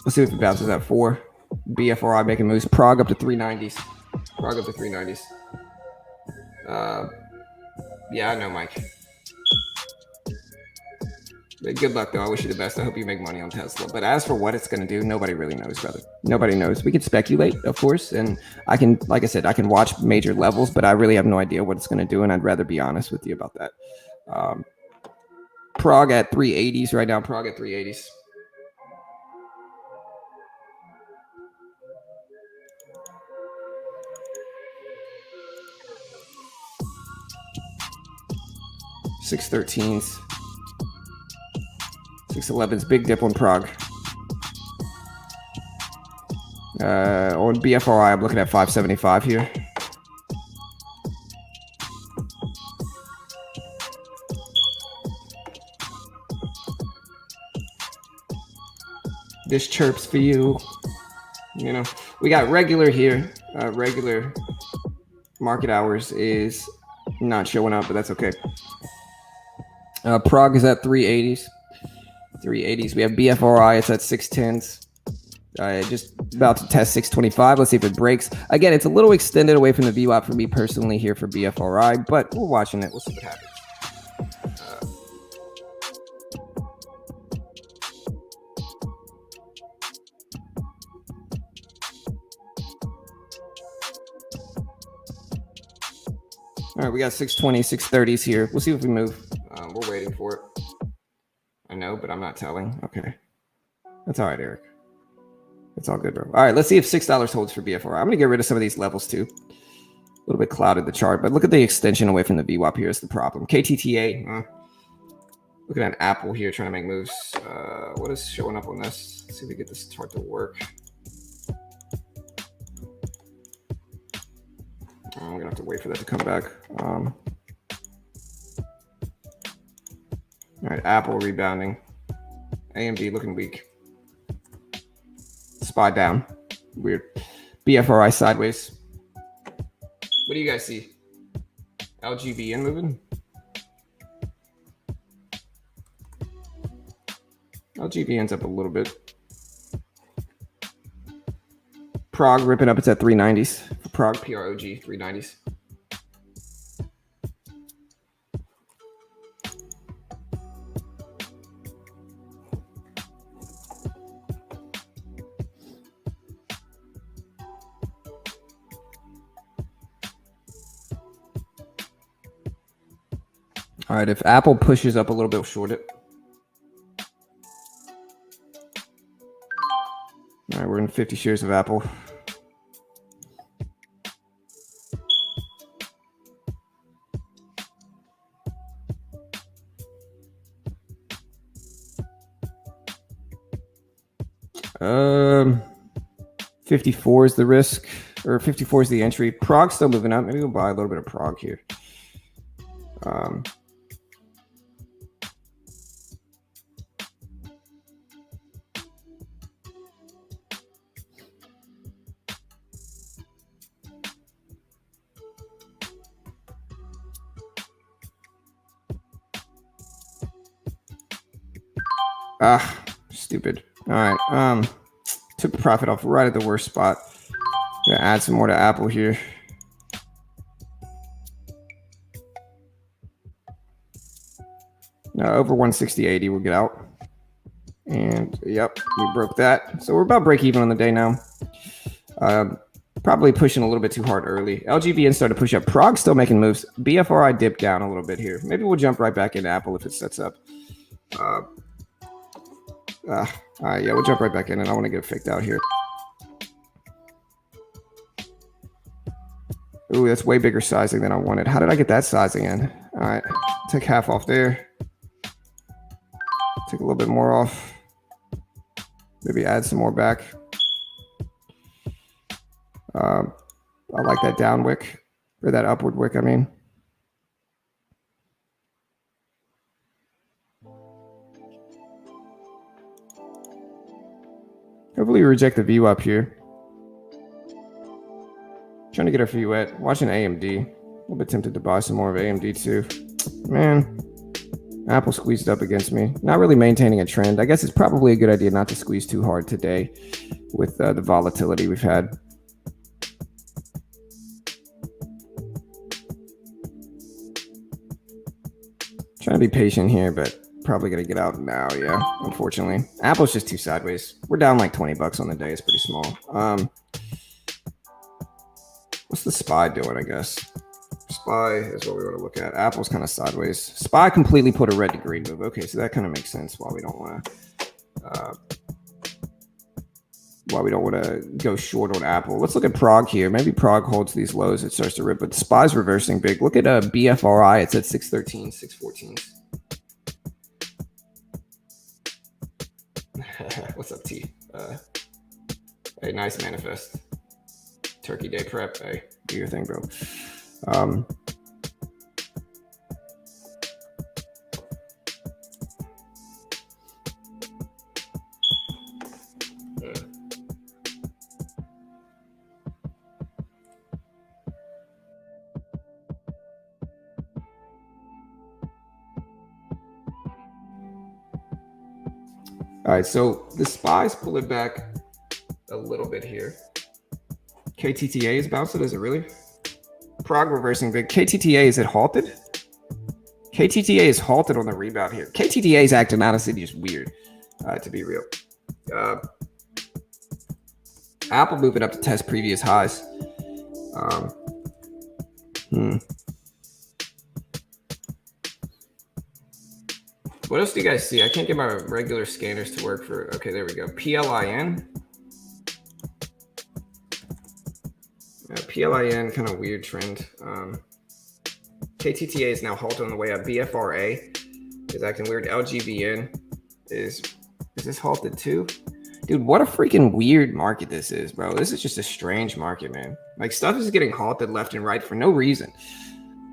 Speaker 1: Let's see if it bounces at 4. BFRI making moves. Prague up to 390s. Prague up to 390s. Yeah, I know, Mike. Good luck, though. I wish you the best. I hope you make money on Tesla. But as for what it's going to do, nobody really knows, brother. Nobody knows. We can speculate, of course. And I can, like I said, I can watch major levels, but I really have no idea what it's going to do. And I'd rather be honest with you about that. Prague at 380s right now. Prague at 380s. $613s. 611s, big dip on Prague. On BFRI, I'm looking at 575 here. This chirps for you. You know, we got regular here. Regular market hours is not showing up, but that's okay. Prague is at 380s. 380s. We have BFRI. It's at 610s. Just about to test 625. Let's see if it breaks. Again, it's a little extended away from the VWAP for me personally here for BFRI, but we're watching it. We'll see what happens. All right, we got 620, 630s here. We'll see if we move. We're waiting for it. I know, but I'm not telling. Okay. That's all right, Eric. It's all good, bro. All right, let's see if $6 holds for BFRI. I'm going to get rid of some of these levels, too. A little bit clouded the chart, but look at the extension away from the VWAP here is the problem. KTTA. Looking at Apple here trying to make moves. What is showing up on this? Let's see if we get this chart to work. I'm going to have to wait for that to come back. All right, Apple rebounding. AMD looking weak. SPY down. Weird. BFRI sideways. What do you guys see? LGBN moving? LGBN's up a little bit. Prague ripping up. It's at 390s. For Prague, PROG, 390s. All right, if Apple pushes up a little bit, we'll short it. All right, we're in 50 shares of Apple. Um, 54 is the risk, or 54 is the entry. Prague's still moving up. Maybe we'll buy a little bit of Prague here. Stupid. All right. Took the profit off right at the worst spot. Gonna add some more to Apple here. Over 160.80, we'll get out. And yep, we broke that. So we're about break even on the day now. Probably probably pushing a little bit too hard early. LGVN started to push up. Prog's still making moves. BFRI dipped down a little bit here. Maybe we'll jump right back into Apple if it sets up. All right, yeah, we'll jump right back in, and I want to get faked out here. Ooh, that's way bigger sizing than I wanted. How did I get that sizing in? All right, take half off there. Take a little bit more off. Maybe add some more back. I like that down wick, or that upward wick, I mean. Hopefully we reject the view up here. Trying to get our view at. Watching AMD. A little bit tempted to buy some more of AMD too. Man, Apple squeezed up against me. Not really maintaining a trend. I guess it's probably a good idea not to squeeze too hard today with the volatility we've had. Trying to be patient here, but probably going to get out now, yeah, unfortunately. Apple's just too sideways. We're down like 20 bucks on the day. It's pretty small. What's the SPY doing, I guess? SPY is what we want to look at. Apple's kind of sideways. SPY completely put a red to green move. Okay, so that kind of makes sense why we don't want to go short on Apple. Let's look at Prog here. Maybe Prog holds these lows. It starts to rip, but SPY's reversing big. Look at BFRI. It's at 613, 614. What's up, T? Hey, nice manifest. Turkey Day prep. Hey, do your thing, bro. All right, so the SPY's pulling back a little bit here. KTTA is bouncing, is it really? Prog reversing big. KTTA, is it halted? KTTA is halted on the rebound here. KTTA is acting honestly just weird, to be real. Apple moving up to test previous highs. What else do you guys see? I can't get my regular scanners to work for. Okay, there we go. PLIN. PLIN, kind of weird trend. KTTA is now halted on the way up. BFRA is acting weird. LGVN is this halted too? Dude, what a freaking weird market this is, bro. This is just a strange market, man. Like, stuff is getting halted left and right for no reason.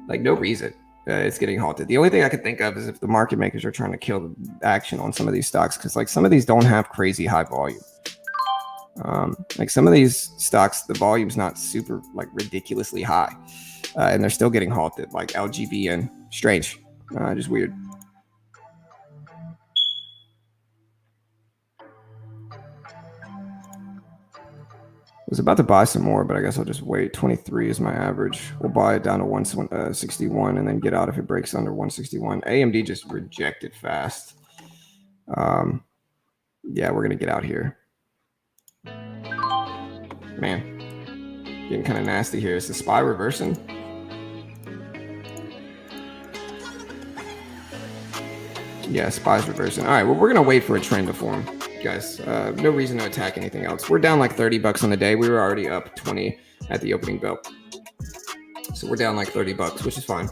Speaker 1: Like, no reason. It's getting halted. The only thing I could think of is if the market makers are trying to kill the action on some of these stocks, because like some of these don't have crazy high volume. Like some of these stocks, the volume's not super like ridiculously high, and they're still getting halted. Like LGVN, strange, just weird. I was about to buy some more, but I guess I'll just wait. 23 is my average. We'll buy it down to 161 and then get out if it breaks under 161. AMD just rejected fast. Yeah, we're gonna get out here. Man, getting kind of nasty here. Is the SPY reversing? Yeah, SPY's reversing. All right, well, we're gonna wait for a trend to form, guys. No reason to attack anything else. We're down like 30 bucks on the day. We were already up 20 at the opening bell, so we're down like 30 bucks, which is fine.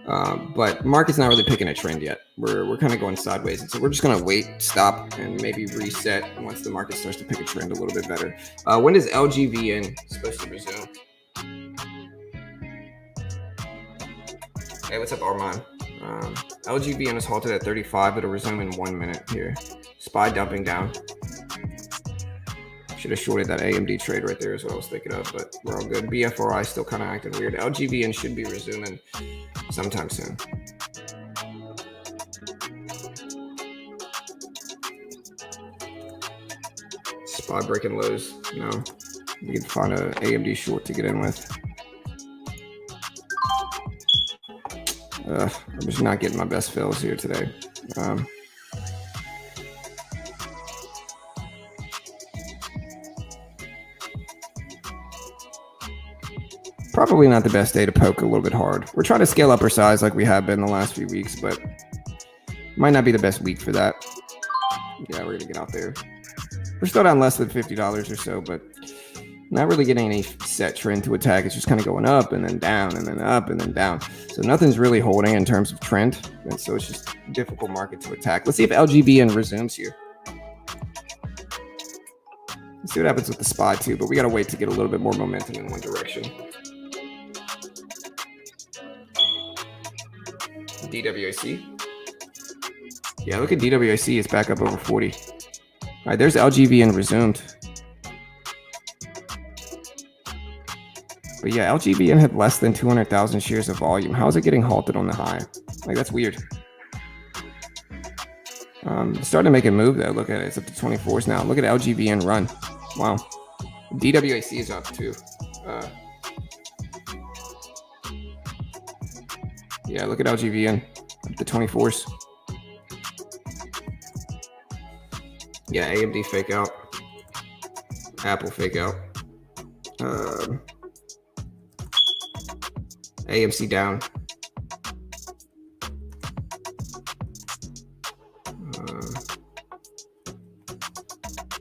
Speaker 1: But market's not really picking a trend yet. We're kind of going sideways, and so we're just gonna wait, stop, and maybe reset once the market starts to pick a trend a little bit better. When is LGVN supposed to resume? Hey, what's up, Armand? LGVN is halted at 35. It'll resume in 1 minute here. SPY dumping down. Should have shorted that AMD trade right there is what I was thinking of, but we're all good. BFRI still kind of acting weird. LGVN should be resuming sometime soon. SPY breaking lows. No, we can find a AMD short to get in with. I'm just not getting my best fills here today. probably not the best day to poke a little bit hard. We're trying to scale up our size like we have been the last few weeks, but might not be the best week for that. Yeah, we're gonna get out there. We're still down less than $50 or so, but not really getting any set trend to attack. It's just kind of going up and then down and then up and then down. So nothing's really holding in terms of trend. And so it's just a difficult market to attack. Let's see if LGBN resumes here. Let's see what happens with the SPY too, but we got to wait to get a little bit more momentum in one direction. DWAC. Yeah, look at DWAC. It's back up over 40. All right, there's LGBN resumed. But yeah, LGBN had less than 200,000 shares of volume. How is it getting halted on the high? Like, that's weird. It's starting to make a move though. Look at it. It's up to 24s now. Look at LGBN run. Wow. DWAC is up too. Yeah, look at LGBN. Up to 24s. Yeah, AMD fake out. Apple fake out. AMC down.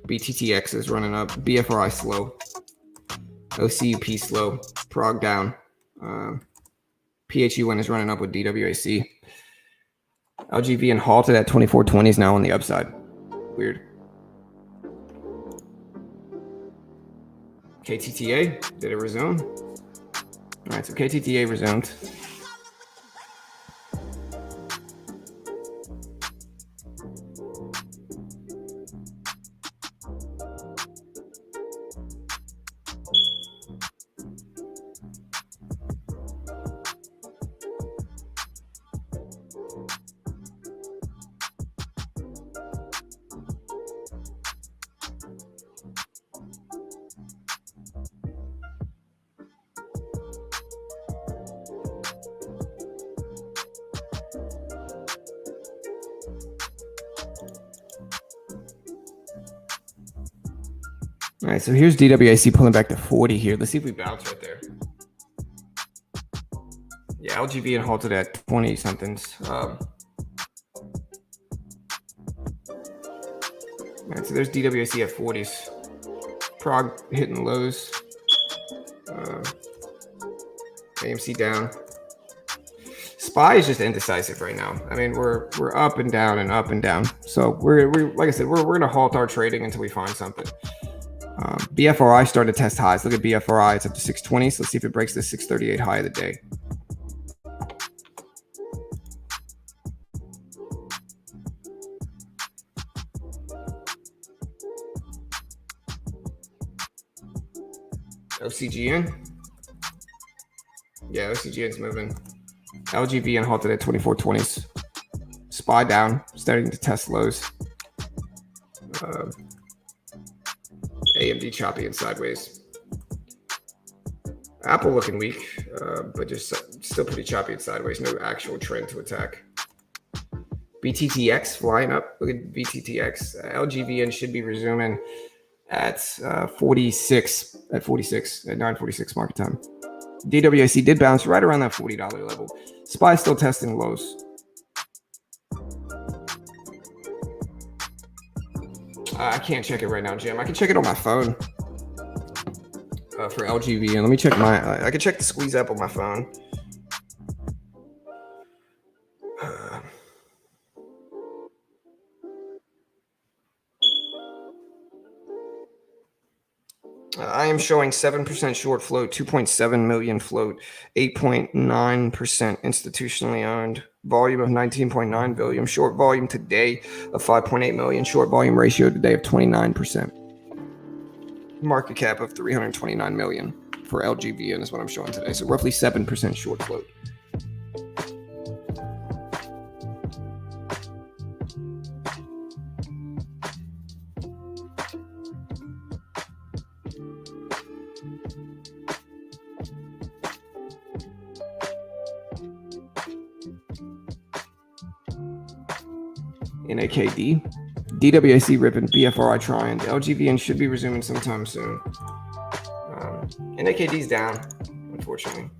Speaker 1: BTTX is running up. BFRI slow. OCUP slow. Prog down. PHUN is running up with DWAC. LGBN halted at 2420s now on the upside. Weird. KTTA, did it resume? All right, so KTTA resumed. All right, so here's DWAC pulling back to 40 here. Let's see if we bounce right there. Yeah, LGBN halted at 20 somethings. All right, so there's DWAC at 40s. Prog hitting lows. AMC down. SPY is just indecisive right now. I mean, we're up and down and up and down. So we're like I said, we're gonna halt our trading until we find something. BFRI started to test highs. Look at BFRI. It's up to 620. So let's see if it breaks the 638 high of the day. OCGN. Yeah, OCGN's moving. LGBN halted at 2420s. SPY down, starting to test lows. AMD choppy and sideways. Apple looking weak, but just still pretty choppy and sideways. No actual trend to attack. BTTX flying up. Look at BTTX. LGBN should be resuming at 46 at 9:46 market time. DWAC did bounce right around that $40 level. SPY still testing lows. I can't check it right now, Jim. I can check it on my phone for LGBN. Let me check I can check the squeeze app on my phone. I am showing 7% short float, 2.7 million float, 8.9% institutionally owned, volume of 19.9 billion, short volume today of 5.8 million, short volume ratio today of 29%. Market cap of 329 million for LGBN is what I'm showing today. So roughly 7% short float. NAKD, DWAC ripping, BFRI trying. LGBN should be resuming sometime soon. NAKD's down, unfortunately. unfortunately.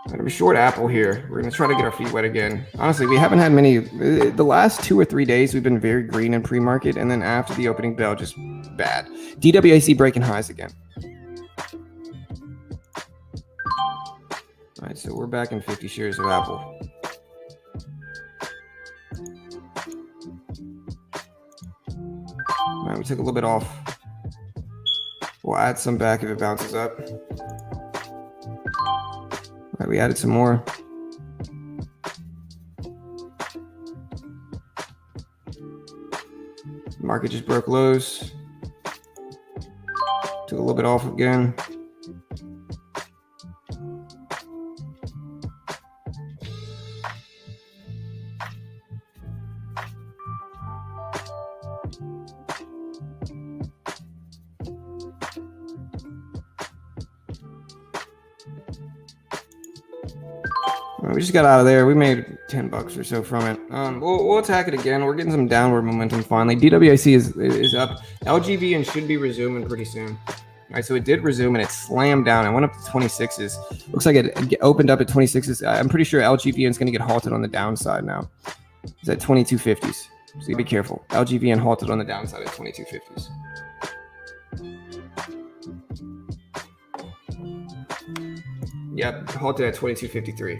Speaker 1: Gonna be short Apple here. We're gonna try to get our feet wet again. Honestly, we haven't had many. The last 2 or 3 days, we've been very green in pre-market, and then after the opening bell, just bad. DWAC breaking highs again. All right, so we're back in 50 shares of Apple. All right, we took a little bit off. We'll add some back if it bounces up. All right, we added some more. Market just broke lows. Took a little bit off again. We just got out of there. We made $10 or so from it. We'll attack it again. We're getting some downward momentum finally. DWIC is up. LGVN should be resuming pretty soon. All right, so it did resume and it slammed down. It went up to 26s. Looks like it opened up at 26s. I'm pretty sure LGVN is going to get halted on the downside now. It's at 2250s. So you be careful. LGVN halted on the downside at 2250s. Yep, halted at 2253.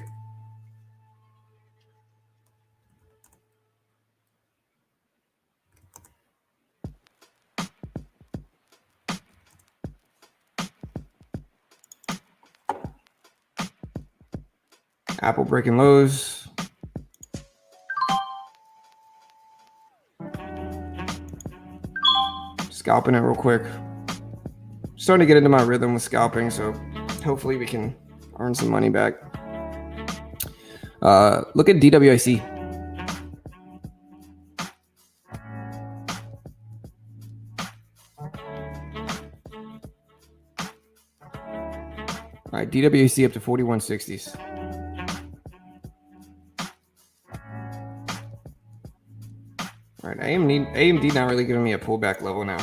Speaker 1: Apple breaking lows. Scalping it real quick. Starting to get into my rhythm with scalping, so hopefully we can earn some money back. Look at DWIC. All right, DWC up to 4160s. All right, AMD not really giving me a pullback level now.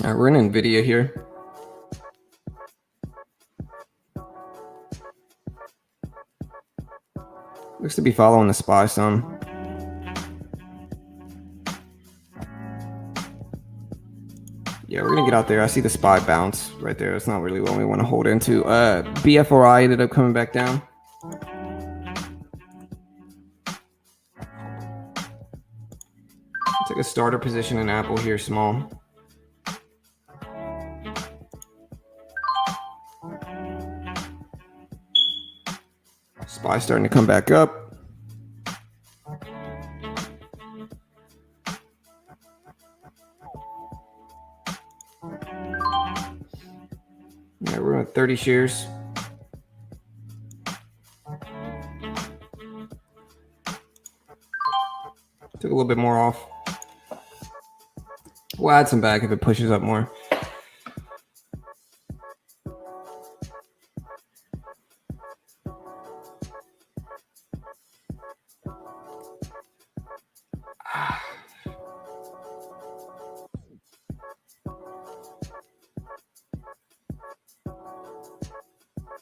Speaker 1: All right, we're in NVIDIA here. Looks to be following the SPY some. Yeah, we're gonna get out there. I see the SPY bounce right there. It's not really what we want to hold into. BFRI ended up coming back down. Take a starter position in Apple here, small. SPY starting to come back up. Yeah, we're at 30 shares. Took a little bit more off. We'll add some back if it pushes up more.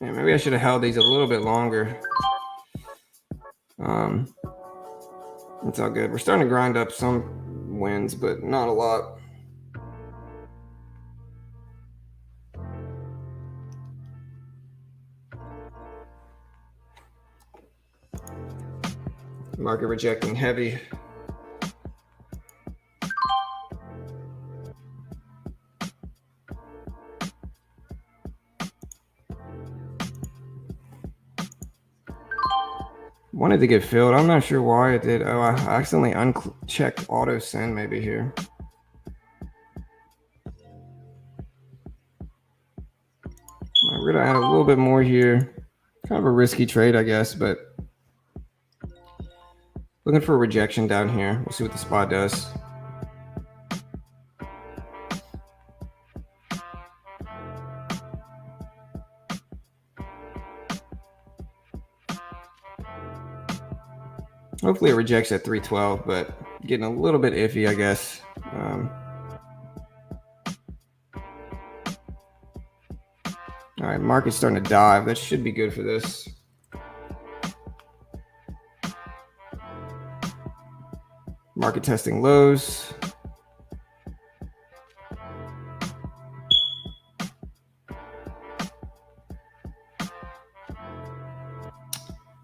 Speaker 1: Yeah, maybe I should have held these a little bit longer. It's all good. We're starting to grind up some wins, but not a lot. Market rejecting heavy. Wanted to get filled. I'm not sure why it did. Oh, I accidentally unchecked auto send maybe here. We're gonna add a little bit more here. Kind of a risky trade, I guess, but looking for a rejection down here. We'll see what the SPY does. Hopefully it rejects at 312, but getting a little bit iffy, I guess. All right, market's starting to dive. That should be good for this. Market testing lows.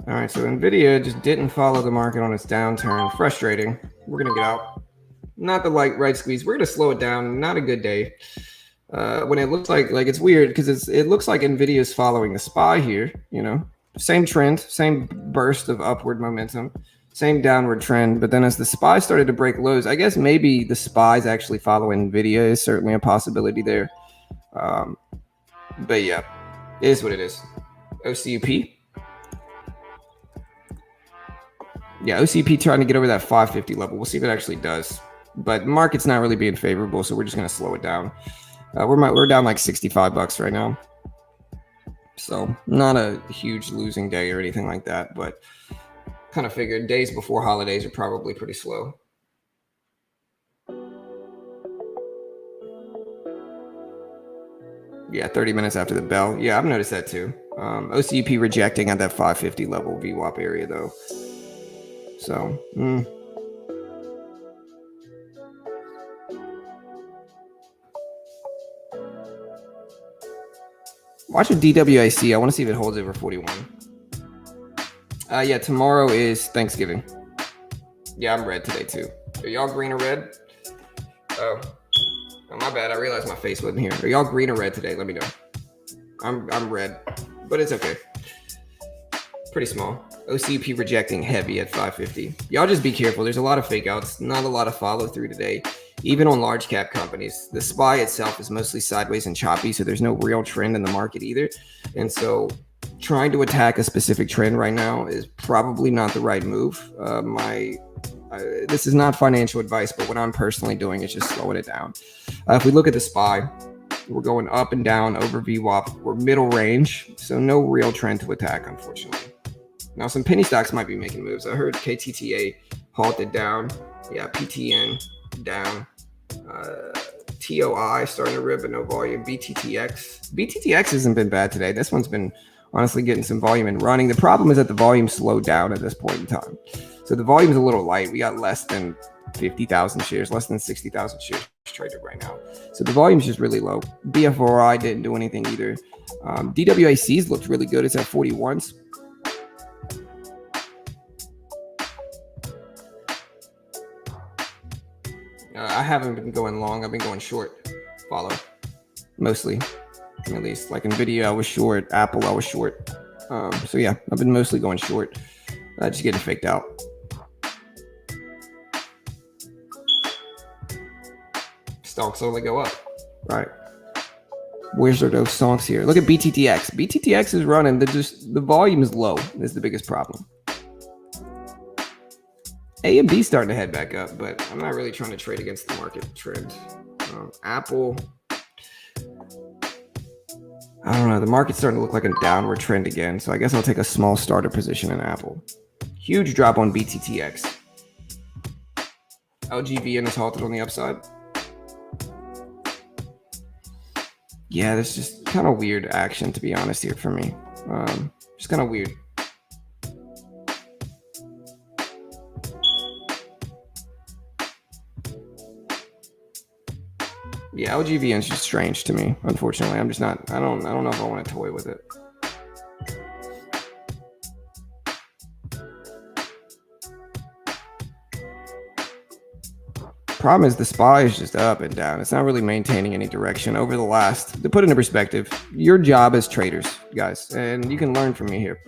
Speaker 1: All right, so NVIDIA just didn't follow the market on its downturn. Frustrating. We're going to get out. Not the right squeeze. We're going to slow it down. Not a good day. When it looks like it's weird because it looks like NVIDIA is following the SPY here. You know, same trend, same burst of upward momentum, same downward trend. But then as the SPY started to break lows, I guess maybe the SPY is actually following NVIDIA is certainly a possibility there. But yeah, it is what it is. OCUP. Yeah, OCP trying to get over that 550 level. We'll see if it actually does. But market's not really being favorable, so we're just going to slow it down. We're down like $65 right now. So not a huge losing day or anything like that, but kind of figured days before holidays are probably pretty slow. Yeah, 30 minutes after the bell. Yeah, I've noticed that too. OCP rejecting at that 550 level VWAP area though. So, watch a DWIC. I want to see if it holds over 41. Yeah, tomorrow is Thanksgiving. Yeah, I'm red today too. Are y'all green or red? Oh, my bad. I realized my face wasn't here. Are y'all green or red today? Let me know. I'm red, but it's okay. Pretty small. OCP rejecting heavy at 550. Y'all just be careful. There's a lot of fake outs, not a lot of follow through today. Even on large cap companies, the SPY itself is mostly sideways and choppy, so there's no real trend in the market either. And so trying to attack a specific trend right now is probably not the right move. This is not financial advice, but what I'm personally doing is just slowing it down. If we look at the SPY, we're going up and down over VWAP. We're middle range, so no real trend to attack, unfortunately. Now, some penny stocks might be making moves. I heard KTTA halted down. Yeah, PTN down. TOI starting to rip, but no volume. BTTX hasn't been bad today. This one's been honestly getting some volume and running. The problem is that the volume slowed down at this point in time. So the volume's a little light. We got less than 50,000 shares, less than 60,000 shares traded right now. So the volume's just really low. BFRI didn't do anything either. DWICs looked really good. It's at 41s. I haven't been going long. I've been going short. Follow. Mostly. At least. Like NVIDIA, I was short. Apple, I was short. So yeah, I've been mostly going short. Just getting faked out. Stocks only go up. Right. Where's those stocks here? Look at BTTX. BTTX is running. The volume is low. Is the biggest problem. AMD starting to head back up, but I'm not really trying to trade against the market trend. Apple, I don't know. The market's starting to look like a downward trend again, so I guess I'll take a small starter position in Apple. Huge drop on BTTX. LGVN is halted on the upside. Yeah, that's just kind of weird action, to be honest, here for me. Just kind of weird. Yeah, LGVN is just strange to me. Unfortunately, I'm just not. I don't know if I want to toy with it. Problem is the SPY is just up and down. It's not really maintaining any direction over the last. To put it into perspective, your job as traders, guys, and you can learn from me here.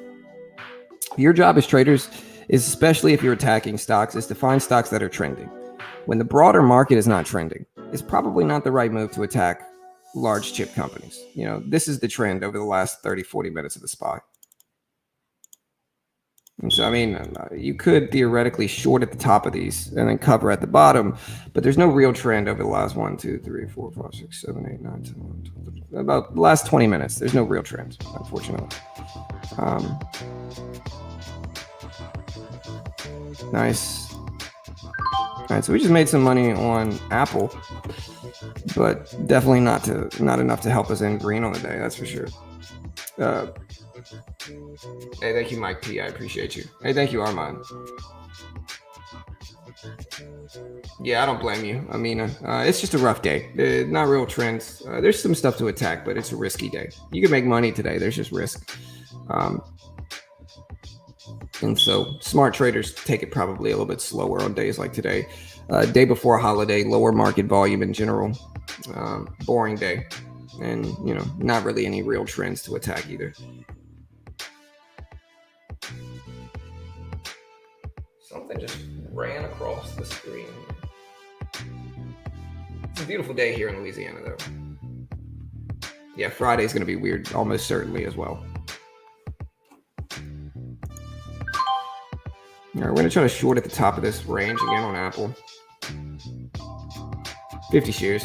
Speaker 1: Your job as traders is, especially if you're attacking stocks, is to find stocks that are trending. When the broader market is not trending, it's probably not the right move to attack large chip companies. You know, this is the trend over the last 30, 40 minutes of the SPY. And so, I mean, you could theoretically short at the top of these and then cover at the bottom, but there's no real trend over the last 1, 2, 3, 4, 5, 6, 7, 8, 9, 10, 11, 12, about the last 20 minutes. There's no real trend, unfortunately. Nice. All right, so we just made some money on Apple, but definitely not enough to help us in green on the day. That's for sure. Hey, thank you, Mike P. I appreciate you. Hey, thank you, Armand. Yeah, I don't blame you, Amina. It's just a rough day. Not real trends. There's some stuff to attack, but it's a risky day. You can make money today. There's just risk. And so smart traders take it probably a little bit slower on days like today. Day before a holiday, lower market volume in general. Boring day. And, you know, not really any real trends to attack either. Something just ran across the screen. It's a beautiful day here in Louisiana, though. Yeah, Friday's going to be weird, almost certainly as well. All right, we're going to try to short at the top of this range again on Apple. 50 shares.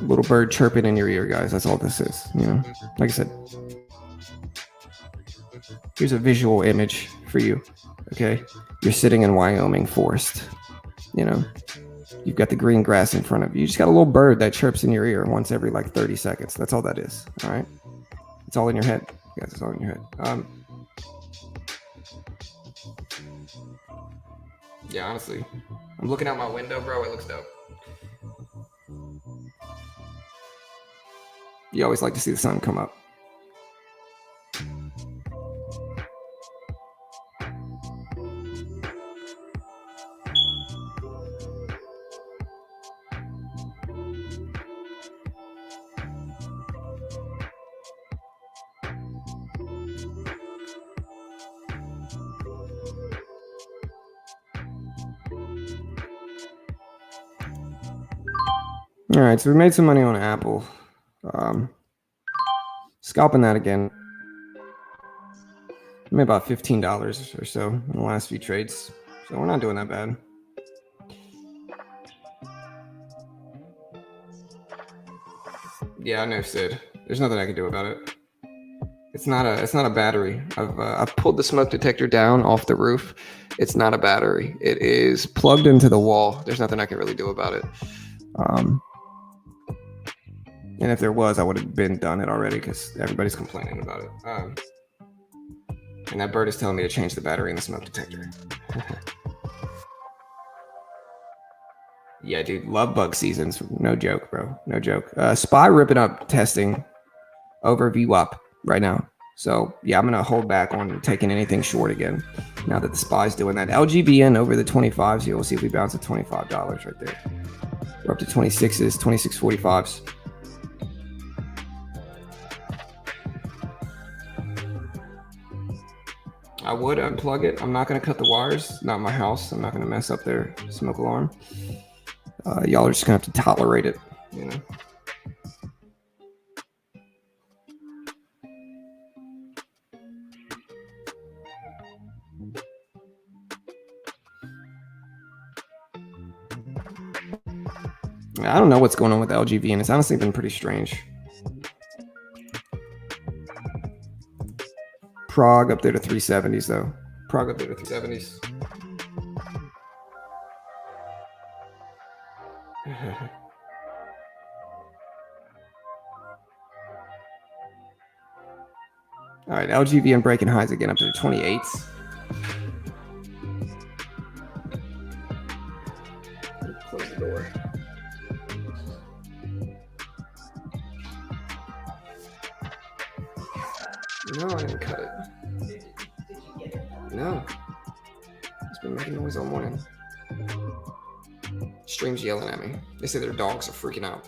Speaker 1: Little bird chirping in your ear, guys. That's all this is. You know, like I said, here's a visual image for you. Okay, you're sitting in Wyoming forest. You know, you've got the green grass in front of you. You just got a little bird that chirps in your ear once every like 30 seconds. That's all that is. All right, it's all in your head, guys. It's all in your head. Yeah, honestly, I'm looking out my window, bro. It looks dope. You always like to see the sun come up. All right, so we made some money on Apple. Scalping that again. I made about $15 or so in the last few trades. So we're not doing that bad. Yeah, I know, Sid. There's nothing I can do about it. It's not a battery. I've pulled the smoke detector down off the roof. It's not a battery. It is plugged into the wall. There's nothing I can really do about it. And if there was, I would have been done it already because everybody's complaining about it. And that bird is telling me to change the battery in the smoke detector. Yeah, dude, love bug seasons. No joke, bro. No joke. SPY ripping up testing over VWAP right now. So yeah, I'm gonna hold back on taking anything short again now that the SPY's doing that. LGBN over the 25s. You'll see if we bounce at $25 right there. We're up to 26s, 26.45s. I would unplug it. I'm not going to cut the wires. Not my house. I'm not going to mess up their smoke alarm. Y'all are just going to have to tolerate it, you know. I don't know what's going on with LGV, and it's honestly been pretty strange. Prague up there to 370s, though. Prague up there to 370s. All right, LGVN breaking highs again up to the 28s. Close the door. No, I didn't cut it. No. It's been making noise all morning. Stream's yelling at me. They say their dogs are freaking out.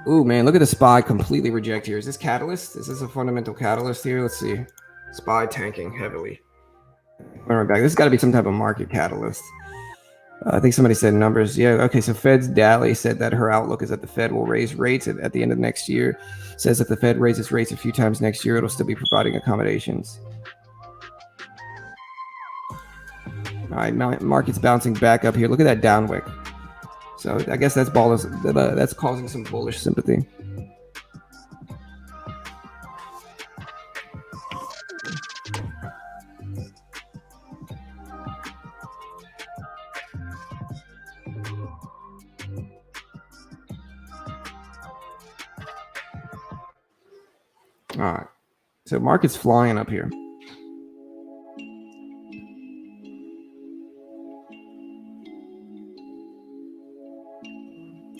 Speaker 1: Ooh, man, look at the SPY completely reject here. Is this catalyst? Is this a fundamental catalyst here? Let's see. SPY tanking heavily. Right back. This has got to be some type of market catalyst. I think somebody said numbers. Yeah. Okay. So Fed's Daly said that her outlook is that the Fed will raise rates at the end of next year. Says if the Fed raises rates a few times next year, it'll still be providing accommodations. All right. Market's bouncing back up here. Look at that downwick. So I guess that's causing some bullish sympathy. All right. So market's flying up here.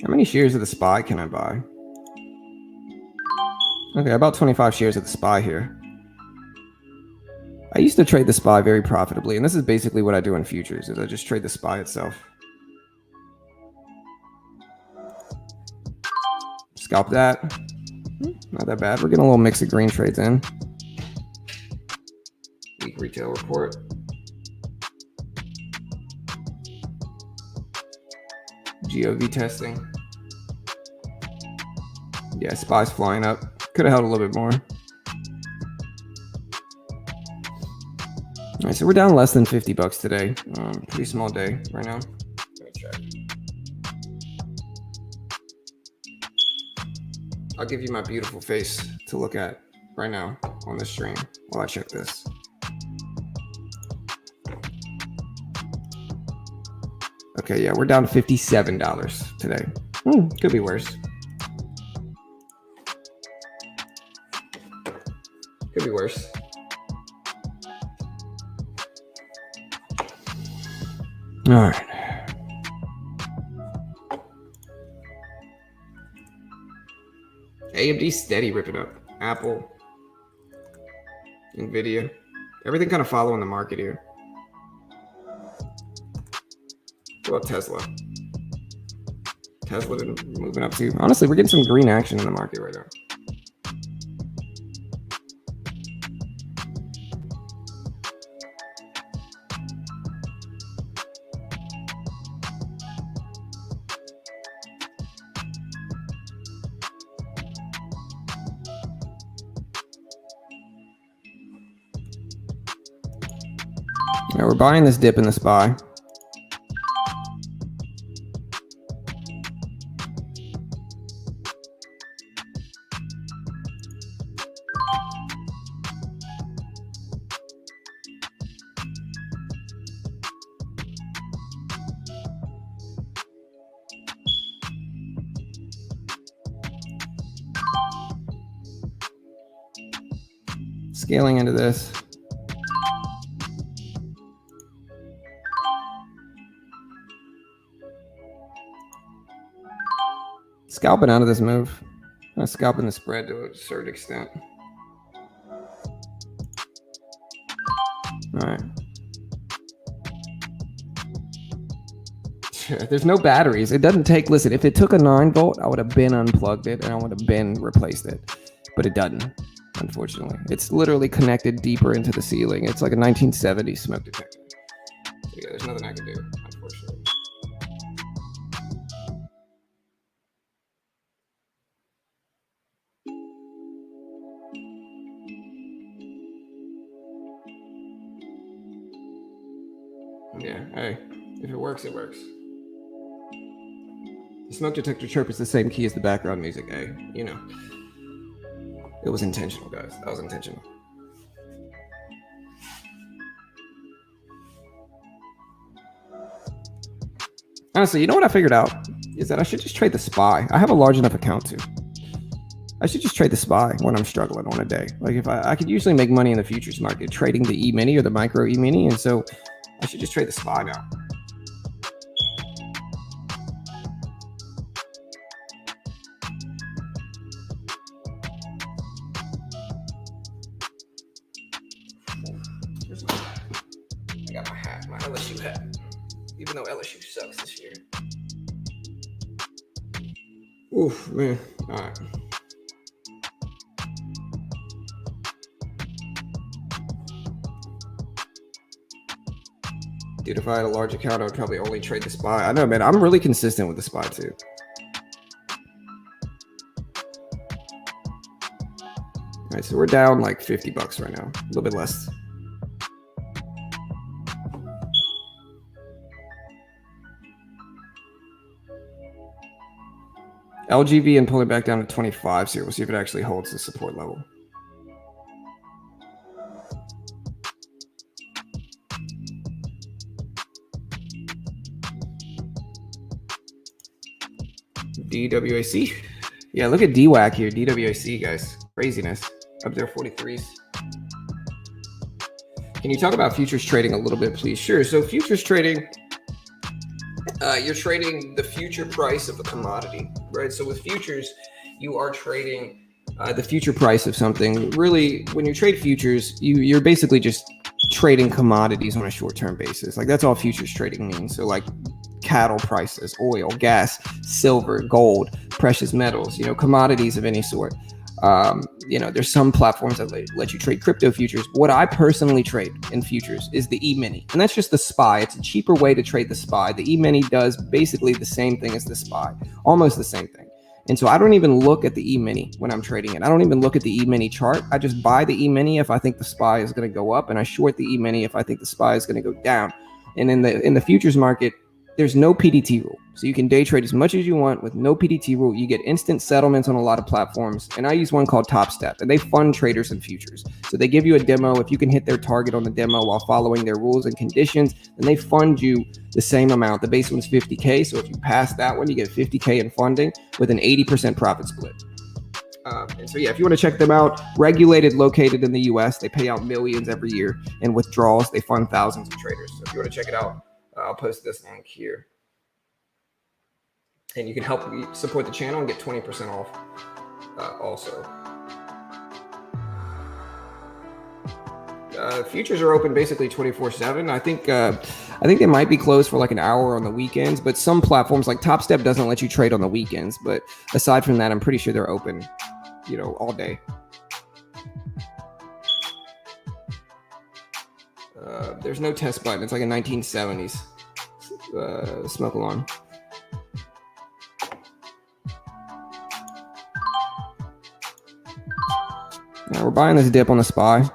Speaker 1: How many shares of the SPY can I buy? Okay, about 25 shares of the SPY here. I used to trade the SPY very profitably, and this is basically what I do in futures, is I just trade the SPY itself. Scalp that. Not that bad. We're getting a little mix of green trades in. Week retail report. GOV testing. Yeah, SPY's flying up. Could have held a little bit more. All right, so we're down less than $50 today. Pretty small day right now. Let me check. I'll give you my beautiful face to look at right now on the stream while I check this. Okay, yeah, we're down to $57 today. Could be worse. Could be worse. All right. AMD steady ripping up. Apple, Nvidia, everything kind of following the market here. What about Tesla? Tesla moving up too. Honestly, we're getting some green action in the market right now. Now we're buying this dip in the SPY. Scaling into this. Scalping out of this move. Scalping the spread to a certain extent. All right. There's no batteries. It doesn't take, listen, if it took a 9 volt, I would have been unplugged it and I would have been replaced it. But it doesn't, unfortunately. It's literally connected deeper into the ceiling. It's like a 1970s smoke detector. So yeah, there's nothing I can do, unfortunately. Yeah, hey, if it works, it works. The smoke detector chirp is the same key as the background music, hey, you know. It was intentional, guys. That was intentional. Honestly, you know what I figured out? Is that I should just trade the SPY. I have a large enough account to. I should just trade the SPY when I'm struggling on a day. Like if I could usually make money in the futures market trading the E-mini or the micro E-mini, and so I should just trade the SPY now. I got my hat, my LSU hat. Even though LSU sucks this year. Oof, man. All right. Dude, if I had a large account, I would probably only trade the SPY. I know, man. I'm really consistent with the SPY too. All right, so we're down like 50 bucks right now, a little bit less. LGV and pulling back down to 25. So we'll see if it actually holds the support level. DWAC. Yeah, look at DWAC here. DWAC, guys. Craziness. Up there, 43s. Can you talk about futures trading a little bit, please? Sure. So futures trading, you're trading the future price of a commodity, right? So with futures, you are trading the future price of something. Really, when you trade futures, you're basically just trading commodities on a short-term basis. Like that's all futures trading means. So like cattle prices, oil, gas, silver, gold, precious metals, commodities of any sort. There's some platforms that let you trade crypto futures. What I personally trade in futures is the E-mini, and that's just the SPY. It's a cheaper way to trade the SPY. The E-mini does basically the same thing as the SPY, almost the same thing. And so I don't even look at the E-mini when I'm trading it. I don't even look at the E-mini chart. I just buy the E-mini if I think the SPY is going to go up, and I short the E-mini if I think the SPY is going to go down. And in the futures market, there's no PDT rule. So you can day trade as much as you want with no PDT rule. You get instant settlements on a lot of platforms. And I use one called Top Step, and they fund traders in futures. So they give you a demo. If you can hit their target on the demo while following their rules and conditions, then they fund you the same amount. The base one's 50K. So if you pass that one, you get 50K in funding with an 80% profit split. And so, yeah, if you want to check them out, regulated, located in the US, they pay out millions every year. And withdrawals, they fund thousands of traders. So if you want to check it out, I'll post this link here. And you can help support the channel and get 20% off also. Futures are open basically 24/7. I think they might be closed for like an hour on the weekends, but some platforms like Top Step doesn't let you trade on the weekends. But aside from that, I'm pretty sure they're open, all day. There's no test button. It's like a 1970s smoke alarm. Now we're buying this dip on the SPY.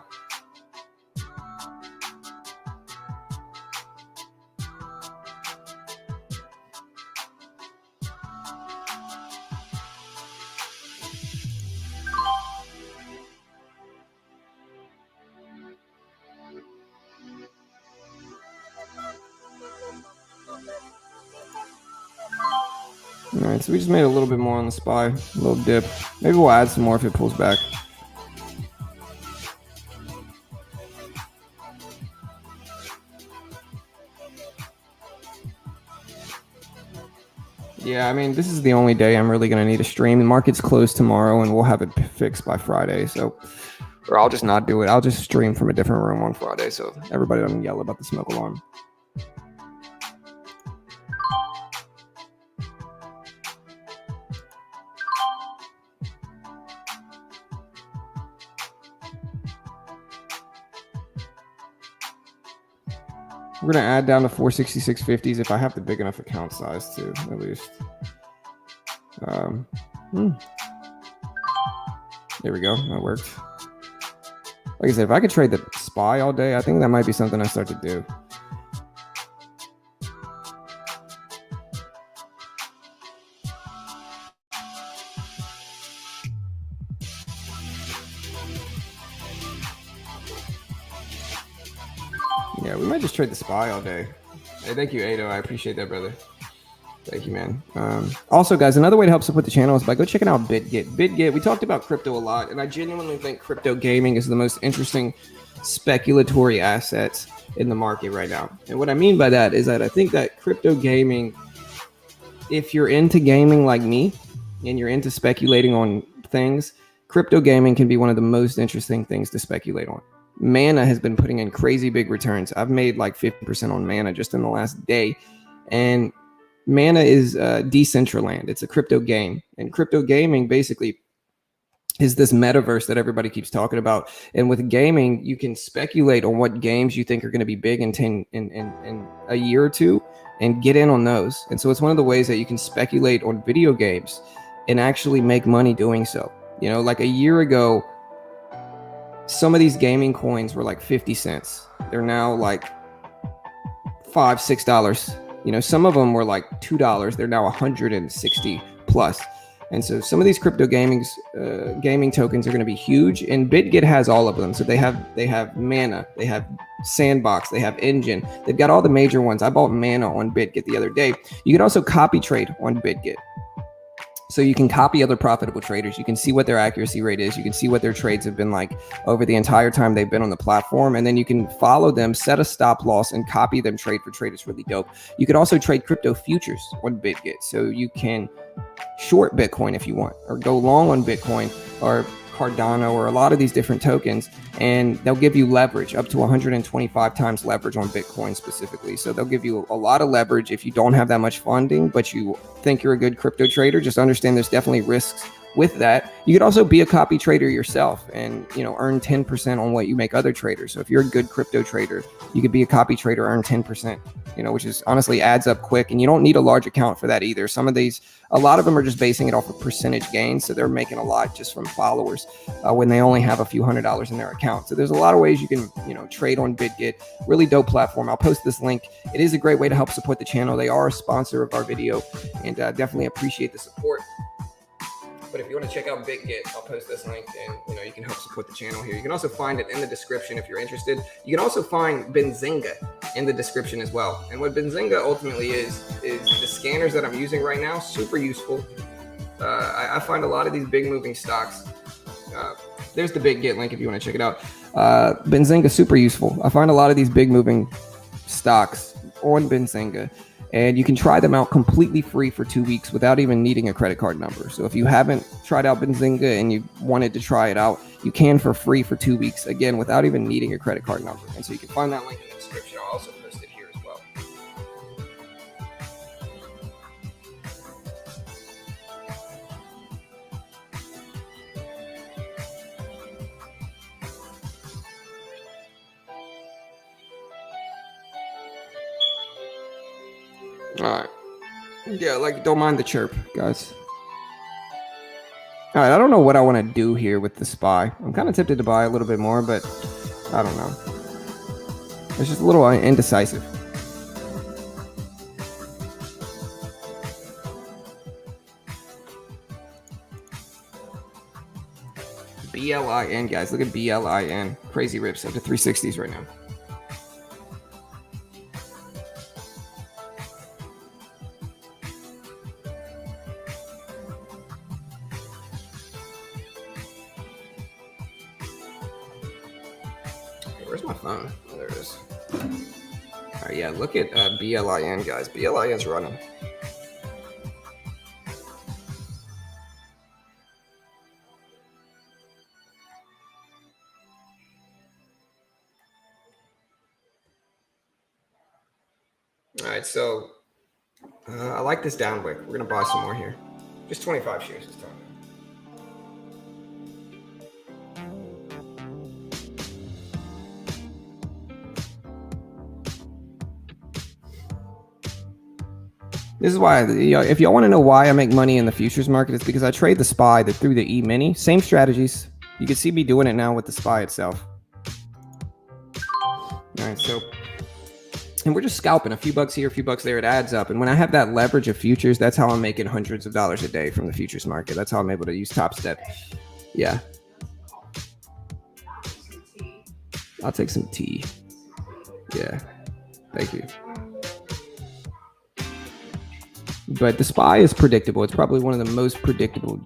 Speaker 1: All right, so we just made a little bit more on the SPY, a little dip. Maybe we'll add some more if it pulls back. Yeah, I mean, this is the only day I'm really going to need a stream. The market's closed tomorrow, and we'll have it fixed by Friday. So, or I'll just not do it. I'll just stream from a different room on Friday, so everybody doesn't yell about the smoke alarm. We're going to add down to 466.50s if I have the big enough account size to, at least. There we go. That worked. Like I said, if I could trade the SPY all day, I think that might be something I start to do. Yeah, we might just trade the SPY all day. Hey, thank you, Ado. I appreciate that, brother. Thank you, man. Also, guys, another way to help support the channel is by go checking out BitGet. BitGet, we talked about crypto a lot, and I genuinely think crypto gaming is the most interesting speculatory assets in the market right now. And what I mean by that is that I think that crypto gaming, if you're into gaming like me, and you're into speculating on things, crypto gaming can be one of the most interesting things to speculate on. Mana has been putting in crazy big returns. I've made like 50% on Mana just in the last day. And Mana is Decentraland. It's a crypto game. And crypto gaming, basically, is this metaverse that everybody keeps talking about. And with gaming, you can speculate on what games you think are going to be big in a year or two and get in on those. And so it's one of the ways that you can speculate on video games and actually make money doing so. You know, like a year ago, some of these gaming coins were like 50 cents. They're now like $5-6. You know, some of them were like $2. They're now 160 plus. And so some of these crypto gaming tokens are going to be huge, and BitGet has all of them. So they have Mana, they have Sandbox, they have Engine. They've got all the major ones. I bought Mana on BitGet the other day. You can also copy trade on BitGet. So you can copy other profitable traders. You can see what their accuracy rate is. You can see what their trades have been like over the entire time they've been on the platform. And then you can follow them, set a stop loss, and copy them trade for trade. It's really dope. You can also trade crypto futures on BitGet. So you can short Bitcoin if you want, or go long on Bitcoin or Cardano or a lot of these different tokens, and they'll give you leverage up to 125 times leverage on Bitcoin specifically. So they'll give you a lot of leverage if you don't have that much funding, but you think you're a good crypto trader. Just understand there's definitely risks with that. You could also be a copy trader yourself and, you know, earn 10% on what you make other traders. So if you're a good crypto trader, you could be a copy trader, earn 10%, you know, which is honestly adds up quick. And you don't need a large account for that either. Some of these, a lot of them are just basing it off of percentage gains. So they're making a lot just from followers when they only have a few $100s in their account. So there's a lot of ways you can, you know, trade on BitGet. Really dope platform. I'll post this link. It is a great way to help support the channel. They are a sponsor of our video, and definitely appreciate the support. But if you want to check out BitGet, I'll post this link, and you know, you can help support the channel here. You can also find it in the description if you're interested. You can also find Benzinga in the description as well. And what Benzinga ultimately is the scanners that I'm using right now, super useful. I find a lot of these big moving stocks. There's the BitGet link if you want to check it out. Benzinga, super useful. I find a lot of these big moving stocks on Benzinga, and you can try them out completely free for 2 weeks without even needing a credit card number. So if you haven't tried out Benzinga and you wanted to try it out, you can for free for 2 weeks, again, without even needing a credit card number. And so you can find that link in the description. I'll also post it here as well. All right. Yeah, like, don't mind the chirp, guys. All right, I don't know what I want to do here with the SPY. I'm kind of tempted to buy a little bit more, but I don't know. It's just a little indecisive. BLIN, guys. Look at BLIN. Crazy rips up to 360s right now. Where's my phone? Oh, there it is. All right, yeah, look at BLIN, guys. BLIN's running. All right, so I like this down wick. We're going to buy some more here. Just 25 shares this time. This is why, if y'all want to know why I make money in the futures market, it's because I trade the SPY through the E-mini. Same strategies. You can see me doing it now with the SPY itself. All right, so, and we're just scalping a few bucks here, a few bucks there. It adds up. And when I have that leverage of futures, that's how I'm making hundreds of dollars a day from the futures market. That's how I'm able to use Top Step. Yeah. I'll take some tea. Yeah. Thank you. But the SPY is predictable. It's probably one of the most predictable,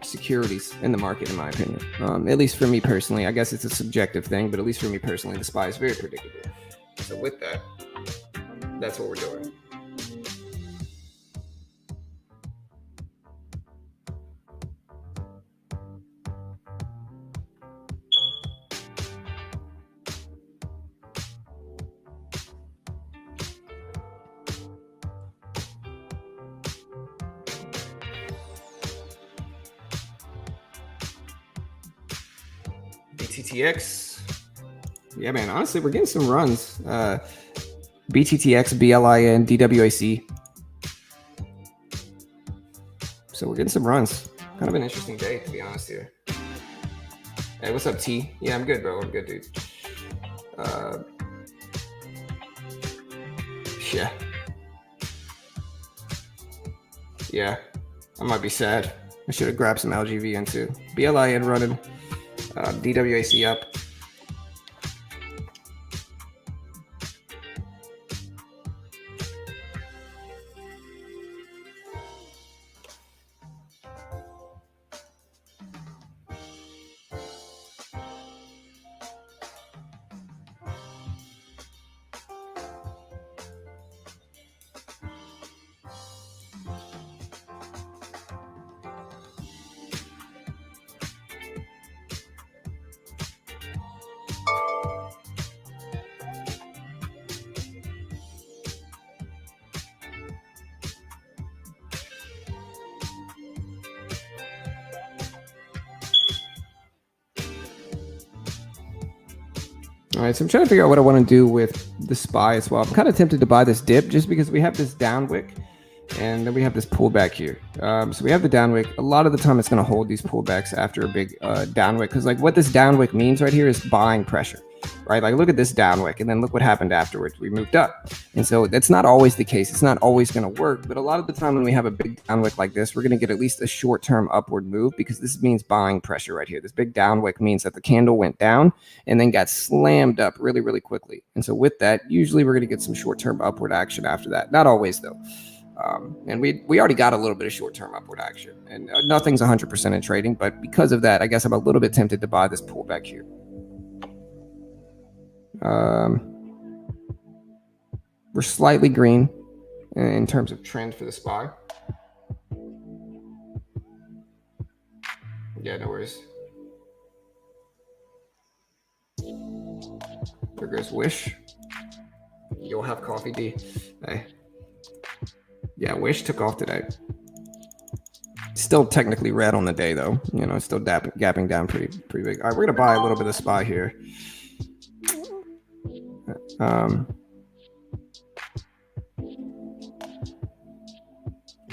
Speaker 1: securities in the market, in my opinion. At least for me personally. I guess it's a subjective thing, but at least for me personally, the SPY is very predictable. So with that, that's what we're doing. BTTX. Yeah, man. Honestly, we're getting some runs. BTTX, BLIN, DWAC. So we're getting some runs. Kind of an interesting day, to be honest here. Hey, what's up, T? Yeah, I'm good, bro. I'm good, dude. Yeah. Yeah. I might be sad. I should have grabbed some LGV into BLIN running. DWAC up. All right, so I'm trying to figure out what I want to do with the SPY as well. I'm kind of tempted to buy this dip just because we have this down wick and then we have this pullback here. So we have the down wick. A lot of the time it's going to hold these pullbacks after a big down wick, because like what this down wick means right here is buying pressure, right? Like look at this down wick and then look what happened afterwards. We moved up. And so that's not always the case. It's not always going to work, but a lot of the time when we have a big down wick like this, we're going to get at least a short-term upward move, because this means buying pressure right here. This big down wick means that the candle went down and then got slammed up really, really quickly. And so with that, usually we're going to get some short-term upward action after that. Not always though. And we already got a little bit of short-term upward action, and nothing's 100% in trading, but because of that, I guess I'm a little bit tempted to buy this pullback here. We're slightly green in terms of trend for the SPY. Yeah, no worries. There goes Wish. You'll have coffee, D. Hey. Yeah, Wish took off today. Still technically red on the day, though. You know, still gapping down pretty big. All right, we're gonna buy a little bit of SPY here.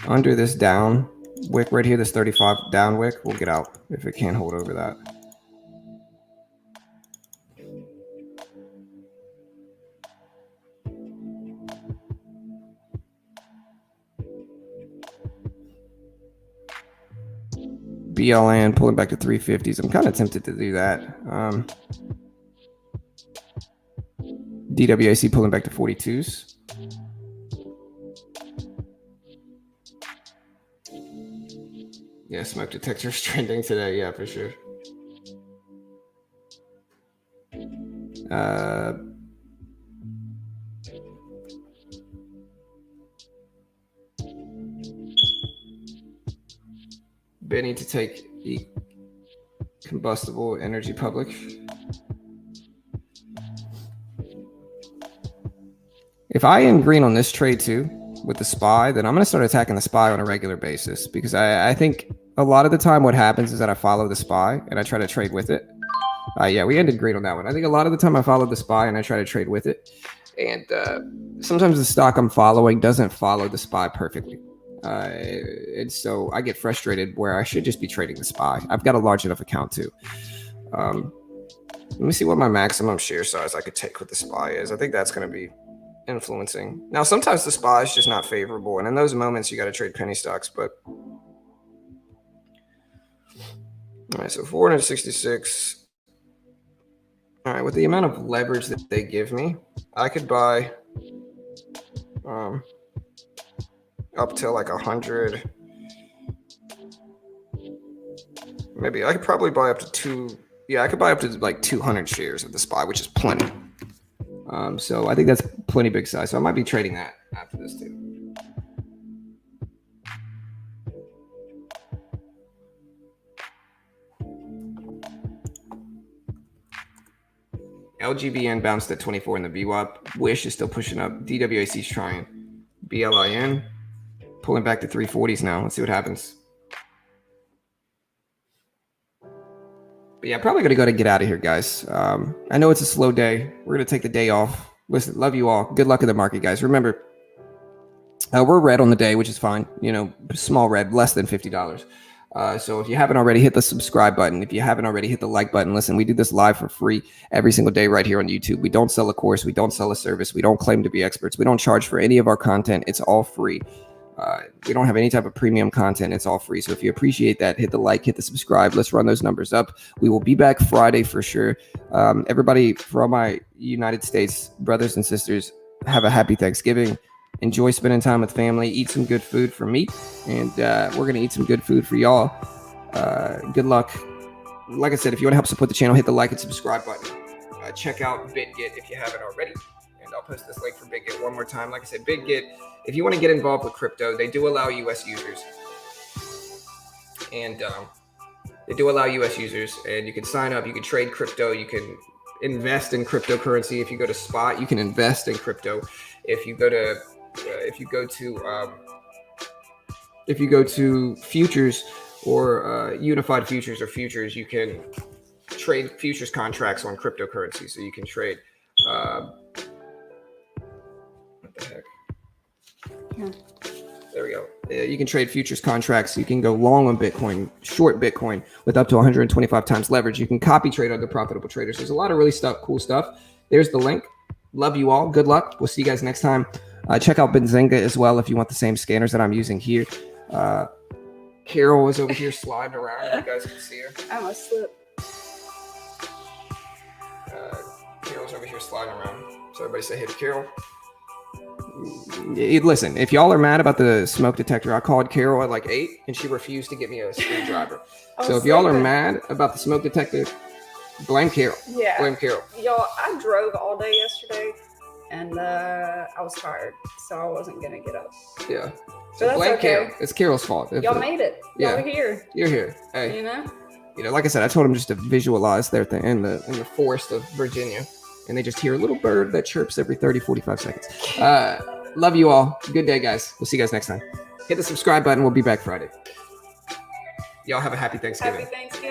Speaker 1: Under this down wick right here, this 35 down wick, we'll get out if it can't hold over that. BLN pulling back to 350s. I'm kind of tempted to do that. DWAC pulling back to 42s. Yeah, smoke detector's trending today. Yeah, for sure. Benny to take the combustible energy public. If I am green on this trade too with the SPY, then I'm going to start attacking the SPY on a regular basis, because I think a lot of the time what happens is that I follow the SPY and I try to trade with it. Yeah, we ended green on that one. I think a lot of the time I follow the SPY and I try to trade with it. And sometimes the stock I'm following doesn't follow the SPY perfectly. And so I get frustrated where I should just be trading the SPY. I've got a large enough account too. Let me see what my maximum share size I could take with the SPY is. I think that's going to be influencing. Now, sometimes the SPY is just not favorable. And in those moments, you got to trade penny stocks. But all right, so 466. All right, with the amount of leverage that they give me, I could buy up to like 100. Maybe I could probably buy up to 2. Yeah, I could buy up to like 200 shares of the SPY, which is plenty. So I think that's plenty big size. So I might be trading that after this too. LGBN bounced at 24 in the VWAP. Wish is still pushing up. DWAC is trying. BLIN pulling back to 340s now. Let's see what happens. But yeah, probably gonna go to get out of here, guys. I know it's a slow day. We're gonna take the day off. Listen, love you all. Good luck in the market, guys. Remember, we're red on the day, which is fine. Small red, less than $50. So if you haven't already, hit the subscribe button. If you haven't already, hit the like button. Listen, we do this live for free every single day right here on YouTube. We don't sell a course. We don't sell a service. We don't claim to be experts. We don't charge for any of our content. It's all free. We don't have any type of premium content. It's all free. So if you appreciate that, hit the like, hit the subscribe. Let's run those numbers up. We will be back Friday for sure. Everybody, for all my United States brothers and sisters, have a happy Thanksgiving. Enjoy spending time with family. Eat some good food for me, and we're gonna eat some good food for y'all. Good luck. Like I said, if you want to help support the channel, hit the like and subscribe button. Check out BitGet if you haven't already, and I'll post this link for BitGet one more time. Like I said, BitGet, if you want to get involved with crypto, they do allow US users, and you can sign up. You can trade crypto. You can invest in cryptocurrency. If you go to spot, you can invest in crypto. If you go to futures or unified futures or futures, you can trade futures contracts on cryptocurrency. So you can trade what the heck?
Speaker 3: Yeah.
Speaker 1: There we go. You can trade futures contracts. You can go long on Bitcoin, short Bitcoin with up to 125 times leverage. You can copy trade other profitable traders. There's a lot of really cool stuff. There's the link. Love you all. Good luck. We'll see you guys next time. Check out Benzinga as well if you want the same scanners that I'm using here. Carol is over here sliding around. You guys can see her.
Speaker 3: I almost slipped.
Speaker 1: Carol's over here sliding around. So everybody say hey to Carol. Listen, if y'all are mad about the smoke detector, I called Carol at like 8 and she refused to get me a screwdriver. So if y'all are mad about the smoke detector, blame Carol.
Speaker 3: Yeah.
Speaker 1: Blame Carol.
Speaker 3: Y'all, I drove all day yesterday and I was tired, so I wasn't going to get up.
Speaker 1: Yeah.
Speaker 3: But
Speaker 1: So
Speaker 3: that's
Speaker 1: blame
Speaker 3: okay.
Speaker 1: Carol. It's Carol's fault.
Speaker 3: Y'all made it.
Speaker 1: Yeah.
Speaker 3: Y'all are here.
Speaker 1: You're here. Hey.
Speaker 3: You know?
Speaker 1: Like I said, I told them just to visualize their thing in the forest of Virginia, and they just hear a little bird that chirps every 30, 45 seconds. Love you all. Good day, guys. We'll see you guys next time. Hit the subscribe button. We'll be back Friday. Y'all have a happy Thanksgiving.
Speaker 3: Happy Thanksgiving.